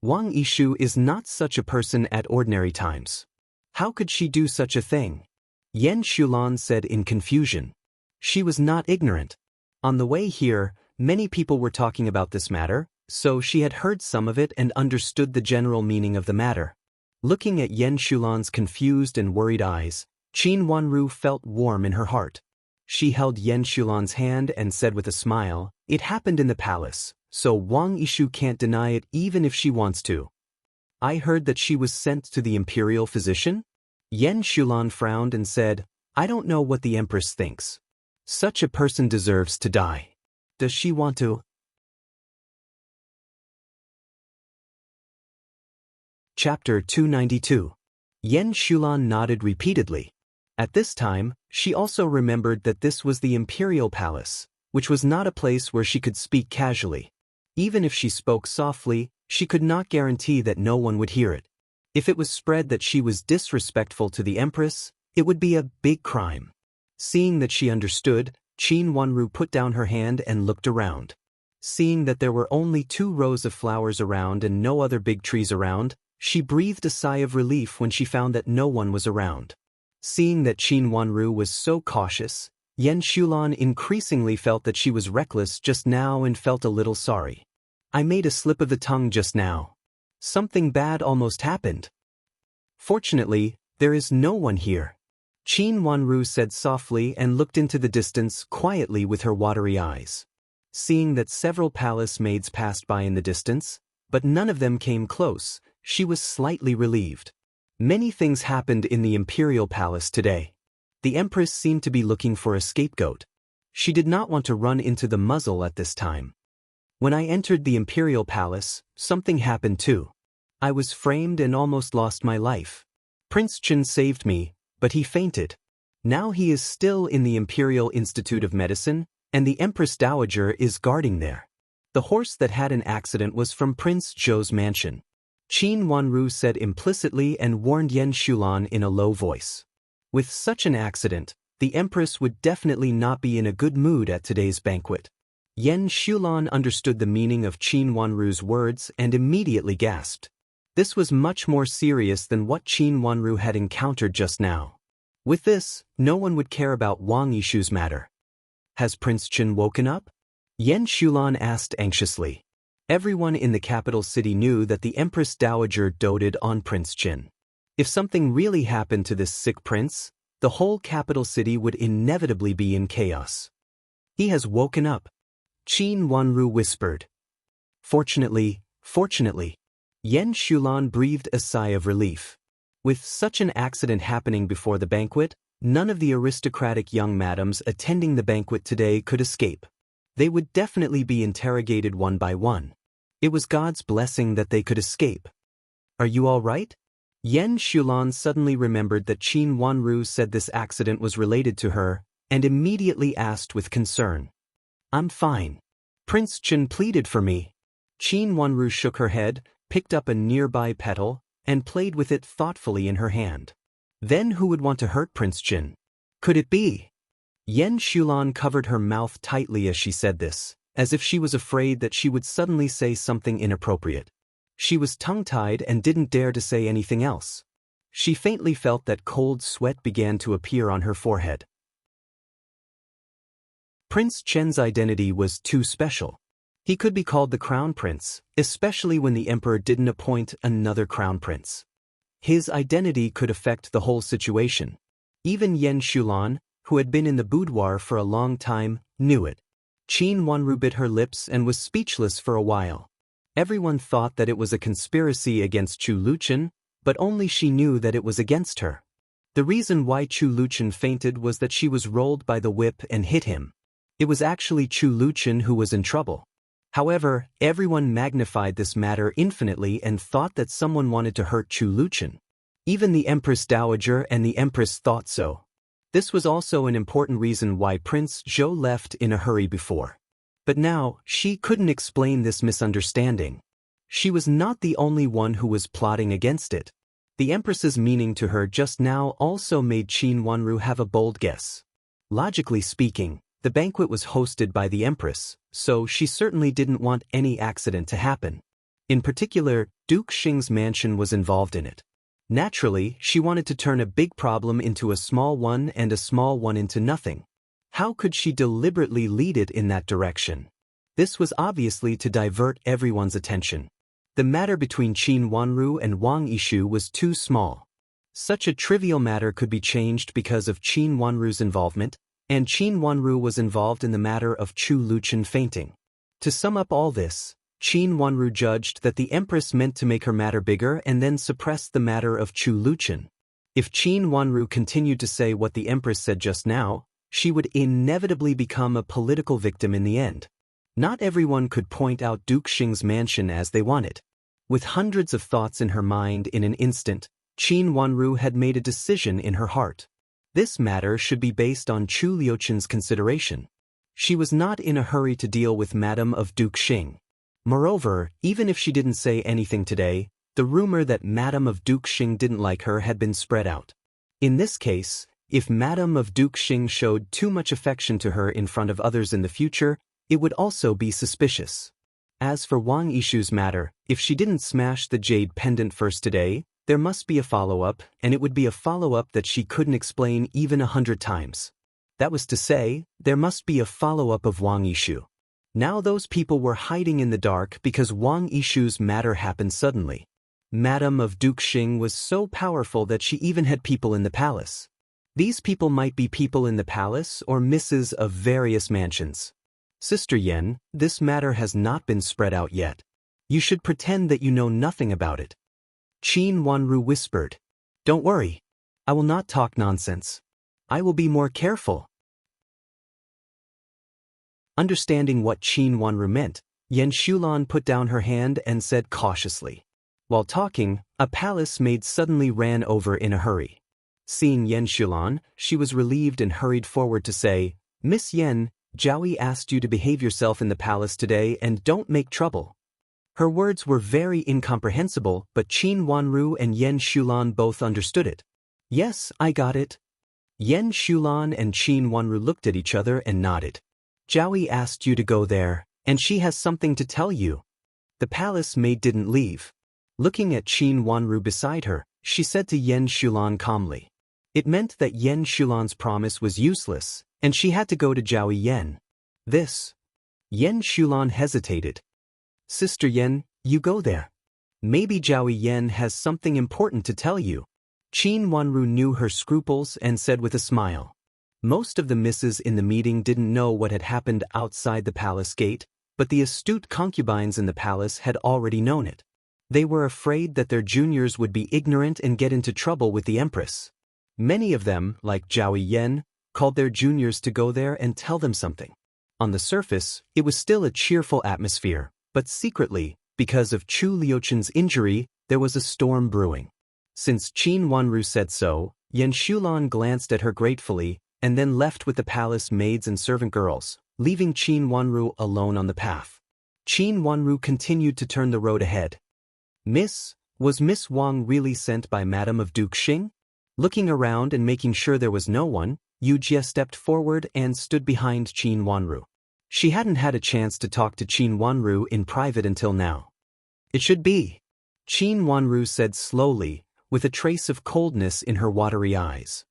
Wang Yishu is not such a person at ordinary times. How could she do such a thing?" Yen Shulan said in confusion. She was not ignorant. On the way here, many people were talking about this matter, so she had heard some of it and understood the general meaning of the matter. Looking at Yen Shulan's confused and worried eyes, Qin Wanru felt warm in her heart. She held Yen Shulan's hand and said with a smile, "It happened in the palace, so Wang Yishu can't deny it even if she wants to." "I heard that she was sent to the Imperial physician?" Yen Shulan frowned and said, "I don't know what the Empress thinks. Such a person deserves to die. Does she want to?" Chapter 292. Yen Shulan nodded repeatedly. At this time, she also remembered that this was the Imperial Palace, which was not a place where she could speak casually. Even if she spoke softly, she could not guarantee that no one would hear it. If it was spread that she was disrespectful to the Empress, it would be a big crime. Seeing that she understood, Qin Wanru put down her hand and looked around. Seeing that there were only 2 rows of flowers around and no other big trees around, she breathed a sigh of relief when she found that no one was around. Seeing that Qin Wanru was so cautious, Yen Shulan increasingly felt that she was reckless just now and felt a little sorry. "I made a slip of the tongue just now. Something bad almost happened. Fortunately, there is no one here." Qin Wanru said softly and looked into the distance quietly with her watery eyes. Seeing that several palace maids passed by in the distance, but none of them came close, she was slightly relieved. Many things happened in the Imperial Palace today. The Empress seemed to be looking for a scapegoat. She did not want to run into the muzzle at this time. "When I entered the Imperial Palace, something happened too. I was framed and almost lost my life. Prince Chen saved me, but he fainted. Now he is still in the Imperial Institute of Medicine, and the Empress Dowager is guarding there. The horse that had an accident was from Prince Zhou's mansion." Qin Wanru said implicitly and warned Yen Shulan in a low voice. With such an accident, the Empress would definitely not be in a good mood at today's banquet. Yen Shulan understood the meaning of Qin Wanru's words and immediately gasped. This was much more serious than what Qin Wanru had encountered just now. With this, no one would care about Wang Yishu's matter. "Has Prince Chen woken up?" Yen Shulan asked anxiously. Everyone in the capital city knew that the Empress Dowager doted on Prince Chen. If something really happened to this sick prince, the whole capital city would inevitably be in chaos. "He has woken up," Qin Wanru whispered. Fortunately. Yen Shulan breathed a sigh of relief. With such an accident happening before the banquet, none of the aristocratic young madams attending the banquet today could escape. They would definitely be interrogated one by one. It was God's blessing that they could escape. "Are you all right?" Yen Shulan suddenly remembered that Qin Wanru said this accident was related to her, and immediately asked with concern. "I'm fine. Prince Chen pleaded for me. Qin Wanru shook her head, picked up a nearby petal, and played with it thoughtfully in her hand. Then who would want to hurt Prince Chen? Could it be? Yen Shulan covered her mouth tightly as she said this, as if she was afraid that she would suddenly say something inappropriate. She was tongue-tied and didn't dare to say anything else. She faintly felt that cold sweat began to appear on her forehead. Prince Chen's identity was too special. He could be called the Crown Prince, especially when the Emperor didn't appoint another Crown Prince. His identity could affect the whole situation. Even Yen Shulan, who had been in the boudoir for a long time, knew it. Qin Wanru bit her lips and was speechless for a while. Everyone thought that it was a conspiracy against Chu Luchen, but only she knew that it was against her. The reason why Chu Luchen fainted was that she was rolled by the whip and hit him. It was actually Chu Luchen who was in trouble. However, everyone magnified this matter infinitely and thought that someone wanted to hurt Chu Luchen. Even the Empress Dowager and the Empress thought so. This was also an important reason why Prince Zhou left in a hurry before. But now, she couldn't explain this misunderstanding. She was not the only one who was plotting against it. The Empress's meaning to her just now also made Qin Wanru have a bold guess. Logically speaking, the banquet was hosted by the Empress, so she certainly didn't want any accident to happen. In particular, Duke Xing's mansion was involved in it. Naturally, she wanted to turn a big problem into a small one and a small one into nothing. How could she deliberately lead it in that direction? This was obviously to divert everyone's attention. The matter between Qin Wanru and Wang Yishu was too small. Such a trivial matter could be changed because of Qin Wanru's involvement, and Qin Wanru was involved in the matter of Chu Luchen fainting. To sum up all this, Qin Wanru judged that the Empress meant to make her matter bigger and then suppressed the matter of Chu Luchen. If Qin Wanru continued to say what the Empress said just now, she would inevitably become a political victim in the end. Not everyone could point out Duke Xing's mansion as they wanted. With hundreds of thoughts in her mind in an instant, Qin Wanru had made a decision in her heart. This matter should be based on Chu Liuchen's consideration. She was not in a hurry to deal with Madame of Duke Xing. Moreover, even if she didn't say anything today, the rumor that Madame of Duke Xing didn't like her had been spread out. In this case, if Madame of Duke Xing showed too much affection to her in front of others in the future, it would also be suspicious. As for Wang Yishu's matter, if she didn't smash the jade pendant first today, there must be a follow-up, and it would be a follow-up that she couldn't explain even 100 times. That was to say, there must be a follow-up of Wang Yishu. Now those people were hiding in the dark because Wang Yishu's matter happened suddenly. Madame of Duke Xing was so powerful that she even had people in the palace. These people might be people in the palace or misses of various mansions. Sister Yen, this matter has not been spread out yet. You should pretend that you know nothing about it. Qin Wanru whispered. Don't worry. I will not talk nonsense. I will be more careful. Understanding what Qin Wanru meant, Yen Shulan put down her hand and said cautiously. While talking, a palace maid suddenly ran over in a hurry. Seeing Yen Shulan, she was relieved and hurried forward to say, Miss Yen, Zhaoyi asked you to behave yourself in the palace today and don't make trouble. Her words were very incomprehensible, but Qin Wanru and Yen Shulan both understood it. Yes, I got it. Yen Shulan and Qin Wanru looked at each other and nodded. Zhaoyi asked you to go there, and she has something to tell you. The palace maid didn't leave. Looking at Qin Wanru beside her, she said to Yen Shulan calmly. It meant that Yen Shulan's promise was useless, and she had to go to Zhaoyi Yen. This. Yen Shulan hesitated. Sister Yen, you go there. Maybe Zhaoyi Yen has something important to tell you. Qin Wanru knew her scruples and said with a smile. Most of the misses in the meeting didn't know what had happened outside the palace gate, but the astute concubines in the palace had already known it. They were afraid that their juniors would be ignorant and get into trouble with the Empress. Many of them, like Zhaoyi Yen, called their juniors to go there and tell them something. On the surface, it was still a cheerful atmosphere, but secretly, because of Chu Liuchen's injury, there was a storm brewing. Since Qin Wanru said so, Yen Shulan glanced at her gratefully, and then left with the palace maids and servant girls, leaving Qin Wanru alone on the path. Qin Wanru continued to turn the road ahead. Was Miss Wang really sent by Madame of Duke Xing? Looking around and making sure there was no one, Yu Jie stepped forward and stood behind Qin Wanru. She hadn't had a chance to talk to Qin Wanru in private until now. It should be, Qin Wanru said slowly, with a trace of coldness in her watery eyes.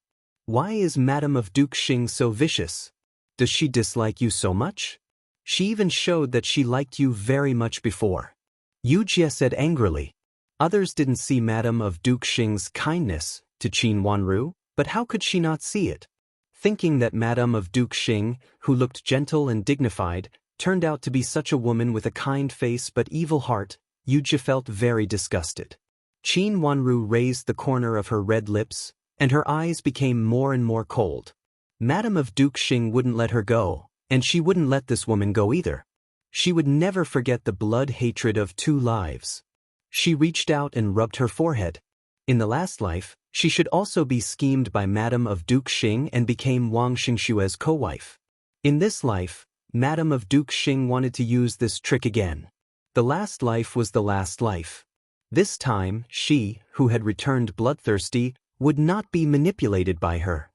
Why is Madame of Duke Xing so vicious? Does she dislike you so much? She even showed that she liked you very much before. Yu Jie said angrily. Others didn't see Madame of Duke Xing's kindness to Qin Wanru, but how could she not see it? Thinking that Madame of Duke Xing, who looked gentle and dignified, turned out to be such a woman with a kind face but evil heart, Yu Jie felt very disgusted. Qin Wanru raised the corner of her red lips, and her eyes became more and more cold. Madame of Duke Xing wouldn't let her go, and she wouldn't let this woman go either. She would never forget the blood hatred of 2 lives. She reached out and rubbed her forehead. In the last life, she should also be schemed by Madame of Duke Xing and became Wang Xingshue's co-wife. In this life, Madame of Duke Xing wanted to use this trick again. The last life was the last life. This time, she, who had returned bloodthirsty, would not be manipulated by her.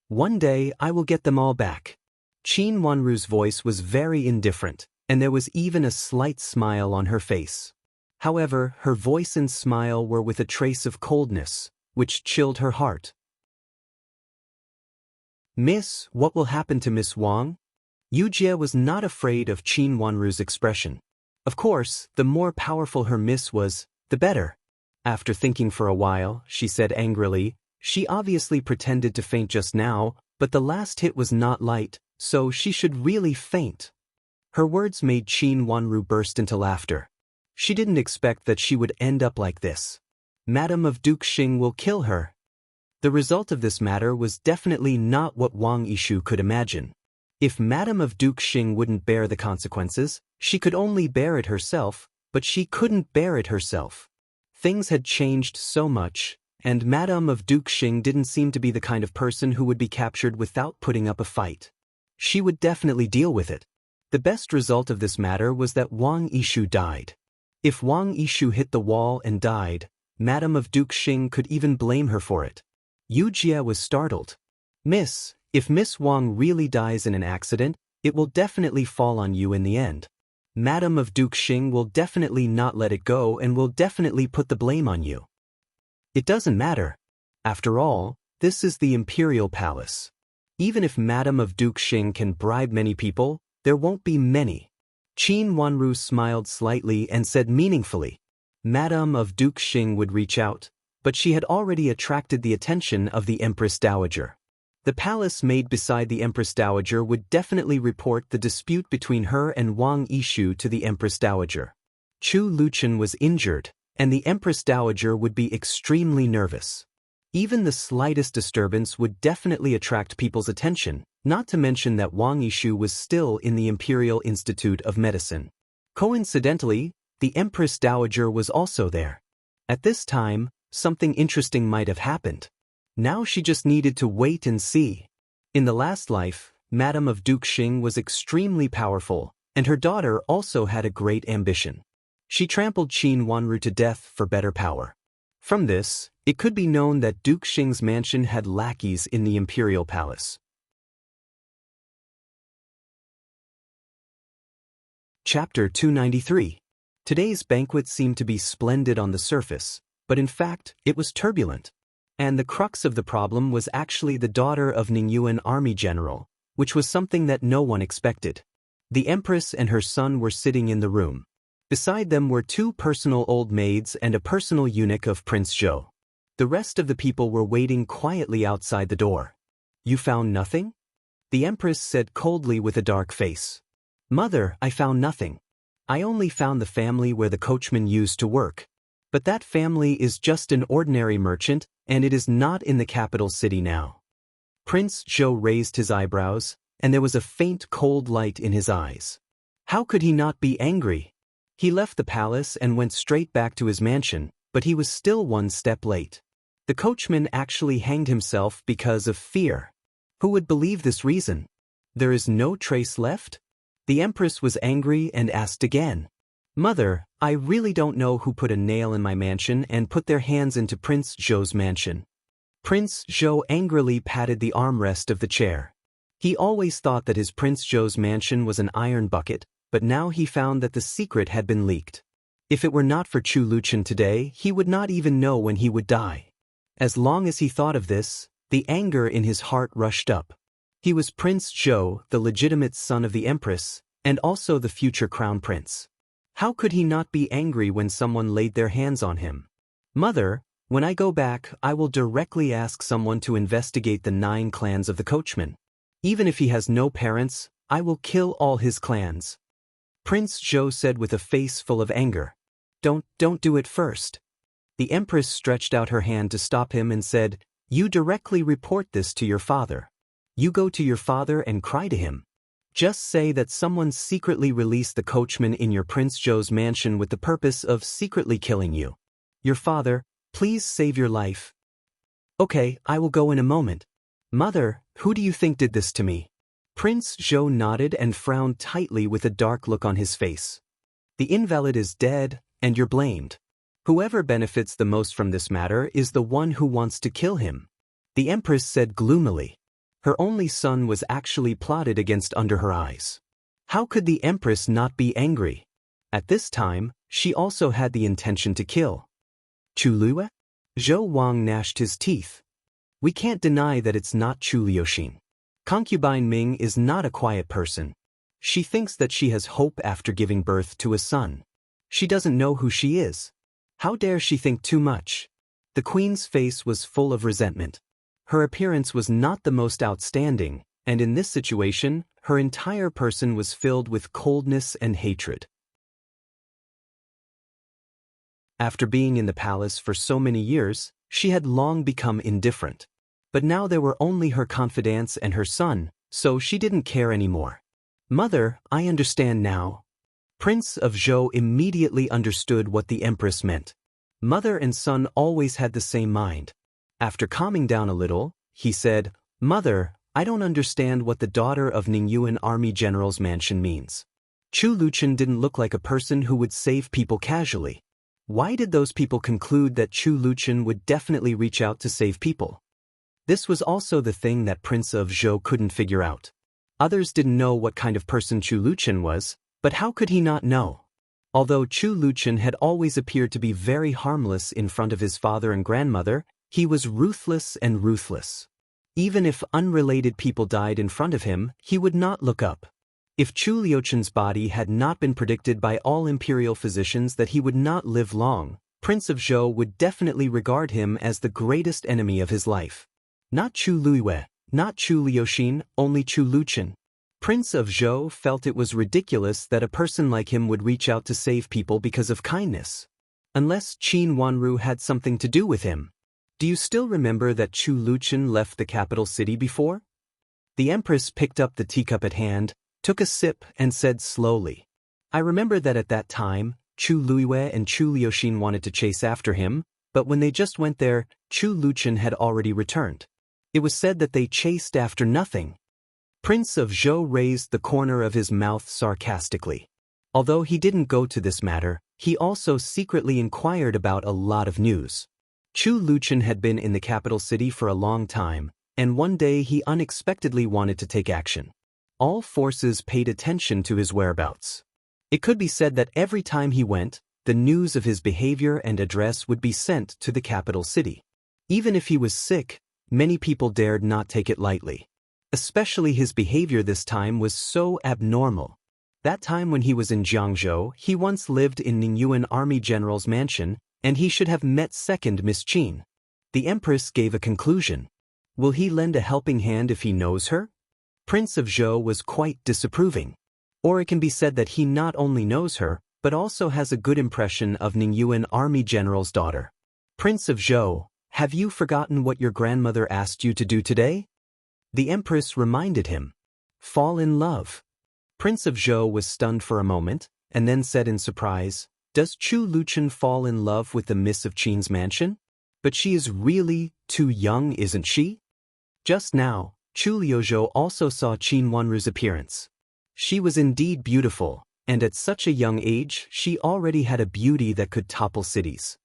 One day I will get them all back. Qin Wanru's voice was very indifferent, and there was even a slight smile on her face. However, her voice and smile were with a trace of coldness, which chilled her heart. Miss, what will happen to Miss Wang? Yu Jie was not afraid of Qin Wanru's expression. Of course, the more powerful her miss was, the better. After thinking for a while, she said angrily, she obviously pretended to faint just now, but the last hit was not light, so she should really faint. Her words made Qin Wanru burst into laughter. She didn't expect that she would end up like this. Madame of Duke Xing will kill her. The result of this matter was definitely not what Wang Yishu could imagine. If Madame of Duke Xing wouldn't bear the consequences, she could only bear it herself, but she couldn't bear it herself. Things had changed so much, and Madame of Duke Xing didn't seem to be the kind of person who would be captured without putting up a fight. She would definitely deal with it. The best result of this matter was that Wang Yishu died. If Wang Yishu hit the wall and died, Madame of Duke Xing could even blame her for it. Yu Jie was startled. Miss, if Miss Wang really dies in an accident, it will definitely fall on you in the end. Madame of Duke Xing will definitely not let it go and will definitely put the blame on you. It doesn't matter. After all, this is the Imperial Palace. Even if Madame of Duke Xing can bribe many people, there won't be many. Qin Wanru smiled slightly and said meaningfully, Madame of Duke Xing would reach out, but she had already attracted the attention of the Empress Dowager. The palace made beside the Empress Dowager would definitely report the dispute between her and Wang Yishu to the Empress Dowager. Chu Luchen was injured, and the Empress Dowager would be extremely nervous. Even the slightest disturbance would definitely attract people's attention, not to mention that Wang Yishu was still in the Imperial Institute of Medicine. Coincidentally, the Empress Dowager was also there. At this time, something interesting might have happened. Now she just needed to wait and see. In the last life, Madame of Duke Xing was extremely powerful, and her daughter also had a great ambition. She trampled Qin Wanru to death for better power. From this, it could be known that Duke Xing's mansion had lackeys in the Imperial Palace. Chapter 293. Today's banquet seemed to be splendid on the surface, but in fact, it was turbulent. And the crux of the problem was actually the daughter of Ningyuan army general, which was something that no one expected. The Empress and her son were sitting in the room. Beside them were 2 personal old maids and a personal eunuch of Prince Zhou. The rest of the people were waiting quietly outside the door. You found nothing? The Empress said coldly with a dark face. Mother, I found nothing. I only found the family where the coachman used to work. But that family is just an ordinary merchant, and it is not in the capital city now. Prince Zhou raised his eyebrows, and there was a faint cold light in his eyes. How could he not be angry? He left the palace and went straight back to his mansion, but he was still 1 step late. The coachman actually hanged himself because of fear. Who would believe this reason? There is no trace left? The Empress was angry and asked again. Mother, I really don't know who put a nail in my mansion and put their hands into Prince Zhou's mansion. Prince Zhou angrily patted the armrest of the chair. He always thought that his Prince Zhou's mansion was an iron bucket, but now he found that the secret had been leaked. If it were not for Chu Luchen today, he would not even know when he would die. As long as he thought of this, the anger in his heart rushed up. He was Prince Zhou, the legitimate son of the Empress, and also the future crown prince. How could he not be angry when someone laid their hands on him? Mother, when I go back, I will directly ask someone to investigate the 9 clans of the coachman. Even if he has no parents, I will kill all his clans. Prince Zhou said with a face full of anger. Don't do it first. The Empress stretched out her hand to stop him and said, You directly report this to your father. You go to your father and cry to him. Just say that someone secretly released the coachman in your Prince Zhou's mansion with the purpose of secretly killing you. Your father, please save your life. Okay, I will go in a moment. Mother, who do you think did this to me? Prince Zhou nodded and frowned tightly with a dark look on his face. The invalid is dead, and you're blamed. Whoever benefits the most from this matter is the one who wants to kill him. The Empress said gloomily. Her only son was actually plotted against under her eyes. How could the Empress not be angry? At this time, she also had the intention to kill. Chu Lue? Zhou Wang gnashed his teeth. We can't deny that it's not Chu Liuxin. Concubine Ming is not a quiet person. She thinks that she has hope after giving birth to a son. She doesn't know who she is. How dare she think too much? The queen's face was full of resentment. Her appearance was not the most outstanding, and in this situation, her entire person was filled with coldness and hatred. After being in the palace for so many years, she had long become indifferent. But now there were only her confidants and her son, so she didn't care anymore. Mother, I understand now. Prince of Zhou immediately understood what the Empress meant. Mother and son always had the same mind. After calming down a little, he said, Mother, I don't understand what the daughter of Ningyuan army general's mansion means. Chu Luchen didn't look like a person who would save people casually. Why did those people conclude that Chu Luchen would definitely reach out to save people? This was also the thing that Prince of Zhou couldn't figure out. Others didn't know what kind of person Chu Luchen was, but how could he not know? Although Chu Luchen had always appeared to be very harmless in front of his father and grandmother, he was ruthless and ruthless. Even if unrelated people died in front of him, he would not look up. If Chu Liuchen's body had not been predicted by all imperial physicians that he would not live long, Prince of Zhou would definitely regard him as the greatest enemy of his life. Not Chu Lue, not Chu Liuxin, only Chu Luchen. Prince of Zhou felt it was ridiculous that a person like him would reach out to save people because of kindness. Unless Qin Wanru had something to do with him. Do you still remember that Chu Luchen left the capital city before? The Empress picked up the teacup at hand, took a sip and said slowly. I remember that at that time, Chu Lue and Chu Liuxin wanted to chase after him, but when they just went there, Chu Luchen had already returned. It was said that they chased after nothing. Prince of Zhou raised the corner of his mouth sarcastically. Although he didn't go to this matter, he also secretly inquired about a lot of news. Chu Luchen had been in the capital city for a long time, and one day he unexpectedly wanted to take action. All forces paid attention to his whereabouts. It could be said that every time he went, the news of his behavior and address would be sent to the capital city. Even if he was sick, many people dared not take it lightly. Especially his behavior this time was so abnormal. That time when he was in Jiangzhou, he once lived in Ningyuan army general's mansion, and he should have met second Miss Qin. The Empress gave a conclusion. Will he lend a helping hand if he knows her? Prince of Zhou was quite disapproving. Or it can be said that he not only knows her, but also has a good impression of Ningyuan army general's daughter. Prince of Zhou, have you forgotten what your grandmother asked you to do today? The Empress reminded him. Fall in love. Prince of Zhou was stunned for a moment, and then said in surprise, Does Chu Luchen fall in love with the Miss of Qin's mansion? But she is really too young, isn't she? Just now, Chu Liuzhou also saw Qin Wanru's appearance. She was indeed beautiful, and at such a young age she already had a beauty that could topple cities.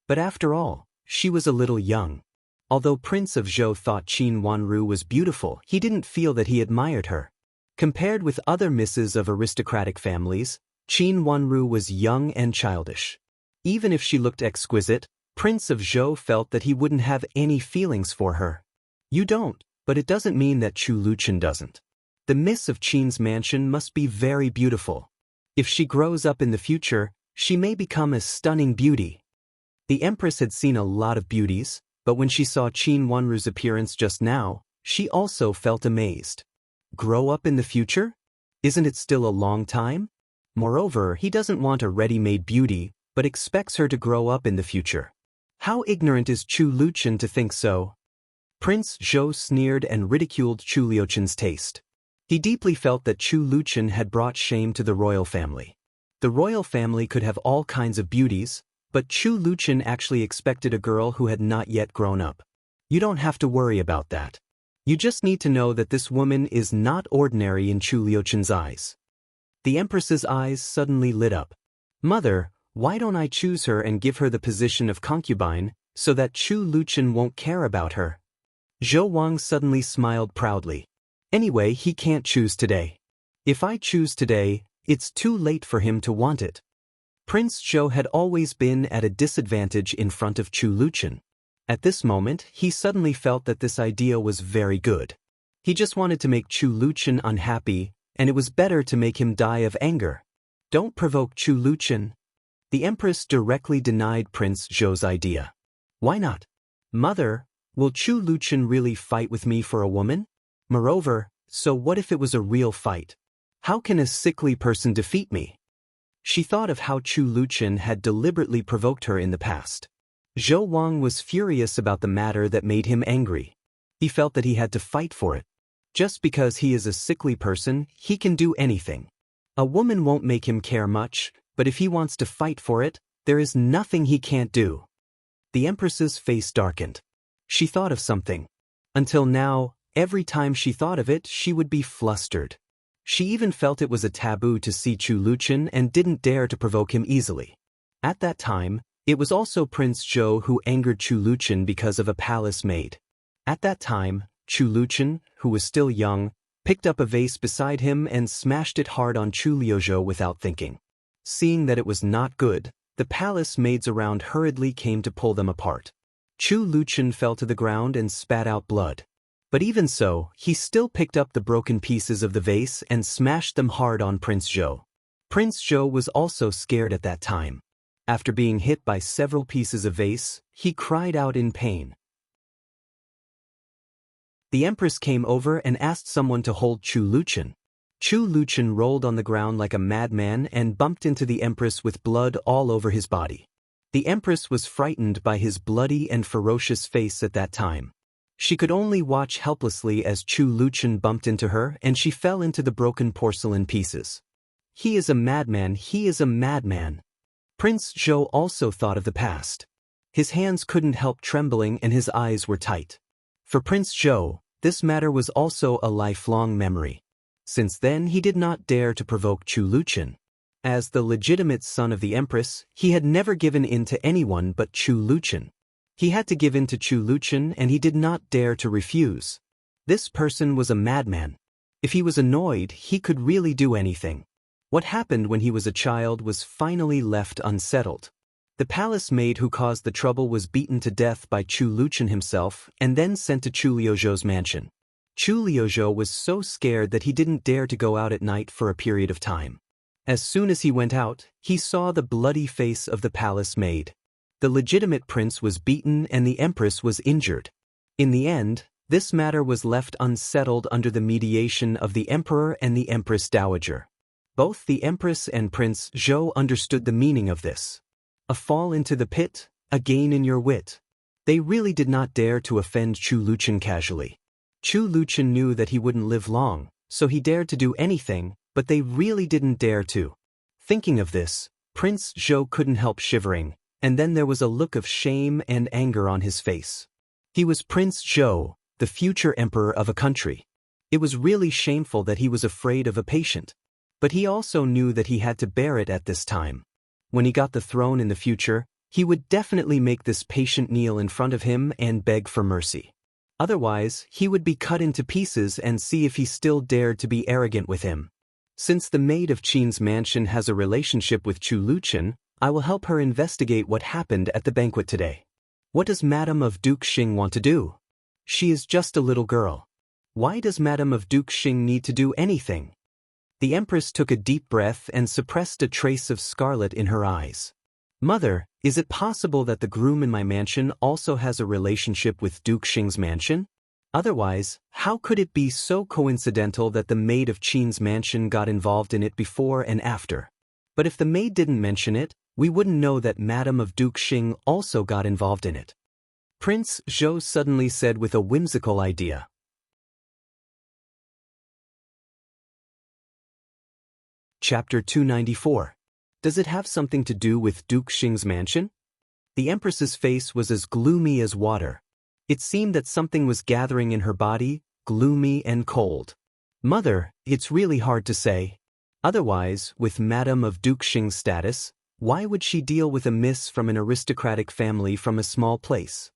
But after all, she was a little young. Although Prince of Zhou thought Qin Wanru was beautiful, he didn't feel that he admired her. Compared with other misses of aristocratic families, Qin Wanru was young and childish. Even if she looked exquisite, Prince of Zhou felt that he wouldn't have any feelings for her. You don't, but it doesn't mean that Chu Luchen doesn't. The miss of Qin's mansion must be very beautiful. If she grows up in the future, she may become a stunning beauty. The Empress had seen a lot of beauties, but when she saw Qin Wanru's appearance just now, she also felt amazed. Grow up in the future? Isn't it still a long time? Moreover, he doesn't want a ready-made beauty, but expects her to grow up in the future. How ignorant is Chu Luchen to think so? Prince Zhou sneered and ridiculed Chu Liuchen's taste. He deeply felt that Chu Luchen had brought shame to the royal family. The royal family could have all kinds of beauties, but Chu Luchen actually expected a girl who had not yet grown up. You don't have to worry about that. You just need to know that this woman is not ordinary in Chu Liuchen's eyes. The Empress's eyes suddenly lit up. Mother, why don't I choose her and give her the position of concubine, so that Chu Luchen won't care about her? Zhou Wang suddenly smiled proudly. Anyway, he can't choose today. If I choose today, it's too late for him to want it. Prince Zhou had always been at a disadvantage in front of Chu Luchen. At this moment, he suddenly felt that this idea was very good. He just wanted to make Chu Luchen unhappy, and it was better to make him die of anger. Don't provoke Chu Luchen. The Empress directly denied Prince Zhou's idea. Why not? Mother, will Chu Luchen really fight with me for a woman? Moreover, so what if it was a real fight? How can a sickly person defeat me? She thought of how Chu Luchen had deliberately provoked her in the past. Zhou Wang was furious about the matter that made him angry. He felt that he had to fight for it. Just because he is a sickly person, he can do anything. A woman won't make him care much, but if he wants to fight for it, there is nothing he can't do. The Empress's face darkened. She thought of something. Until now, every time she thought of it, she would be flustered. She even felt it was a taboo to see Chu Luchen and didn't dare to provoke him easily. At that time, it was also Prince Zhou who angered Chu Luchen because of a palace maid. At that time, Chu Luchen, who was still young, picked up a vase beside him and smashed it hard on Chu Liuzhou without thinking. Seeing that it was not good, the palace maids around hurriedly came to pull them apart. Chu Luchen fell to the ground and spat out blood. But even so, he still picked up the broken pieces of the vase and smashed them hard on Prince Zhou. Prince Zhou was also scared at that time. After being hit by several pieces of vase, he cried out in pain. The Empress came over and asked someone to hold Chu Luchen. Chu Luchen rolled on the ground like a madman and bumped into the Empress with blood all over his body. The Empress was frightened by his bloody and ferocious face at that time. She could only watch helplessly as Chu Luchen bumped into her and she fell into the broken porcelain pieces. He is a madman, he is a madman. Prince Zhou also thought of the past. His hands couldn't help trembling and his eyes were tight. For Prince Zhou, this matter was also a lifelong memory. Since then he did not dare to provoke Chu Luchen. As the legitimate son of the Empress, he had never given in to anyone but Chu Luchen. He had to give in to Chu Luchen and he did not dare to refuse. This person was a madman. If he was annoyed, he could really do anything. What happened when he was a child was finally left unsettled. The palace maid who caused the trouble was beaten to death by Chu Luchen himself and then sent to Chu Liuzhou's mansion. Chu Liuzhou was so scared that he didn't dare to go out at night for a period of time. As soon as he went out, he saw the bloody face of the palace maid. The legitimate prince was beaten and the Empress was injured. In the end, this matter was left unsettled under the mediation of the Emperor and the Empress Dowager. Both the Empress and Prince Zhou understood the meaning of this. A fall into the pit, a gain in your wit. They really did not dare to offend Chu Luchen casually. Chu Luchen knew that he wouldn't live long, so he dared to do anything, but they really didn't dare to. Thinking of this, Prince Zhou couldn't help shivering, and then there was a look of shame and anger on his face. He was Prince Zhou, the future emperor of a country. It was really shameful that he was afraid of a patient. But he also knew that he had to bear it at this time. When he got the throne in the future, he would definitely make this patient kneel in front of him and beg for mercy. Otherwise, he would be cut into pieces and see if he still dared to be arrogant with him. Since the maid of Qin's mansion has a relationship with Chu Luqian, I will help her investigate what happened at the banquet today. What does Madame of Duke Xing want to do? She is just a little girl. Why does Madame of Duke Xing need to do anything? The Empress took a deep breath and suppressed a trace of scarlet in her eyes. Mother, is it possible that the groom in my mansion also has a relationship with Duke Xing's mansion? Otherwise, how could it be so coincidental that the maid of Qin's mansion got involved in it before and after? But if the maid didn't mention it, we wouldn't know that Madame of Duke Xing also got involved in it. Prince Zhou suddenly said with a whimsical idea. Chapter 294. Does it have something to do with Duke Xing's mansion? The Empress's face was as gloomy as water. It seemed that something was gathering in her body, gloomy and cold. Mother, it's really hard to say. Otherwise, with Madame of Duke Xing's status, why would she deal with a miss from an aristocratic family from a small place?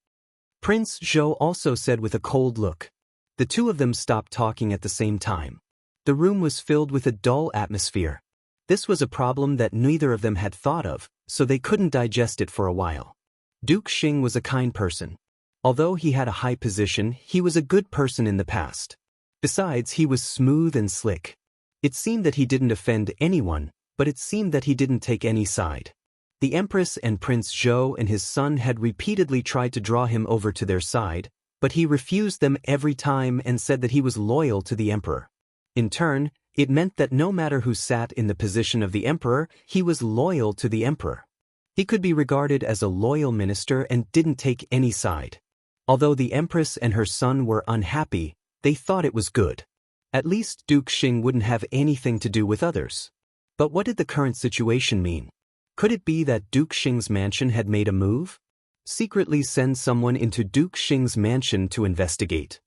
Prince Zhou also said with a cold look. The two of them stopped talking at the same time. The room was filled with a dull atmosphere. This was a problem that neither of them had thought of, so they couldn't digest it for a while. Duke Xing was a kind person. Although he had a high position, he was a good person in the past. Besides, he was smooth and slick. It seemed that he didn't offend anyone, but it seemed that he didn't take any side. The Empress and Prince Zhou and his son had repeatedly tried to draw him over to their side, but he refused them every time and said that he was loyal to the emperor. In turn, it meant that no matter who sat in the position of the emperor, he was loyal to the emperor. He could be regarded as a loyal minister and didn't take any side. Although the Empress and her son were unhappy, they thought it was good. At least Duke Xing wouldn't have anything to do with others. But what did the current situation mean? Could it be that Duke Xing's mansion had made a move? Secretly send someone into Duke Xing's mansion to investigate.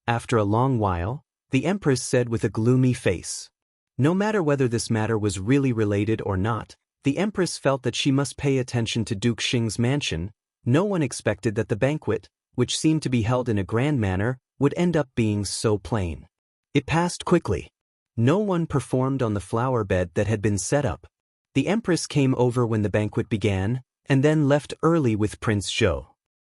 After a long while, the Empress said with a gloomy face. No matter whether this matter was really related or not, the Empress felt that she must pay attention to Duke Xing's mansion. No one expected that the banquet, which seemed to be held in a grand manner, would end up being so plain. It passed quickly. No one performed on the flower bed that had been set up. The Empress came over when the banquet began, and then left early with Prince Zhou.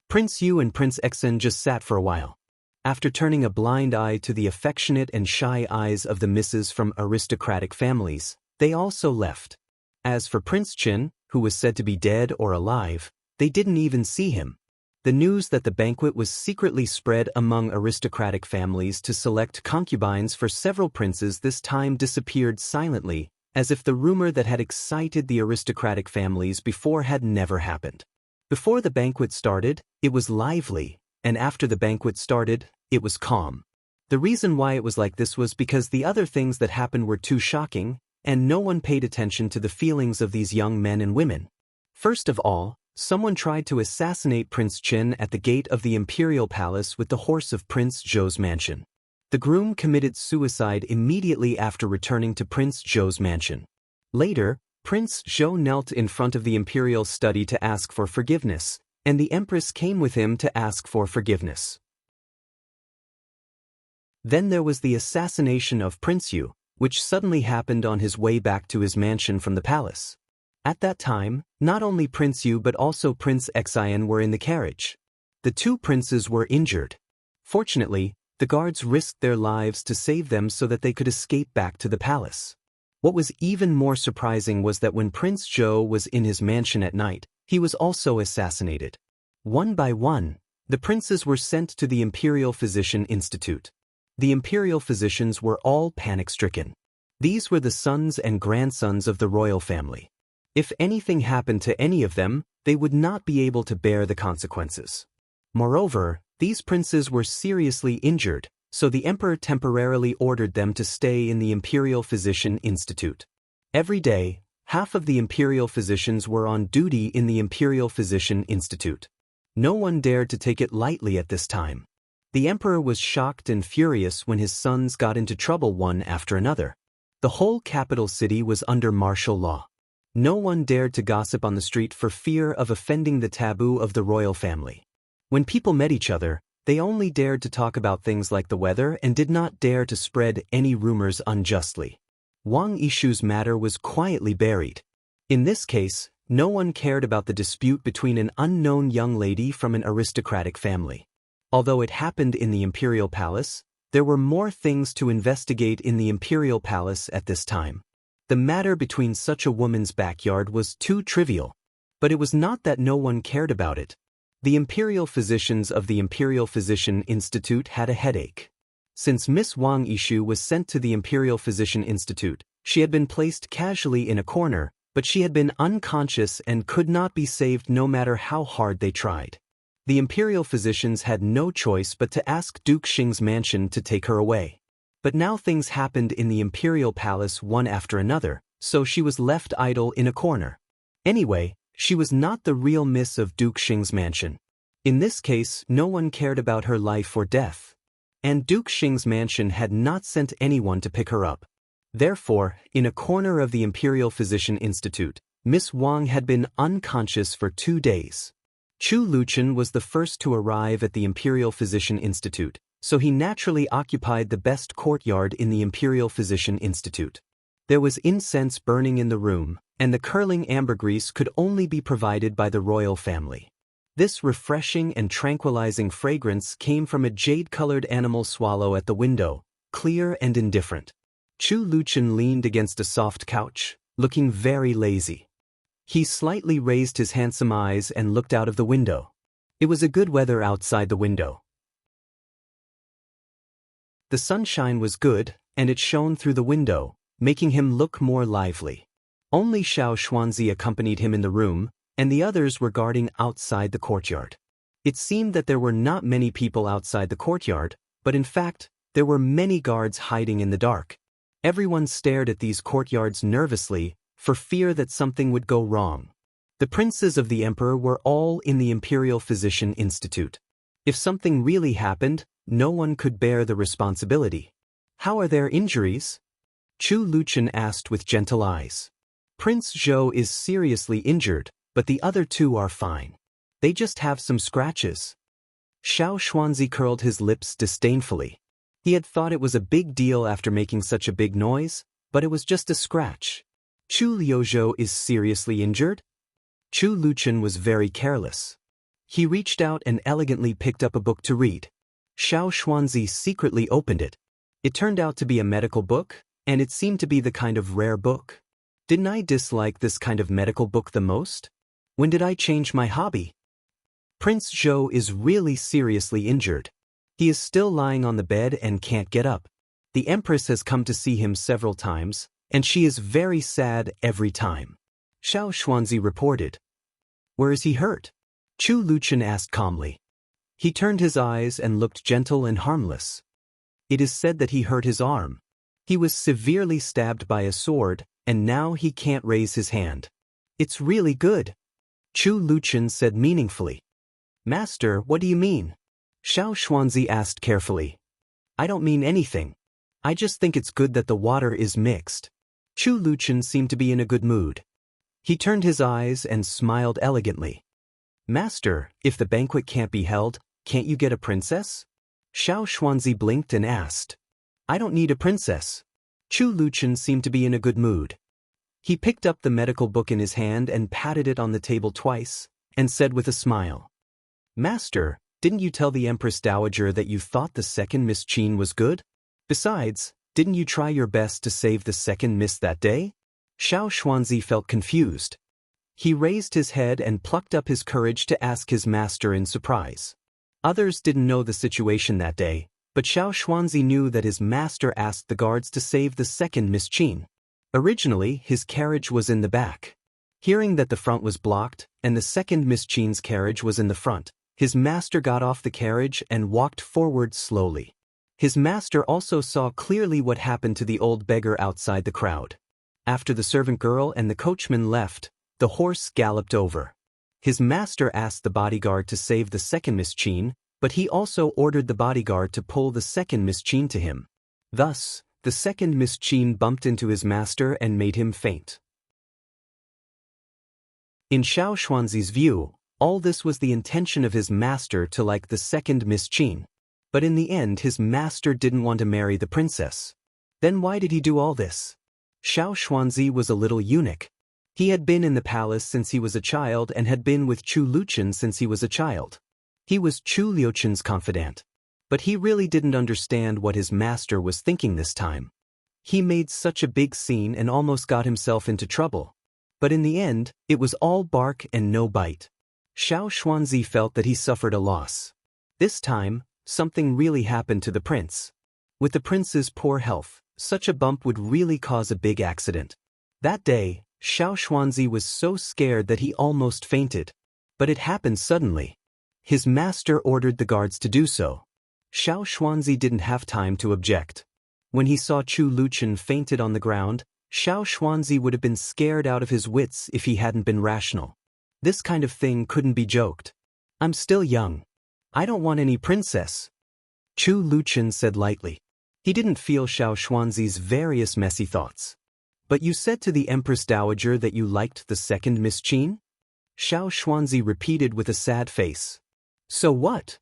Prince Yu and Prince Exen just sat for a while. After turning a blind eye to the affectionate and shy eyes of the misses from aristocratic families, they also left. As for Prince Qin, who was said to be dead or alive, they didn't even see him. The news that the banquet was secretly spread among aristocratic families to select concubines for several princes this time disappeared silently, as if the rumor that had excited the aristocratic families before had never happened. Before the banquet started, it was lively, and after the banquet started, it was calm. The reason why it was like this was because the other things that happened were too shocking, and no one paid attention to the feelings of these young men and women. First of all, someone tried to assassinate Prince Qin at the gate of the Imperial Palace with the horse of Prince Zhou's mansion. The groom committed suicide immediately after returning to Prince Zhou's mansion. Later, Prince Zhou knelt in front of the Imperial study to ask for forgiveness, and the Empress came with him to ask for forgiveness. Then there was the assassination of Prince Yu, which suddenly happened on his way back to his mansion from the palace. At that time, not only Prince Yu but also Prince Xian were in the carriage. The two princes were injured. Fortunately, the guards risked their lives to save them so that they could escape back to the palace. What was even more surprising was that when Prince Zhou was in his mansion at night, he was also assassinated. One by one, the princes were sent to the Imperial Physician Institute. The Imperial physicians were all panic-stricken. These were the sons and grandsons of the royal family. If anything happened to any of them, they would not be able to bear the consequences. Moreover, these princes were seriously injured, so the emperor temporarily ordered them to stay in the Imperial Physician Institute. Every day, half of the imperial physicians were on duty in the Imperial Physician Institute. No one dared to take it lightly at this time. The emperor was shocked and furious when his sons got into trouble one after another. The whole capital city was under martial law. No one dared to gossip on the street for fear of offending the taboo of the royal family. When people met each other, they only dared to talk about things like the weather and did not dare to spread any rumors unjustly. Wang Yishu's matter was quietly buried. In this case, no one cared about the dispute between an unknown young lady from an aristocratic family. Although it happened in the Imperial Palace, there were more things to investigate in the Imperial Palace at this time. The matter between such a woman's backyard was too trivial. But it was not that no one cared about it. The imperial physicians of the Imperial Physician Institute had a headache. Since Miss Wang Yishu was sent to the Imperial Physician Institute, she had been placed casually in a corner, but she had been unconscious and could not be saved no matter how hard they tried. The imperial physicians had no choice but to ask Duke Xing's mansion to take her away. But now things happened in the imperial palace one after another, so she was left idle in a corner. Anyway, she was not the real miss of Duke Xing's mansion. In this case, no one cared about her life or death. And Duke Xing's mansion had not sent anyone to pick her up. Therefore, in a corner of the Imperial Physician Institute, Miss Wang had been unconscious for 2 days. Chu Luchen was the first to arrive at the Imperial Physician Institute, so he naturally occupied the best courtyard in the Imperial Physician Institute. There was incense burning in the room, and the curling ambergris could only be provided by the royal family. This refreshing and tranquilizing fragrance came from a jade-colored animal swallow at the window, clear and indifferent. Chu Luchen leaned against a soft couch, looking very lazy. He slightly raised his handsome eyes and looked out of the window. It was a good weather outside the window. The sunshine was good, and it shone through the window, making him look more lively. Only Xiao Xuanzi accompanied him in the room, and the others were guarding outside the courtyard. It seemed that there were not many people outside the courtyard, but in fact, there were many guards hiding in the dark. Everyone stared at these courtyards nervously, for fear that something would go wrong. The princes of the emperor were all in the Imperial Physician Institute. If something really happened, no one could bear the responsibility. "How are their injuries?" Chu Luchen asked with gentle eyes. "Prince Zhou is seriously injured, but the other two are fine. They just have some scratches." Xiao Xuanzi curled his lips disdainfully. He had thought it was a big deal after making such a big noise, but it was just a scratch. Chu Liuzhou is seriously injured? Chu Luchen was very careless. He reached out and elegantly picked up a book to read. Xiao Xuanzi secretly opened it. It turned out to be a medical book, and it seemed to be the kind of rare book. Didn't I dislike this kind of medical book the most? When did I change my hobby? Prince Zhou is really seriously injured. He is still lying on the bed and can't get up. The Empress has come to see him several times, and she is very sad every time. Xiao Xuanzi reported. "Where is he hurt?" Chu Luchen asked calmly. He turned his eyes and looked gentle and harmless. "It is said that he hurt his arm. He was severely stabbed by a sword, and now he can't raise his hand." "It's really good," Chu Luchen said meaningfully. "Master, what do you mean?" Xiao Xuanzi asked carefully. "I don't mean anything. I just think it's good that the water is mixed." Chu Luchen seemed to be in a good mood. He turned his eyes and smiled elegantly. "Master, if the banquet can't be held, can't you get a princess?" Xiao Xuanzi blinked and asked. "I don't need a princess." Chu Luchen seemed to be in a good mood. He picked up the medical book in his hand and patted it on the table twice, and said with a smile. "Master, didn't you tell the Empress Dowager that you thought the second Miss Qin was good? Besides, didn't you try your best to save the second miss that day?" Xiao Xuanzi felt confused. He raised his head and plucked up his courage to ask his master in surprise. Others didn't know the situation that day, but Xiao Xuanzi knew that his master asked the guards to save the second Miss Qin. Originally, his carriage was in the back. Hearing that the front was blocked, and the second Miss Qin's carriage was in the front, his master got off the carriage and walked forward slowly. His master also saw clearly what happened to the old beggar outside the crowd. After the servant girl and the coachman left, the horse galloped over. His master asked the bodyguard to save the second Miss Qin, but he also ordered the bodyguard to pull the second Miss Qin to him. Thus, the second Miss Qin bumped into his master and made him faint. In Xiao Xuanzi's view, all this was the intention of his master to like the second Miss Qin. But in the end his master didn't want to marry the princess. Then why did he do all this? Xiao Xuanzi was a little eunuch. He had been in the palace since he was a child and had been with Chu Luqian since he was a child. He was Chu Luqian's confidant. But he really didn't understand what his master was thinking this time. He made such a big scene and almost got himself into trouble. But in the end, it was all bark and no bite. Xiao Xuanzi felt that he suffered a loss. This time, something really happened to the prince. With the prince's poor health, such a bump would really cause a big accident. That day, Xiao Xuanzi was so scared that he almost fainted. But it happened suddenly. His master ordered the guards to do so. Xiao Xuanzi didn't have time to object. When he saw Chu Luqian fainted on the ground, Xiao Xuanzi would have been scared out of his wits if he hadn't been rational. This kind of thing couldn't be joked. I'm still young. I don't want any princess. Chu Luqian said lightly. He didn't feel Xiao Xuanzi's various messy thoughts. But you said to the Empress Dowager that you liked the second Miss Qin? Xiao Xuanzi repeated with a sad face. So what?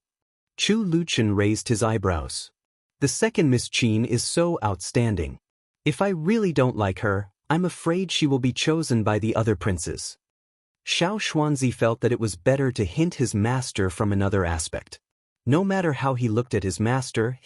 Chu Luqian raised his eyebrows. The second Miss Qin is so outstanding. If I really don't like her, I'm afraid she will be chosen by the other princes. Xiao Xuanzi felt that it was better to hint his master from another aspect. No matter how he looked at his master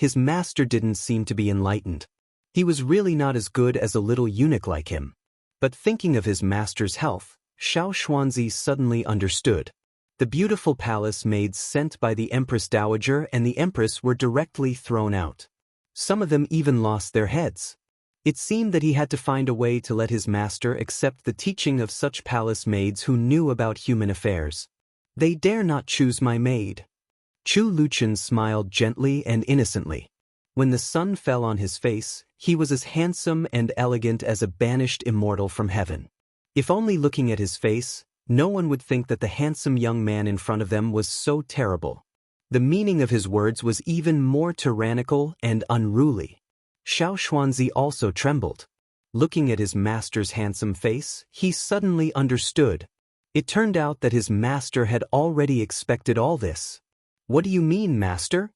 didn't seem to be enlightened. He was really not as good as a little eunuch like him. But thinking of his master's health, Xiao Xuanzi suddenly understood. The beautiful palace maids sent by the Empress Dowager and the Empress were directly thrown out. Some of them even lost their heads. It seemed that he had to find a way to let his master accept the teaching of such palace maids who knew about human affairs. They dare not choose my maid. Chu Luqian smiled gently and innocently. When the sun fell on his face, he was as handsome and elegant as a banished immortal from heaven. If only looking at his face, no one would think that the handsome young man in front of them was so terrible. The meaning of his words was even more tyrannical and unruly. Xiao Xuanzi also trembled. Looking at his master's handsome face, he suddenly understood. It turned out that his master had already expected all this. What do you mean, master?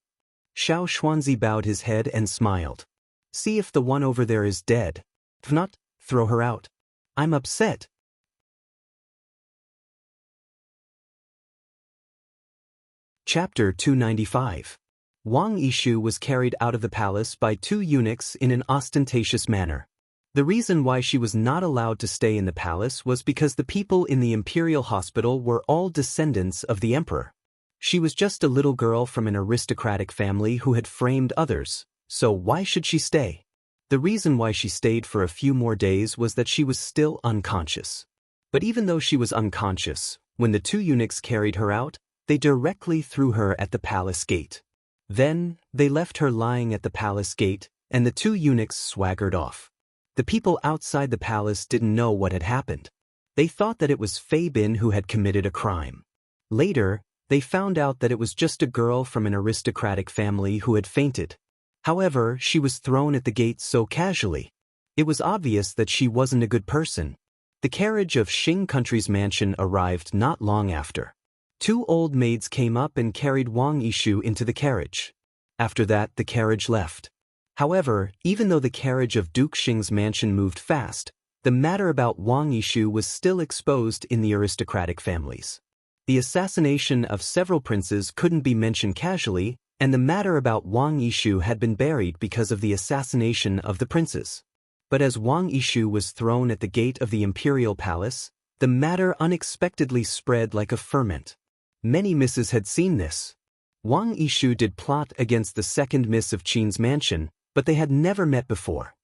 Xiao Xuanzi bowed his head and smiled. See if the one over there is dead. If not, throw her out. I'm upset. Chapter 295. Wang Yishu was carried out of the palace by two eunuchs in an ostentatious manner. The reason why she was not allowed to stay in the palace was because the people in the Imperial hospital were all descendants of the emperor. She was just a little girl from an aristocratic family who had framed others, so why should she stay? The reason why she stayed for a few more days was that she was still unconscious. But even though she was unconscious, when the two eunuchs carried her out, they directly threw her at the palace gate. Then, they left her lying at the palace gate, and the two eunuchs swaggered off. The people outside the palace didn't know what had happened. They thought that it was Fei Bin who had committed a crime. Later, they found out that it was just a girl from an aristocratic family who had fainted. However, she was thrown at the gate so casually. It was obvious that she wasn't a good person. The carriage of Xing Country's mansion arrived not long after. Two old maids came up and carried Wang Yishu into the carriage. After that, the carriage left. However, even though the carriage of Duke Xing's mansion moved fast, the matter about Wang Yishu was still exposed in the aristocratic families. The assassination of several princes couldn't be mentioned casually, and the matter about Wang Yishu had been buried because of the assassination of the princes. But as Wang Yishu was thrown at the gate of the Imperial Palace, the matter unexpectedly spread like a ferment. Many misses had seen this. Wang Yishu did plot against the second miss of Qin's mansion, but they had never met before.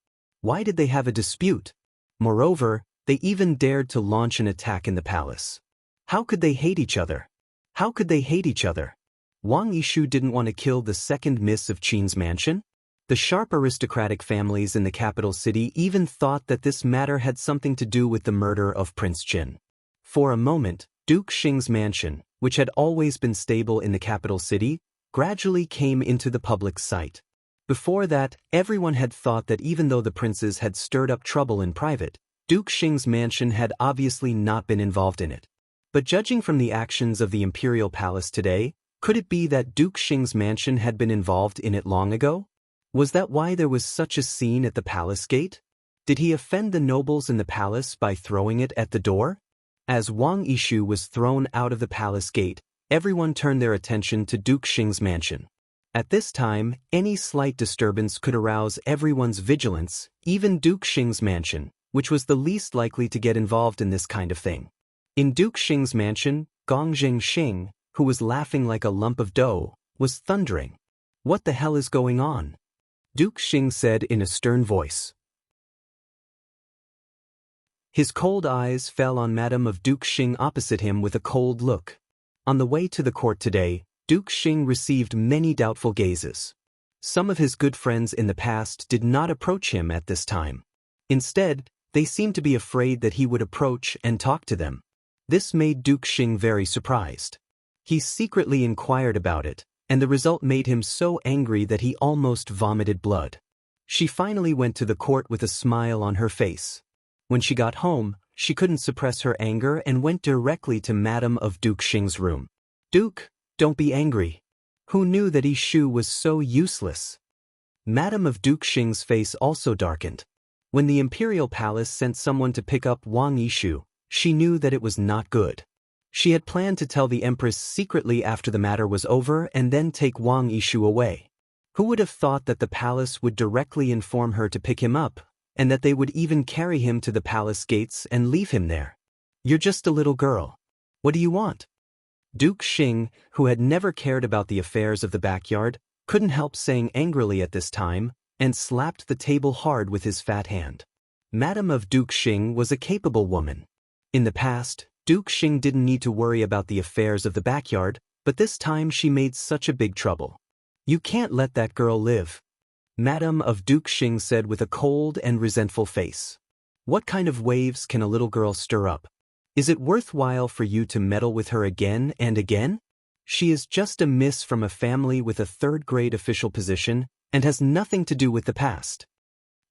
Why did they have a dispute? Moreover, they even dared to launch an attack in the palace. How could they hate each other? How could they hate each other? Wang Yishu didn't want to kill the second miss of Qin's mansion? The sharp aristocratic families in the capital city even thought that this matter had something to do with the murder of Prince Qin. For a moment, Duke Xing's mansion, which had always been stable in the capital city, gradually came into the public's sight. Before that, everyone had thought that even though the princes had stirred up trouble in private, Duke Xing's mansion had obviously not been involved in it. But judging from the actions of the Imperial Palace today, could it be that Duke Xing's mansion had been involved in it long ago? Was that why there was such a scene at the palace gate? Did he offend the nobles in the palace by throwing it at the door? As Wang Yishu was thrown out of the palace gate, everyone turned their attention to Duke Xing's mansion. At this time, any slight disturbance could arouse everyone's vigilance, even Duke Xing's mansion, which was the least likely to get involved in this kind of thing. In Duke Xing's mansion, Gongjing Xing, who was laughing like a lump of dough, was thundering. "What the hell is going on?" Duke Xing said in a stern voice. His cold eyes fell on Madame of Duke Xing opposite him with a cold look. On the way to the court today, Duke Xing received many doubtful gazes. Some of his good friends in the past did not approach him at this time. Instead, they seemed to be afraid that he would approach and talk to them. This made Duke Xing very surprised. He secretly inquired about it, and the result made him so angry that he almost vomited blood. She finally went to the court with a smile on her face. When she got home, she couldn't suppress her anger and went directly to Madame of Duke Xing's room. "Duke, don't be angry. Who knew that Yishu was so useless?" Madame of Duke Xing's face also darkened. When the Imperial Palace sent someone to pick up Wang Yishu, she knew that it was not good. She had planned to tell the Empress secretly after the matter was over and then take Wang Yishu away. Who would have thought that the palace would directly inform her to pick him up, and that they would even carry him to the palace gates and leave him there? "You're just a little girl. What do you want?" Duke Xing, who had never cared about the affairs of the backyard, couldn't help saying angrily at this time, and slapped the table hard with his fat hand. Madame of Duke Xing was a capable woman. In the past, Duke Xing didn't need to worry about the affairs of the backyard, but this time she made such a big trouble. "You can't let that girl live," Madame of Duke Xing said with a cold and resentful face. "What kind of waves can a little girl stir up? Is it worthwhile for you to meddle with her again and again? She is just a miss from a family with a third-grade official position and has nothing to do with the past."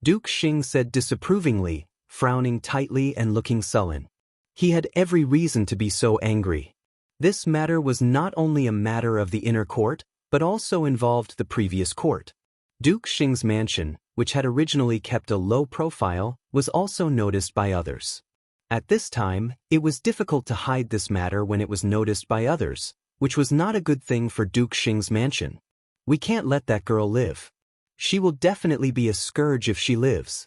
Duke Xing said disapprovingly, frowning tightly and looking sullen. He had every reason to be so angry. This matter was not only a matter of the inner court, but also involved the previous court. Duke Xing's mansion, which had originally kept a low profile, was also noticed by others. At this time, it was difficult to hide this matter when it was noticed by others, which was not a good thing for Duke Xing's mansion. "We can't let that girl live. She will definitely be a scourge if she lives."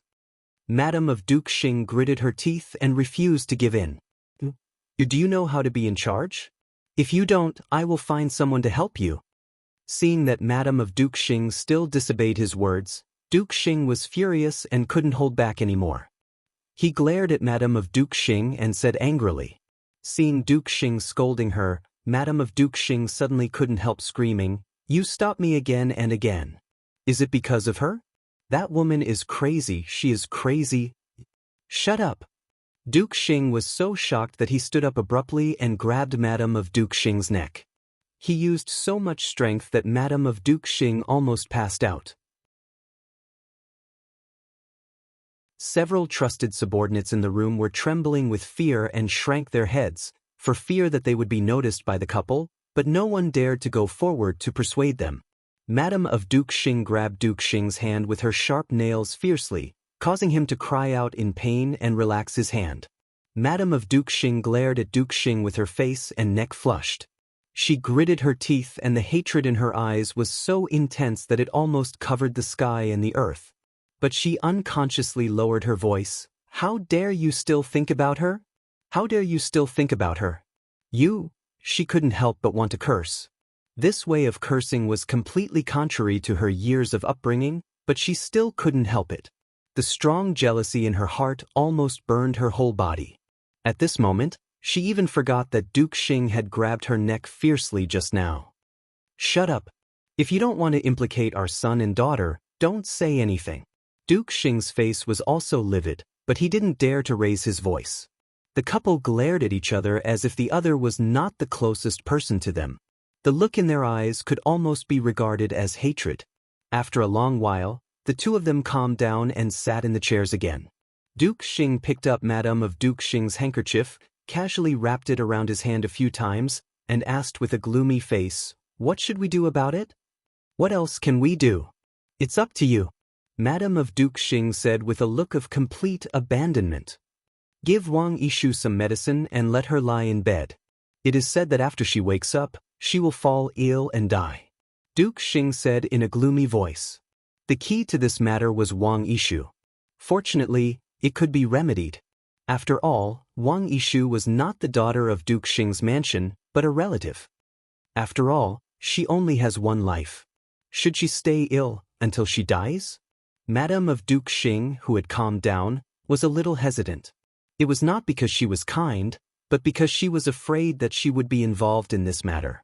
Madame of Duke Xing gritted her teeth and refused to give in. "Do you know how to be in charge? If you don't, I will find someone to help you." Seeing that Madame of Duke Xing still disobeyed his words, Duke Xing was furious and couldn't hold back anymore. He glared at Madame of Duke Xing and said angrily. Seeing Duke Xing scolding her, Madame of Duke Xing suddenly couldn't help screaming, "You stop me again and again. Is it because of her? That woman is crazy, she is crazy." "Shut up." Duke Xing was so shocked that he stood up abruptly and grabbed Madame of Duke Xing's neck. He used so much strength that Madame of Duke Xing almost passed out. Several trusted subordinates in the room were trembling with fear and shrank their heads, for fear that they would be noticed by the couple, but no one dared to go forward to persuade them. Madame of Duke Xing grabbed Duke Xing's hand with her sharp nails fiercely, causing him to cry out in pain and relax his hand. Madame of Duke Xing glared at Duke Xing with her face and neck flushed. She gritted her teeth and the hatred in her eyes was so intense that it almost covered the sky and the earth. But she unconsciously lowered her voice. "How dare you still think about her? How dare you still think about her? You?" She couldn't help but want to curse. This way of cursing was completely contrary to her years of upbringing, but she still couldn't help it. The strong jealousy in her heart almost burned her whole body. At this moment, she even forgot that Duke Xing had grabbed her neck fiercely just now. "Shut up. If you don't want to implicate our son and daughter, don't say anything." Duke Xing's face was also livid, but he didn't dare to raise his voice. The couple glared at each other as if the other was not the closest person to them. The look in their eyes could almost be regarded as hatred. After a long while, the two of them calmed down and sat in the chairs again. Duke Xing picked up Madame of Duke Xing's handkerchief, casually wrapped it around his hand a few times, and asked with a gloomy face, "What should we do about it?" "What else can we do? It's up to you," Madame of Duke Xing said with a look of complete abandonment. "Give Wang Yishu some medicine and let her lie in bed. It is said that after she wakes up, she will fall ill and die," Duke Xing said in a gloomy voice. The key to this matter was Wang Yishu. Fortunately, it could be remedied. After all, Wang Yishu was not the daughter of Duke Xing's mansion, but a relative. After all, she only has one life. Should she stay ill until she dies? Madame of Duke Xing, who had calmed down, was a little hesitant. It was not because she was kind, but because she was afraid that she would be involved in this matter.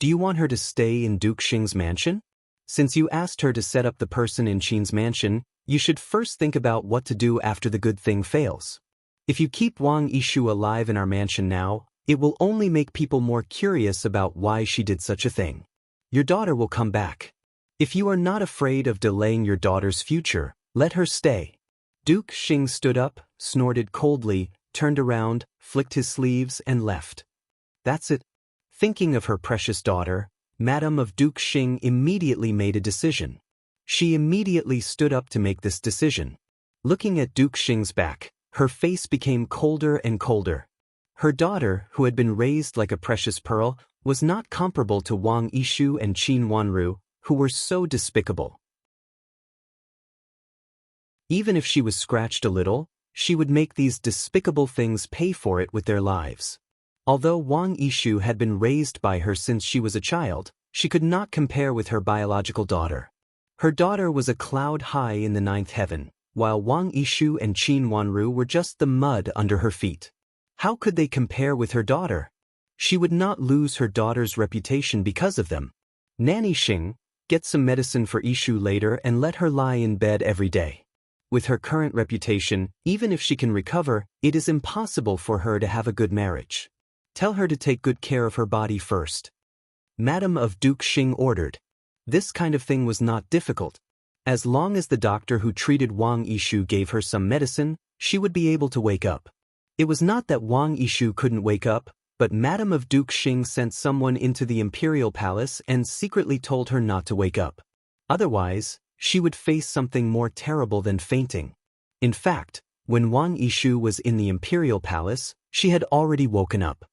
"Do you want her to stay in Duke Xing's mansion? Since you asked her to set up the person in Qin's mansion, you should first think about what to do after the good thing fails. If you keep Wang Yishu alive in our mansion now, it will only make people more curious about why she did such a thing. Your daughter will come back. If you are not afraid of delaying your daughter's future, let her stay." Duke Xing stood up, snorted coldly, turned around, flicked his sleeves, and left. That's it. Thinking of her precious daughter, Madame of Duke Xing immediately made a decision. She immediately stood up to make this decision. Looking at Duke Xing's back, her face became colder and colder. Her daughter, who had been raised like a precious pearl, was not comparable to Wang Yishu and Qin Wanru, who were so despicable. Even if she was scratched a little, she would make these despicable things pay for it with their lives. Although Wang Yishu had been raised by her since she was a child, she could not compare with her biological daughter. Her daughter was a cloud high in the ninth heaven, while Wang Yishu and Qin Wanru were just the mud under her feet. How could they compare with her daughter? She would not lose her daughter's reputation because of them. "Nanny Xing, get some medicine for Yishu later and let her lie in bed every day. With her current reputation, even if she can recover, it is impossible for her to have a good marriage. Tell her to take good care of her body first," Madame of Duke Xing ordered. This kind of thing was not difficult. As long as the doctor who treated Wang Yishu gave her some medicine, she would be able to wake up. It was not that Wang Yishu couldn't wake up, but Madame of Duke Xing sent someone into the Imperial Palace and secretly told her not to wake up. Otherwise, she would face something more terrible than fainting. In fact, when Wang Yishu was in the Imperial Palace, she had already woken up.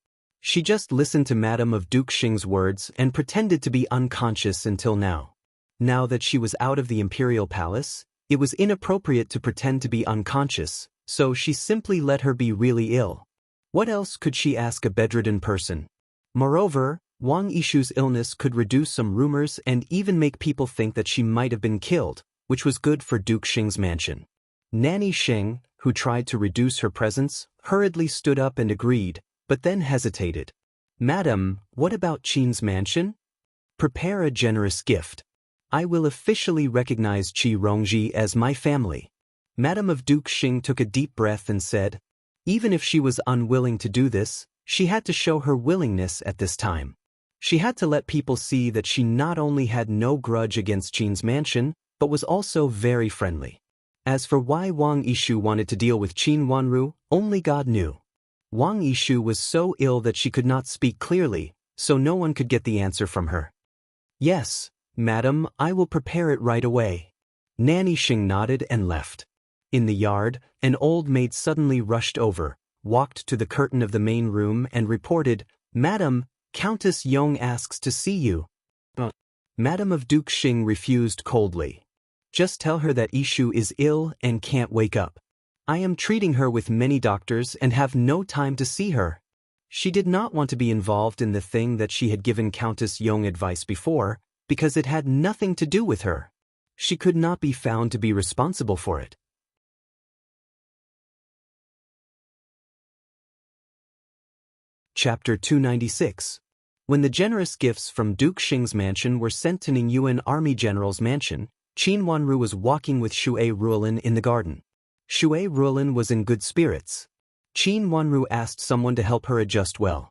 She just listened to Madame of Duke Xing's words and pretended to be unconscious until now. Now that she was out of the Imperial Palace, it was inappropriate to pretend to be unconscious, so she simply let her be really ill. What else could she ask a bedridden person? Moreover, Wang Yishu's illness could reduce some rumors and even make people think that she might have been killed, which was good for Duke Xing's mansion. Nanny Xing, who tried to reduce her presence, hurriedly stood up and agreed, but then hesitated. "Madam, what about Qin's mansion? Prepare a generous gift. I will officially recognize Qi Rongji as my family." Madame of Duke Xing took a deep breath and said, even if she was unwilling to do this, she had to show her willingness at this time. She had to let people see that she not only had no grudge against Qin's mansion, but was also very friendly. As for why Wang Yishu wanted to deal with Qin Wanru, only God knew. Wang Yishu was so ill that she could not speak clearly, so no one could get the answer from her. "Yes, madam, I will prepare it right away." Nanny Xing nodded and left. In the yard, an old maid suddenly rushed over, walked to the curtain of the main room and reported, "Madam, Countess Yong asks to see you." Madame of Duke Xing refused coldly. "Just tell her that Yishu is ill and can't wake up. I am treating her with many doctors and have no time to see her." She did not want to be involved in the thing that she had given Countess Yong advice before, because it had nothing to do with her. She could not be found to be responsible for it. Chapter 296. When the generous gifts from Duke Xing's mansion were sent to Ningyuan Army General's mansion, Qin Wanru was walking with Xue Ruolin in the garden. Xue Ruolin was in good spirits. Qin Wanru asked someone to help her adjust well.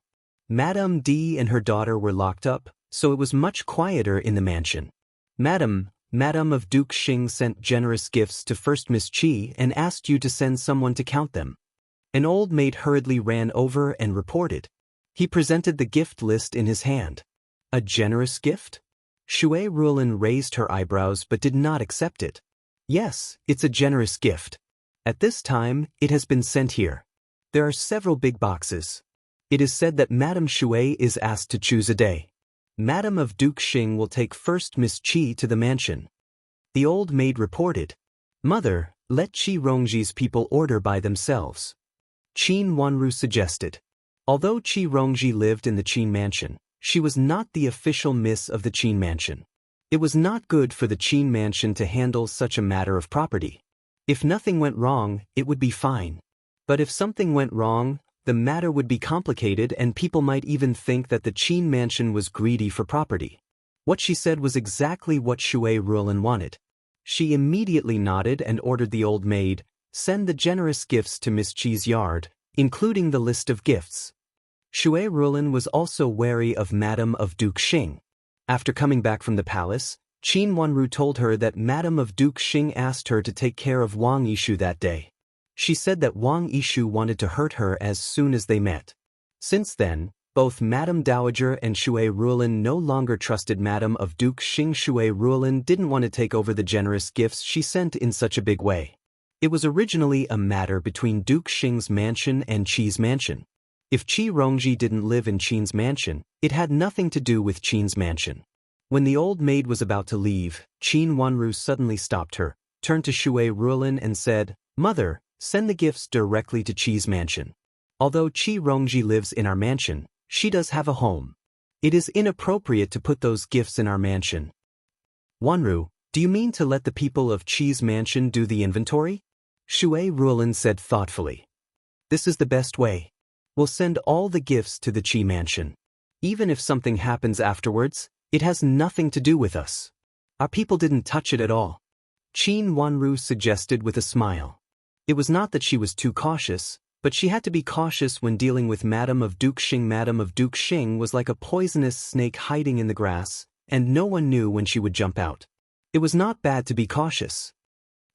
Madame D and her daughter were locked up, so it was much quieter in the mansion. Madame of Duke Xing sent generous gifts to First Miss Qi and asked you to send someone to count them. An old maid hurriedly ran over and reported. He presented the gift list in his hand. A generous gift? Shui Rulin raised her eyebrows but did not accept it. Yes, it's a generous gift. At this time, it has been sent here. There are several big boxes. It is said that Madame Shui is asked to choose a day. Madame of Duke Xing will take First Miss Qi to the mansion. The old maid reported. Mother, let Qi Rongji's people order by themselves. Qin Wanru suggested. Although Qi Rongji lived in the Qin mansion, she was not the official miss of the Qin mansion. It was not good for the Qin mansion to handle such a matter of property. If nothing went wrong, it would be fine. But if something went wrong, the matter would be complicated and people might even think that the Qin mansion was greedy for property. What she said was exactly what Shui Rulin wanted. She immediately nodded and ordered the old maid, send the generous gifts to Miss Qi's yard, including the list of gifts. Shui Rulin was also wary of Madame of Duke Xing. After coming back from the palace, Qin Wanru told her that Madame of Duke Xing asked her to take care of Wang Yishu that day. She said that Wang Yishu wanted to hurt her as soon as they met. Since then, both Madame Dowager and Shui Rulin no longer trusted Madame of Duke Xing. Shui Rulin didn't want to take over the generous gifts she sent in such a big way. It was originally a matter between Duke Xing's mansion and Qi's mansion. If Qi Rongji didn't live in Qin's mansion, it had nothing to do with Qin's mansion. When the old maid was about to leave, Qin Wanru suddenly stopped her, turned to Shui Rulin and said, Mother, send the gifts directly to Qi's mansion. Although Qi Rongji lives in our mansion, she does have a home. It is inappropriate to put those gifts in our mansion. Wanru, do you mean to let the people of Qi's mansion do the inventory? Shui Rulin said thoughtfully. This is the best way. We'll send all the gifts to the Qi mansion. Even if something happens afterwards, it has nothing to do with us. Our people didn't touch it at all. Qin Wanru suggested with a smile. It was not that she was too cautious, but she had to be cautious when dealing with Madame of Duke Xing. Madame of Duke Xing was like a poisonous snake hiding in the grass, and no one knew when she would jump out. It was not bad to be cautious.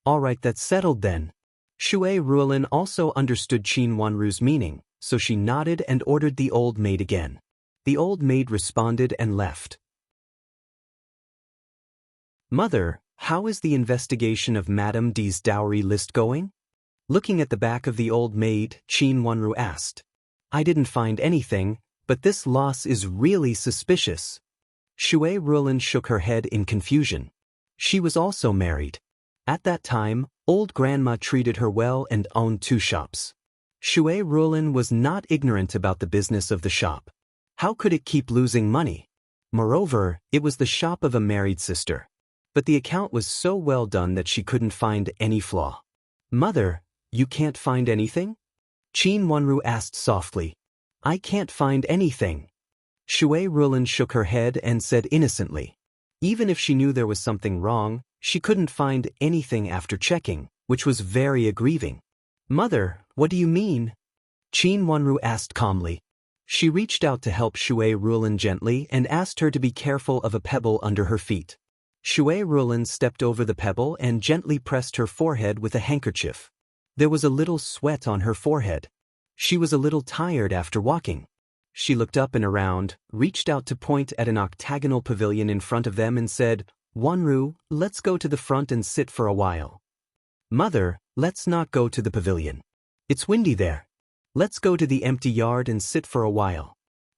All right, that's settled then. Shui Rulin also understood Qin Wanru's meaning, so she nodded and ordered the old maid again. The old maid responded and left. Mother, how is the investigation of Madame D's dowry list going? Looking at the back of the old maid, Qin Wanru asked. I didn't find anything, but this loss is really suspicious. Shui Rulin shook her head in confusion. She was also married. At that time, old grandma treated her well and owned 2 shops. Shui Rulin was not ignorant about the business of the shop. How could it keep losing money? Moreover, it was the shop of a married sister. But the account was so well done that she couldn't find any flaw. Mother, you can't find anything? Qin Wanru asked softly. I can't find anything. Shui Rulin shook her head and said innocently. Even if she knew there was something wrong, she couldn't find anything after checking, which was very aggrieving. Mother, what do you mean? Qin Wanru asked calmly. She reached out to help Shui Rulin gently and asked her to be careful of a pebble under her feet. Shui Rulin stepped over the pebble and gently pressed her forehead with a handkerchief. There was a little sweat on her forehead. She was a little tired after walking. She looked up and around, reached out to point at an octagonal pavilion in front of them and said, Wanru, let's go to the front and sit for a while. Mother, let's not go to the pavilion. It's windy there. Let's go to the empty yard and sit for a while.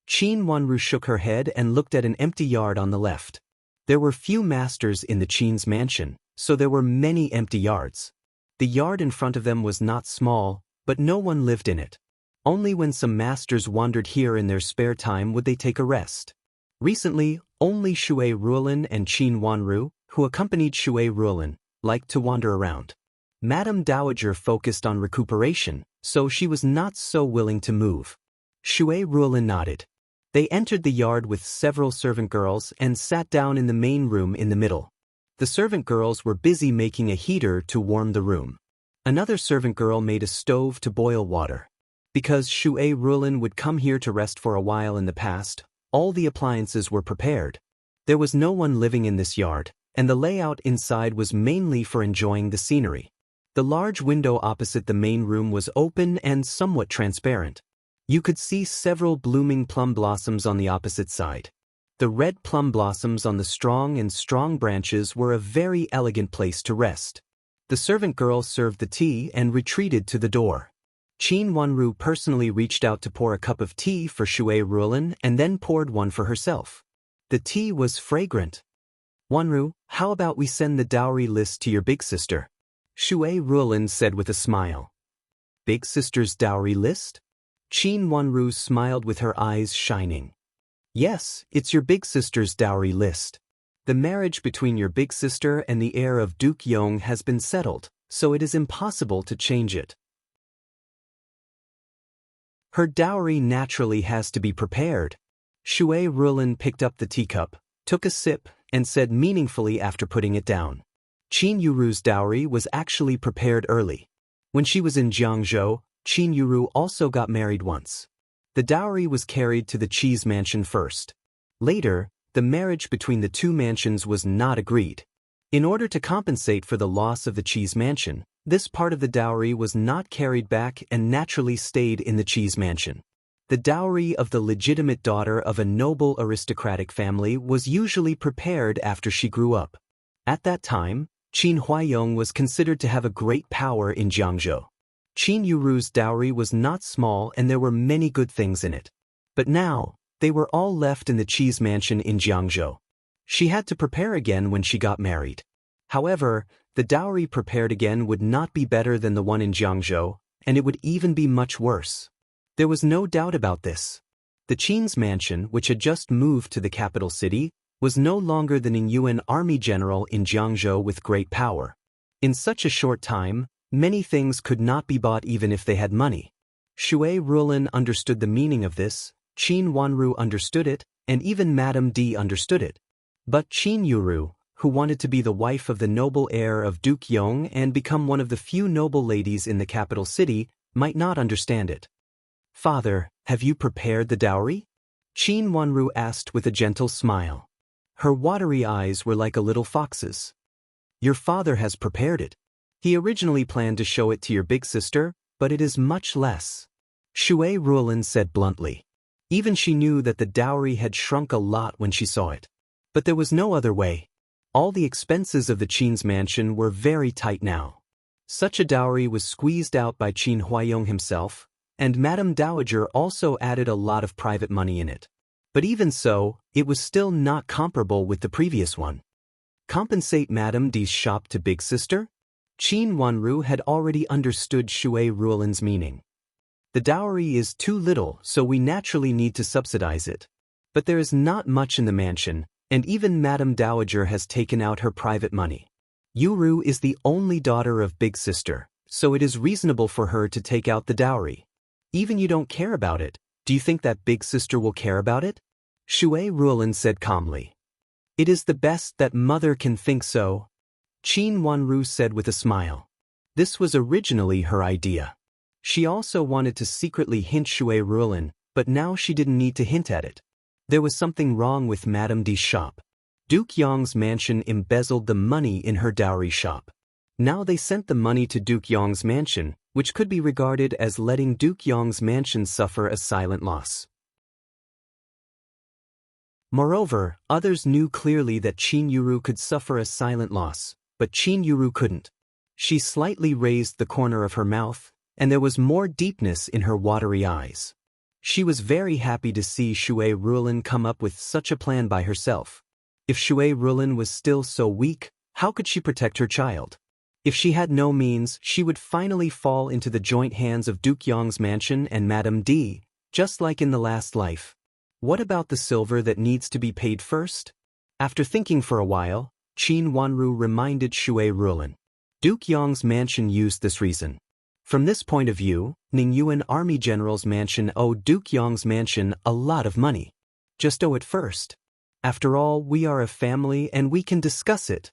Qin Wanru shook her head and looked at an empty yard on the left. There were few masters in the Qin's mansion, so there were many empty yards. The yard in front of them was not small, but no one lived in it. Only when some masters wandered here in their spare time would they take a rest. Recently, only Shui Rulin and Qin Wanru, who accompanied Shui Rulin, liked to wander around. Madame Dowager focused on recuperation, so she was not so willing to move. Shui Rulin nodded. They entered the yard with several servant girls and sat down in the main room in the middle. The servant girls were busy making a heater to warm the room. Another servant girl made a stove to boil water. Because Shui Rulin would come here to rest for a while in the past, all the appliances were prepared. There was no one living in this yard, and the layout inside was mainly for enjoying the scenery. The large window opposite the main room was open and somewhat transparent. You could see several blooming plum blossoms on the opposite side. The red plum blossoms on the strong branches were a very elegant place to rest. The servant girl served the tea and retreated to the door. Qin Wanru personally reached out to pour a cup of tea for Shui Rulin and then poured one for herself. The tea was fragrant. "Wanru, how about we send the dowry list to your big sister?" Shui Rulin said with a smile. "Big sister's dowry list?" Qin Wanru smiled with her eyes shining. "Yes, it's your big sister's dowry list. The marriage between your big sister and the heir of Duke Yong has been settled, so it is impossible to change it. Her dowry naturally has to be prepared." Shui Rulin picked up the teacup, took a sip, and said meaningfully after putting it down. Qin Yuru's dowry was actually prepared early. When she was in Jiangzhou, Qin Yuru also got married once. The dowry was carried to the cheese mansion first. Later, the marriage between the two mansions was not agreed. In order to compensate for the loss of the cheese mansion, this part of the dowry was not carried back and naturally stayed in the cheese mansion. The dowry of the legitimate daughter of a noble aristocratic family was usually prepared after she grew up. At that time, Qin Huaiyong was considered to have a great power in Jiangzhou. Qin Yuru's dowry was not small and there were many good things in it. But now, they were all left in the cheese mansion in Jiangzhou. She had to prepare again when she got married. However, the dowry prepared again would not be better than the one in Jiangzhou, and it would even be much worse. There was no doubt about this. The Qin's mansion, which had just moved to the capital city, was no longer the Ningyuan army general in Jiangzhou with great power. In such a short time, many things could not be bought even if they had money. Shui Rulin understood the meaning of this, Qin Wanru understood it, and even Madame D understood it. But Qin Yuru, who wanted to be the wife of the noble heir of Duke Yong and become one of the few noble ladies in the capital city, might not understand it. "Father, have you prepared the dowry?" Qin Wanru asked with a gentle smile. Her watery eyes were like a little fox's. "Your father has prepared it. He originally planned to show it to your big sister, but it is much less," Shui Rulin said bluntly. Even she knew that the dowry had shrunk a lot when she saw it. But there was no other way. All the expenses of the Qin's mansion were very tight now. Such a dowry was squeezed out by Qin Huaiyong himself, and Madame Dowager also added a lot of private money in it. But even so, it was still not comparable with the previous one. Compensate Madame D's shop to big sister? Qin Wanru had already understood Shui Rulin's meaning. The dowry is too little, so we naturally need to subsidize it. But there is not much in the mansion, and even Madame Dowager has taken out her private money. Yuru is the only daughter of big sister, so it is reasonable for her to take out the dowry. Even you don't care about it, do you think that big sister will care about it? Shui Rulin said calmly. It is the best that mother can think so, Qin Wanru said with a smile. This was originally her idea. She also wanted to secretly hint Shui Rulin, but now she didn't need to hint at it. There was something wrong with Madame D's shop. Duke Yong's mansion embezzled the money in her dowry shop. Now they sent the money to Duke Yong's mansion, which could be regarded as letting Duke Yong's mansion suffer a silent loss. Moreover, others knew clearly that Qin Yuru could suffer a silent loss, but Qin Yuru couldn't. She slightly raised the corner of her mouth, and there was more deepness in her watery eyes. She was very happy to see Shui Rulin come up with such a plan by herself. If Shui Rulin was still so weak, how could she protect her child? If she had no means, she would finally fall into the joint hands of Duke Yong's mansion and Madame D, just like in the last life. What about the silver that needs to be paid first? After thinking for a while, Qin Wanru reminded Shui Rulin. Duke Yong's mansion used this reason. From this point of view, Ningyuan Army General's mansion owed Duke Yong's mansion a lot of money. Just owe it first. After all, we are a family and we can discuss it,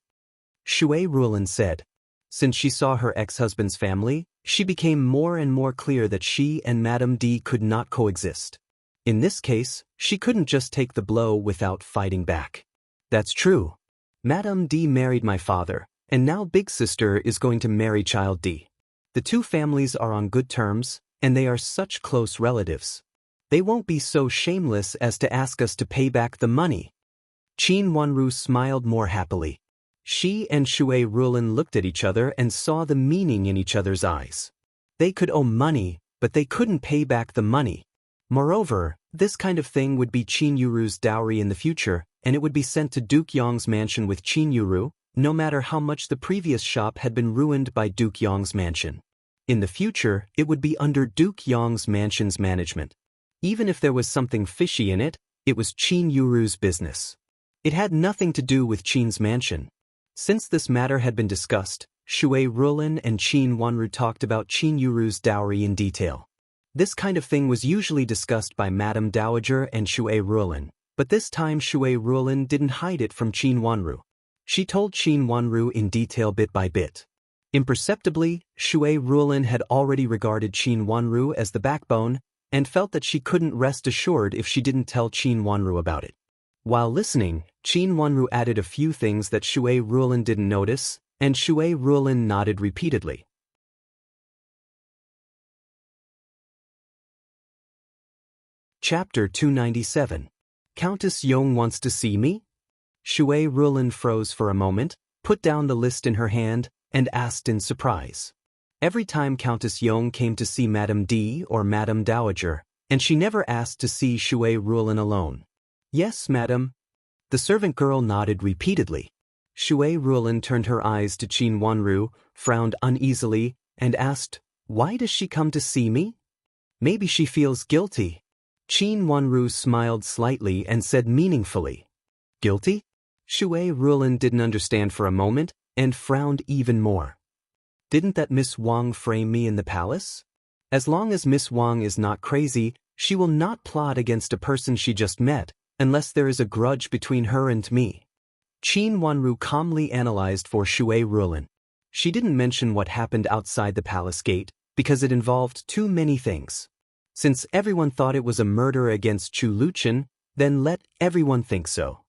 Shui Rulin said. Since she saw her ex-husband's family, she became more and more clear that she and Madame D could not coexist. In this case, she couldn't just take the blow without fighting back. That's true. Madame D married my father, and now Big Sister is going to marry Child D. The two families are on good terms, and they are such close relatives. They won't be so shameless as to ask us to pay back the money. Qin Wanru smiled more happily. She and Shui Rulin looked at each other and saw the meaning in each other's eyes. They could owe money, but they couldn't pay back the money. Moreover, this kind of thing would be Qin Yuru's dowry in the future, and it would be sent to Duke Yong's mansion with Qin Yuru, no matter how much the previous shop had been ruined by Duke Yong's mansion. In the future, it would be under Duke Yong's mansion's management. Even if there was something fishy in it, it was Qin Yuru's business. It had nothing to do with Qin's mansion. Since this matter had been discussed, Shui Rulin and Qin Wanru talked about Qin Yuru's dowry in detail. This kind of thing was usually discussed by Madame Dowager and Shui Rulin, but this time Shui Rulin didn't hide it from Qin Wanru. She told Qin Wanru in detail bit by bit. Imperceptibly, Shui Rulin had already regarded Qin Wanru as the backbone, and felt that she couldn't rest assured if she didn't tell Qin Wanru about it. While listening, Qin Wanru added a few things that Shui Rulin didn't notice, and Shui Rulin nodded repeatedly. Chapter 297. Countess Yong wants to see me? Shui Rulin froze for a moment, put down the list in her hand, and asked in surprise. Every time Countess Yong came to see Madame D or Madame Dowager, and she never asked to see Shui Rulin alone. Yes, madam. The servant girl nodded repeatedly. Shui Rulin turned her eyes to Qin Wanru, frowned uneasily, and asked, "Why does she come to see me? Maybe she feels guilty." Qin Wanru smiled slightly and said meaningfully, "Guilty?" Shui Rulin didn't understand for a moment, and frowned even more. "Didn't that Miss Wang frame me in the palace? As long as Miss Wang is not crazy, she will not plot against a person she just met, unless there is a grudge between her and me." Qin Wanru calmly analyzed for Shui Rulin. She didn't mention what happened outside the palace gate, because it involved too many things. Since everyone thought it was a murder against Chu Luchin, then let everyone think so.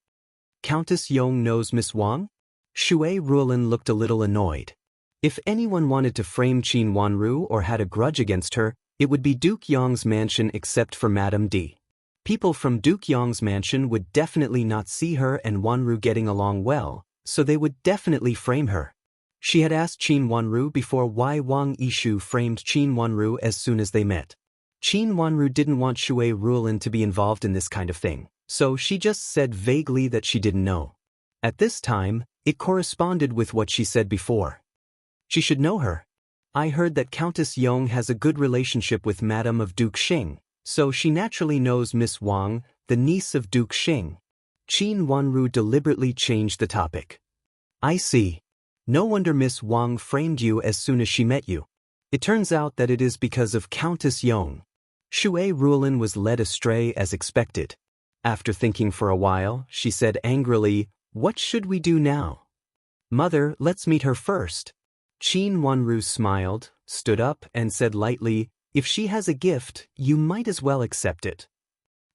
Countess Yong knows Miss Wang? Shui Rulin looked a little annoyed. If anyone wanted to frame Qin Wanru or had a grudge against her, it would be Duke Yong's mansion except for Madame D. People from Duke Yong's mansion would definitely not see her and Wanru getting along well, so they would definitely frame her. She had asked Qin Wanru before why Wang Yishu framed Qin Wanru as soon as they met. Qin Wanru didn't want Shui Rulin to be involved in this kind of thing, so she just said vaguely that she didn't know. At this time, it corresponded with what she said before. She should know her. I heard that Countess Yong has a good relationship with Madame of Duke Xing, so she naturally knows Miss Wang, the niece of Duke Xing. Qin Wanru deliberately changed the topic. I see. No wonder Miss Wang framed you as soon as she met you. It turns out that it is because of Countess Yong. Shui Rulin was led astray as expected. After thinking for a while, she said angrily, "What should we do now?" "Mother, let's meet her first." Qin Wanru smiled, stood up, and said lightly, "If she has a gift, you might as well accept it.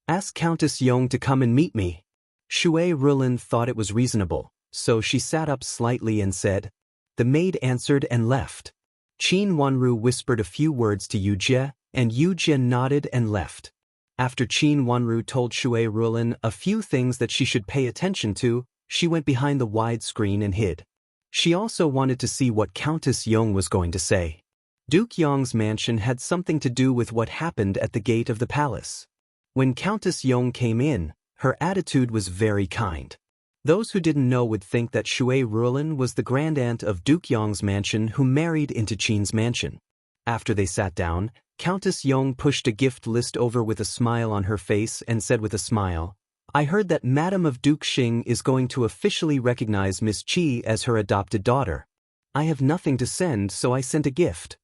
Ask Countess Yong to come and meet me." Shui Rulin thought it was reasonable, so she sat up slightly and said. The maid answered and left. Qin Wanru whispered a few words to Yu Jie, and Yu Jie nodded and left. After Qin Wanru told Shui Rulin a few things that she should pay attention to, she went behind the wide screen and hid. She also wanted to see what Countess Yong was going to say. Duke Yong's mansion had something to do with what happened at the gate of the palace. When Countess Yong came in, her attitude was very kind. Those who didn't know would think that Shui Rulin was the grandaunt of Duke Yong's mansion who married into Qin's mansion. After they sat down, Countess Yong pushed a gift list over with a smile on her face and said with a smile, "I heard that Madame of Duke Xing is going to officially recognize Miss Qi as her adopted daughter. I have nothing to send, so I sent a gift."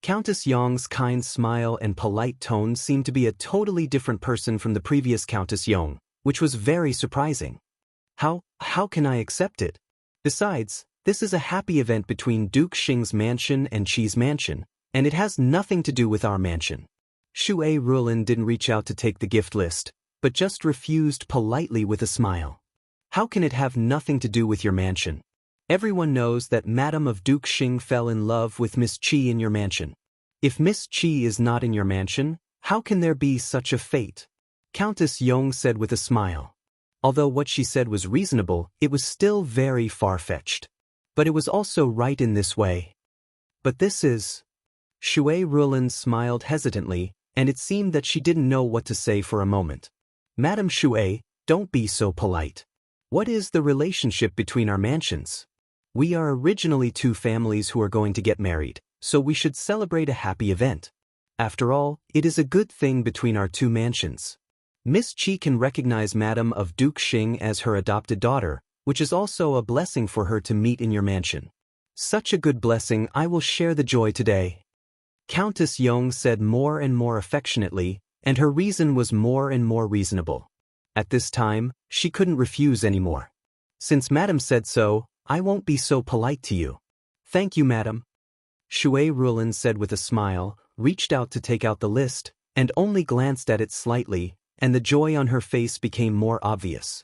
Countess Yong's kind smile and polite tone seemed to be a totally different person from the previous Countess Yong, which was very surprising. How can I accept it? Besides, This is a happy event between Duke Xing's mansion and Qi's mansion, and it has nothing to do with our mansion. Shui Rulin didn't reach out to take the gift list, but just refused politely with a smile. How can it have nothing to do with your mansion? Everyone knows that Madam of Duke Xing fell in love with Miss Qi in your mansion. If Miss Qi is not in your mansion, how can there be such a fate? Countess Yong said with a smile. Although what she said was reasonable, it was still very far-fetched. But it was also right in this way. But this is... Shui Rulin smiled hesitantly, and it seemed that she didn't know what to say for a moment. Madam Shui, don't be so polite. What is the relationship between our mansions? We are originally two families who are going to get married, so we should celebrate a happy event. After all, it is a good thing between our two mansions. Miss Qi can recognize Madam of Duke Xing as her adopted daughter, which is also a blessing for her to meet in your mansion. Such a good blessing, I will share the joy today. Countess Yong said more and more affectionately, and her reason was more and more reasonable. At this time, she couldn't refuse anymore. Since Madam said so, I won't be so polite to you. Thank you, Madam. Shui Rulin said with a smile, reached out to take out the list, and only glanced at it slightly, and the joy on her face became more obvious.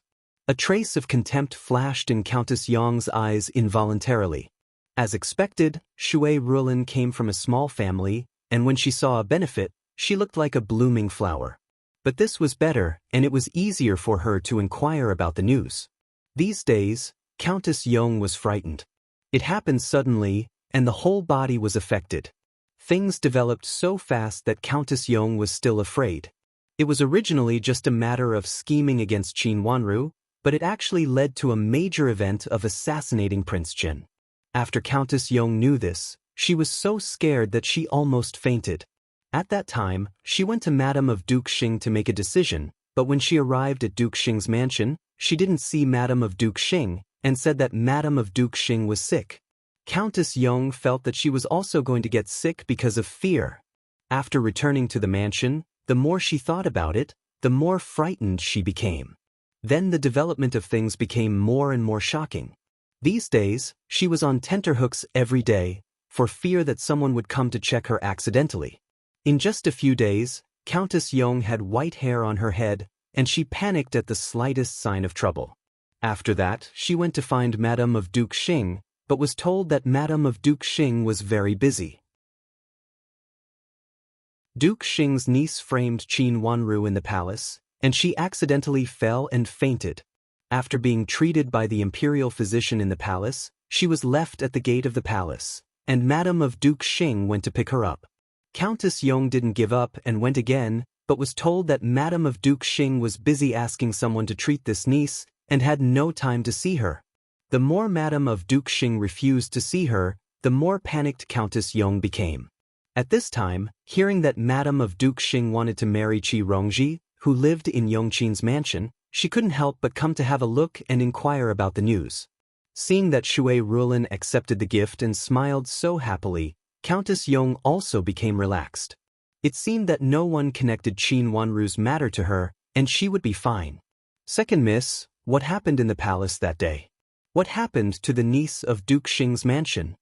A trace of contempt flashed in Countess Yong's eyes involuntarily. As expected, Shui Rulin came from a small family, and when she saw a benefit, she looked like a blooming flower. But this was better, and it was easier for her to inquire about the news. These days, Countess Yong was frightened. It happened suddenly, and the whole body was affected. Things developed so fast that Countess Yong was still afraid. It was originally just a matter of scheming against Qin Wanru, but it actually led to a major event of assassinating Prince Jin. After Countess Yong knew this, she was so scared that she almost fainted. At that time, she went to Madam of Duke Xing to make a decision, but when she arrived at Duke Xing's mansion, she didn't see Madam of Duke Xing, and said that Madam of Duke Xing was sick. Countess Yong felt that she was also going to get sick because of fear. After returning to the mansion, the more she thought about it, the more frightened she became. Then the development of things became more and more shocking. These days, she was on tenterhooks every day, for fear that someone would come to check her accidentally. In just a few days, Countess Yong had white hair on her head, and she panicked at the slightest sign of trouble. After that, she went to find Madam of Duke Xing, but was told that Madam of Duke Xing was very busy. Duke Xing's niece framed Qin Wanru in the palace, and she accidentally fell and fainted. After being treated by the Imperial physician in the palace, she was left at the gate of the palace, and Madam of Duke Xing went to pick her up. Countess Yong didn't give up and went again, but was told that Madam of Duke Xing was busy asking someone to treat this niece, and had no time to see her. The more Madam of Duke Xing refused to see her, the more panicked Countess Yong became. At this time, hearing that Madam of Duke Xing wanted to marry Qi Rongji, who lived in Yongqin's mansion, she couldn't help but come to have a look and inquire about the news. Seeing that Shui Rulin accepted the gift and smiled so happily, Countess Yong also became relaxed. It seemed that no one connected Qin Wanru's matter to her, and she would be fine. Second miss, what happened in the palace that day? What happened to the niece of Duke Xing's mansion?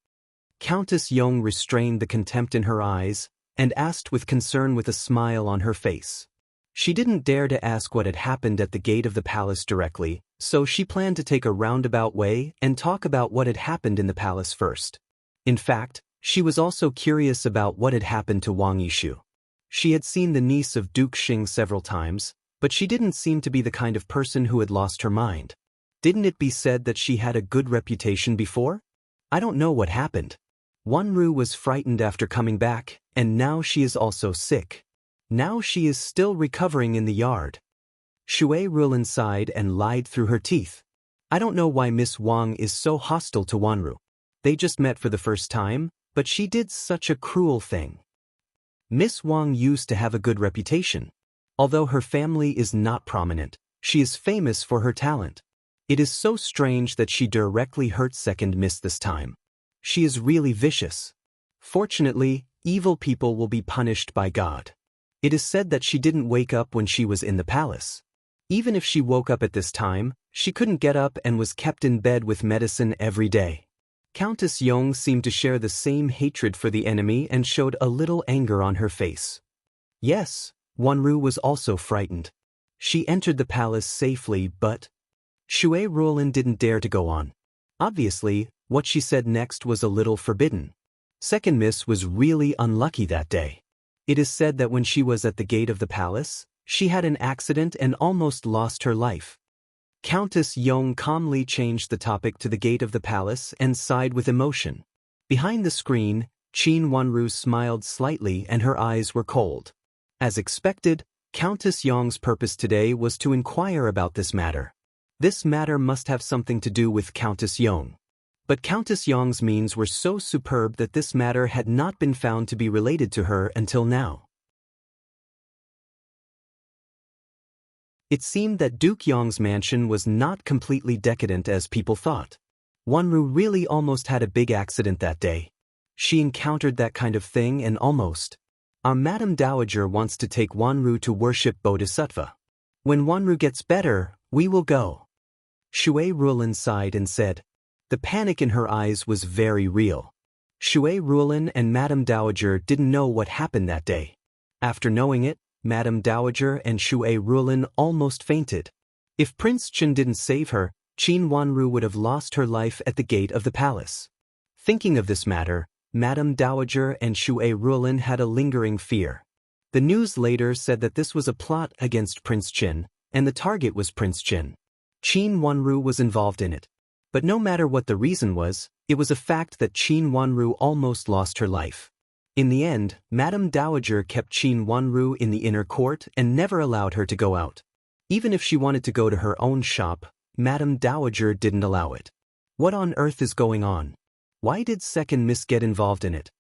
Countess Yong restrained the contempt in her eyes, and asked with concern with a smile on her face. She didn't dare to ask what had happened at the gate of the palace directly, so she planned to take a roundabout way and talk about what had happened in the palace first. In fact, she was also curious about what had happened to Wang Yishu. She had seen the niece of Duke Xing several times, but she didn't seem to be the kind of person who had lost her mind. Didn't it be said that she had a good reputation before? I don't know what happened. Wanru was frightened after coming back, and now she is also sick. Now she is still recovering in the yard. Shui Rulin sighed and lied through her teeth. I don't know why Miss Wang is so hostile to Wanru. They just met for the first time, but she did such a cruel thing. Miss Wang used to have a good reputation. Although her family is not prominent, she is famous for her talent. It is so strange that she directly hurt second miss this time. She is really vicious. Fortunately, evil people will be punished by God. It is said that she didn't wake up when she was in the palace. Even if she woke up at this time, she couldn't get up and was kept in bed with medicine every day. Countess Yong seemed to share the same hatred for the enemy and showed a little anger on her face. Yes, Wanru was also frightened. She entered the palace safely, but Shui Ruolin didn't dare to go on. Obviously, what she said next was a little forbidden. Second Miss was really unlucky that day. It is said that when she was at the gate of the palace, she had an accident and almost lost her life. Countess Yong calmly changed the topic to the gate of the palace and sighed with emotion. Behind the screen, Qin Wanru smiled slightly and her eyes were cold. As expected, Countess Yong's purpose today was to inquire about this matter. This matter must have something to do with Countess Yong. But Countess Yong's means were so superb that this matter had not been found to be related to her until now. It seemed that Duke Yong's mansion was not completely decadent as people thought. Wanru really almost had a big accident that day. She encountered that kind of thing and almost. Our Madam Dowager wants to take Wanru to worship Bodhisattva. When Wanru gets better, we will go. Shui Ruolin sighed and said. The panic in her eyes was very real. Shui Ruolin and Madam Dowager didn't know what happened that day. After knowing it, Madam Dowager and Shui Ruolin almost fainted. If Prince Chen didn't save her, Qin Wanru would have lost her life at the gate of the palace. Thinking of this matter, Madam Dowager and Shui Ruolin had a lingering fear. The news later said that this was a plot against Prince Chen, and the target was Prince Chen. Qin Wanru was involved in it. But no matter what the reason was, it was a fact that Qin Wanru almost lost her life. In the end, Madam Dowager kept Qin Wanru in the inner court and never allowed her to go out. Even if she wanted to go to her own shop, Madam Dowager didn't allow it. What on earth is going on? Why did Second Miss get involved in it?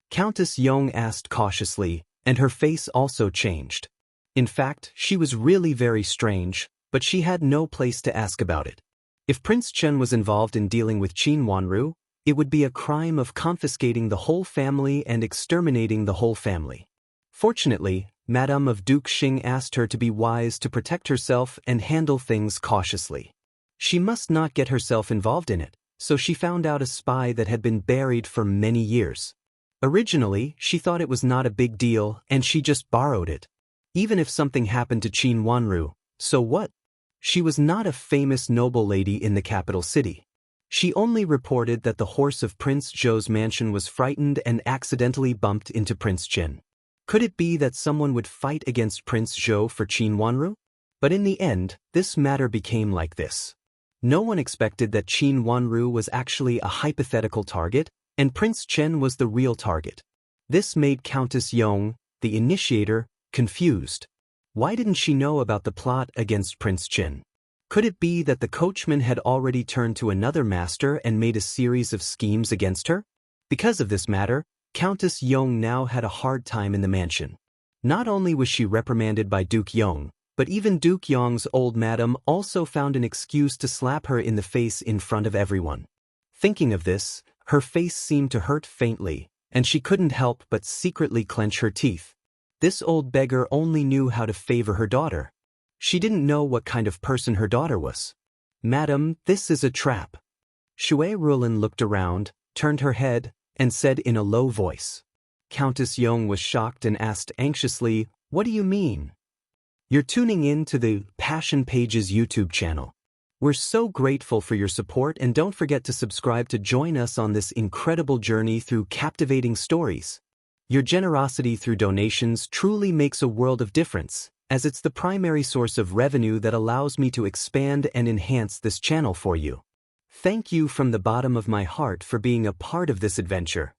Countess Yong asked cautiously, and her face also changed. In fact, she was really very strange, but she had no place to ask about it. If Prince Chen was involved in dealing with Qin Wanru, it would be a crime of confiscating the whole family and exterminating the whole family. Fortunately, Madame of Duke Xing asked her to be wise to protect herself and handle things cautiously. She must not get herself involved in it, so she found out a spy that had been buried for many years. Originally, she thought it was not a big deal and she just borrowed it. Even if something happened to Qin Wanru, so what? She was not a famous noble lady in the capital city. She only reported that the horse of Prince Zhou's mansion was frightened and accidentally bumped into Prince Chen. Could it be that someone would fight against Prince Zhou for Qin Wanru? But in the end, this matter became like this. No one expected that Qin Wanru was actually a hypothetical target, and Prince Chen was the real target. This made Countess Yong, the initiator, confused. Why didn't she know about the plot against Prince Chen? Could it be that the coachman had already turned to another master and made a series of schemes against her? Because of this matter, Countess Yong now had a hard time in the mansion. Not only was she reprimanded by Duke Yong, but even Duke Yong's old madam also found an excuse to slap her in the face in front of everyone. Thinking of this, her face seemed to hurt faintly, and she couldn't help but secretly clench her teeth. This old beggar only knew how to favor her daughter. She didn't know what kind of person her daughter was. Madam, this is a trap. Shui Ruolin looked around, turned her head, and said in a low voice. Countess Yong was shocked and asked anxiously, "What do you mean?" "You're tuning in to the Passion Pages YouTube channel. We're so grateful for your support and don't forget to subscribe to join us on this incredible journey through captivating stories. Your generosity through donations truly makes a world of difference, as it's the primary source of revenue that allows me to expand and enhance this channel for you. Thank you from the bottom of my heart for being a part of this adventure.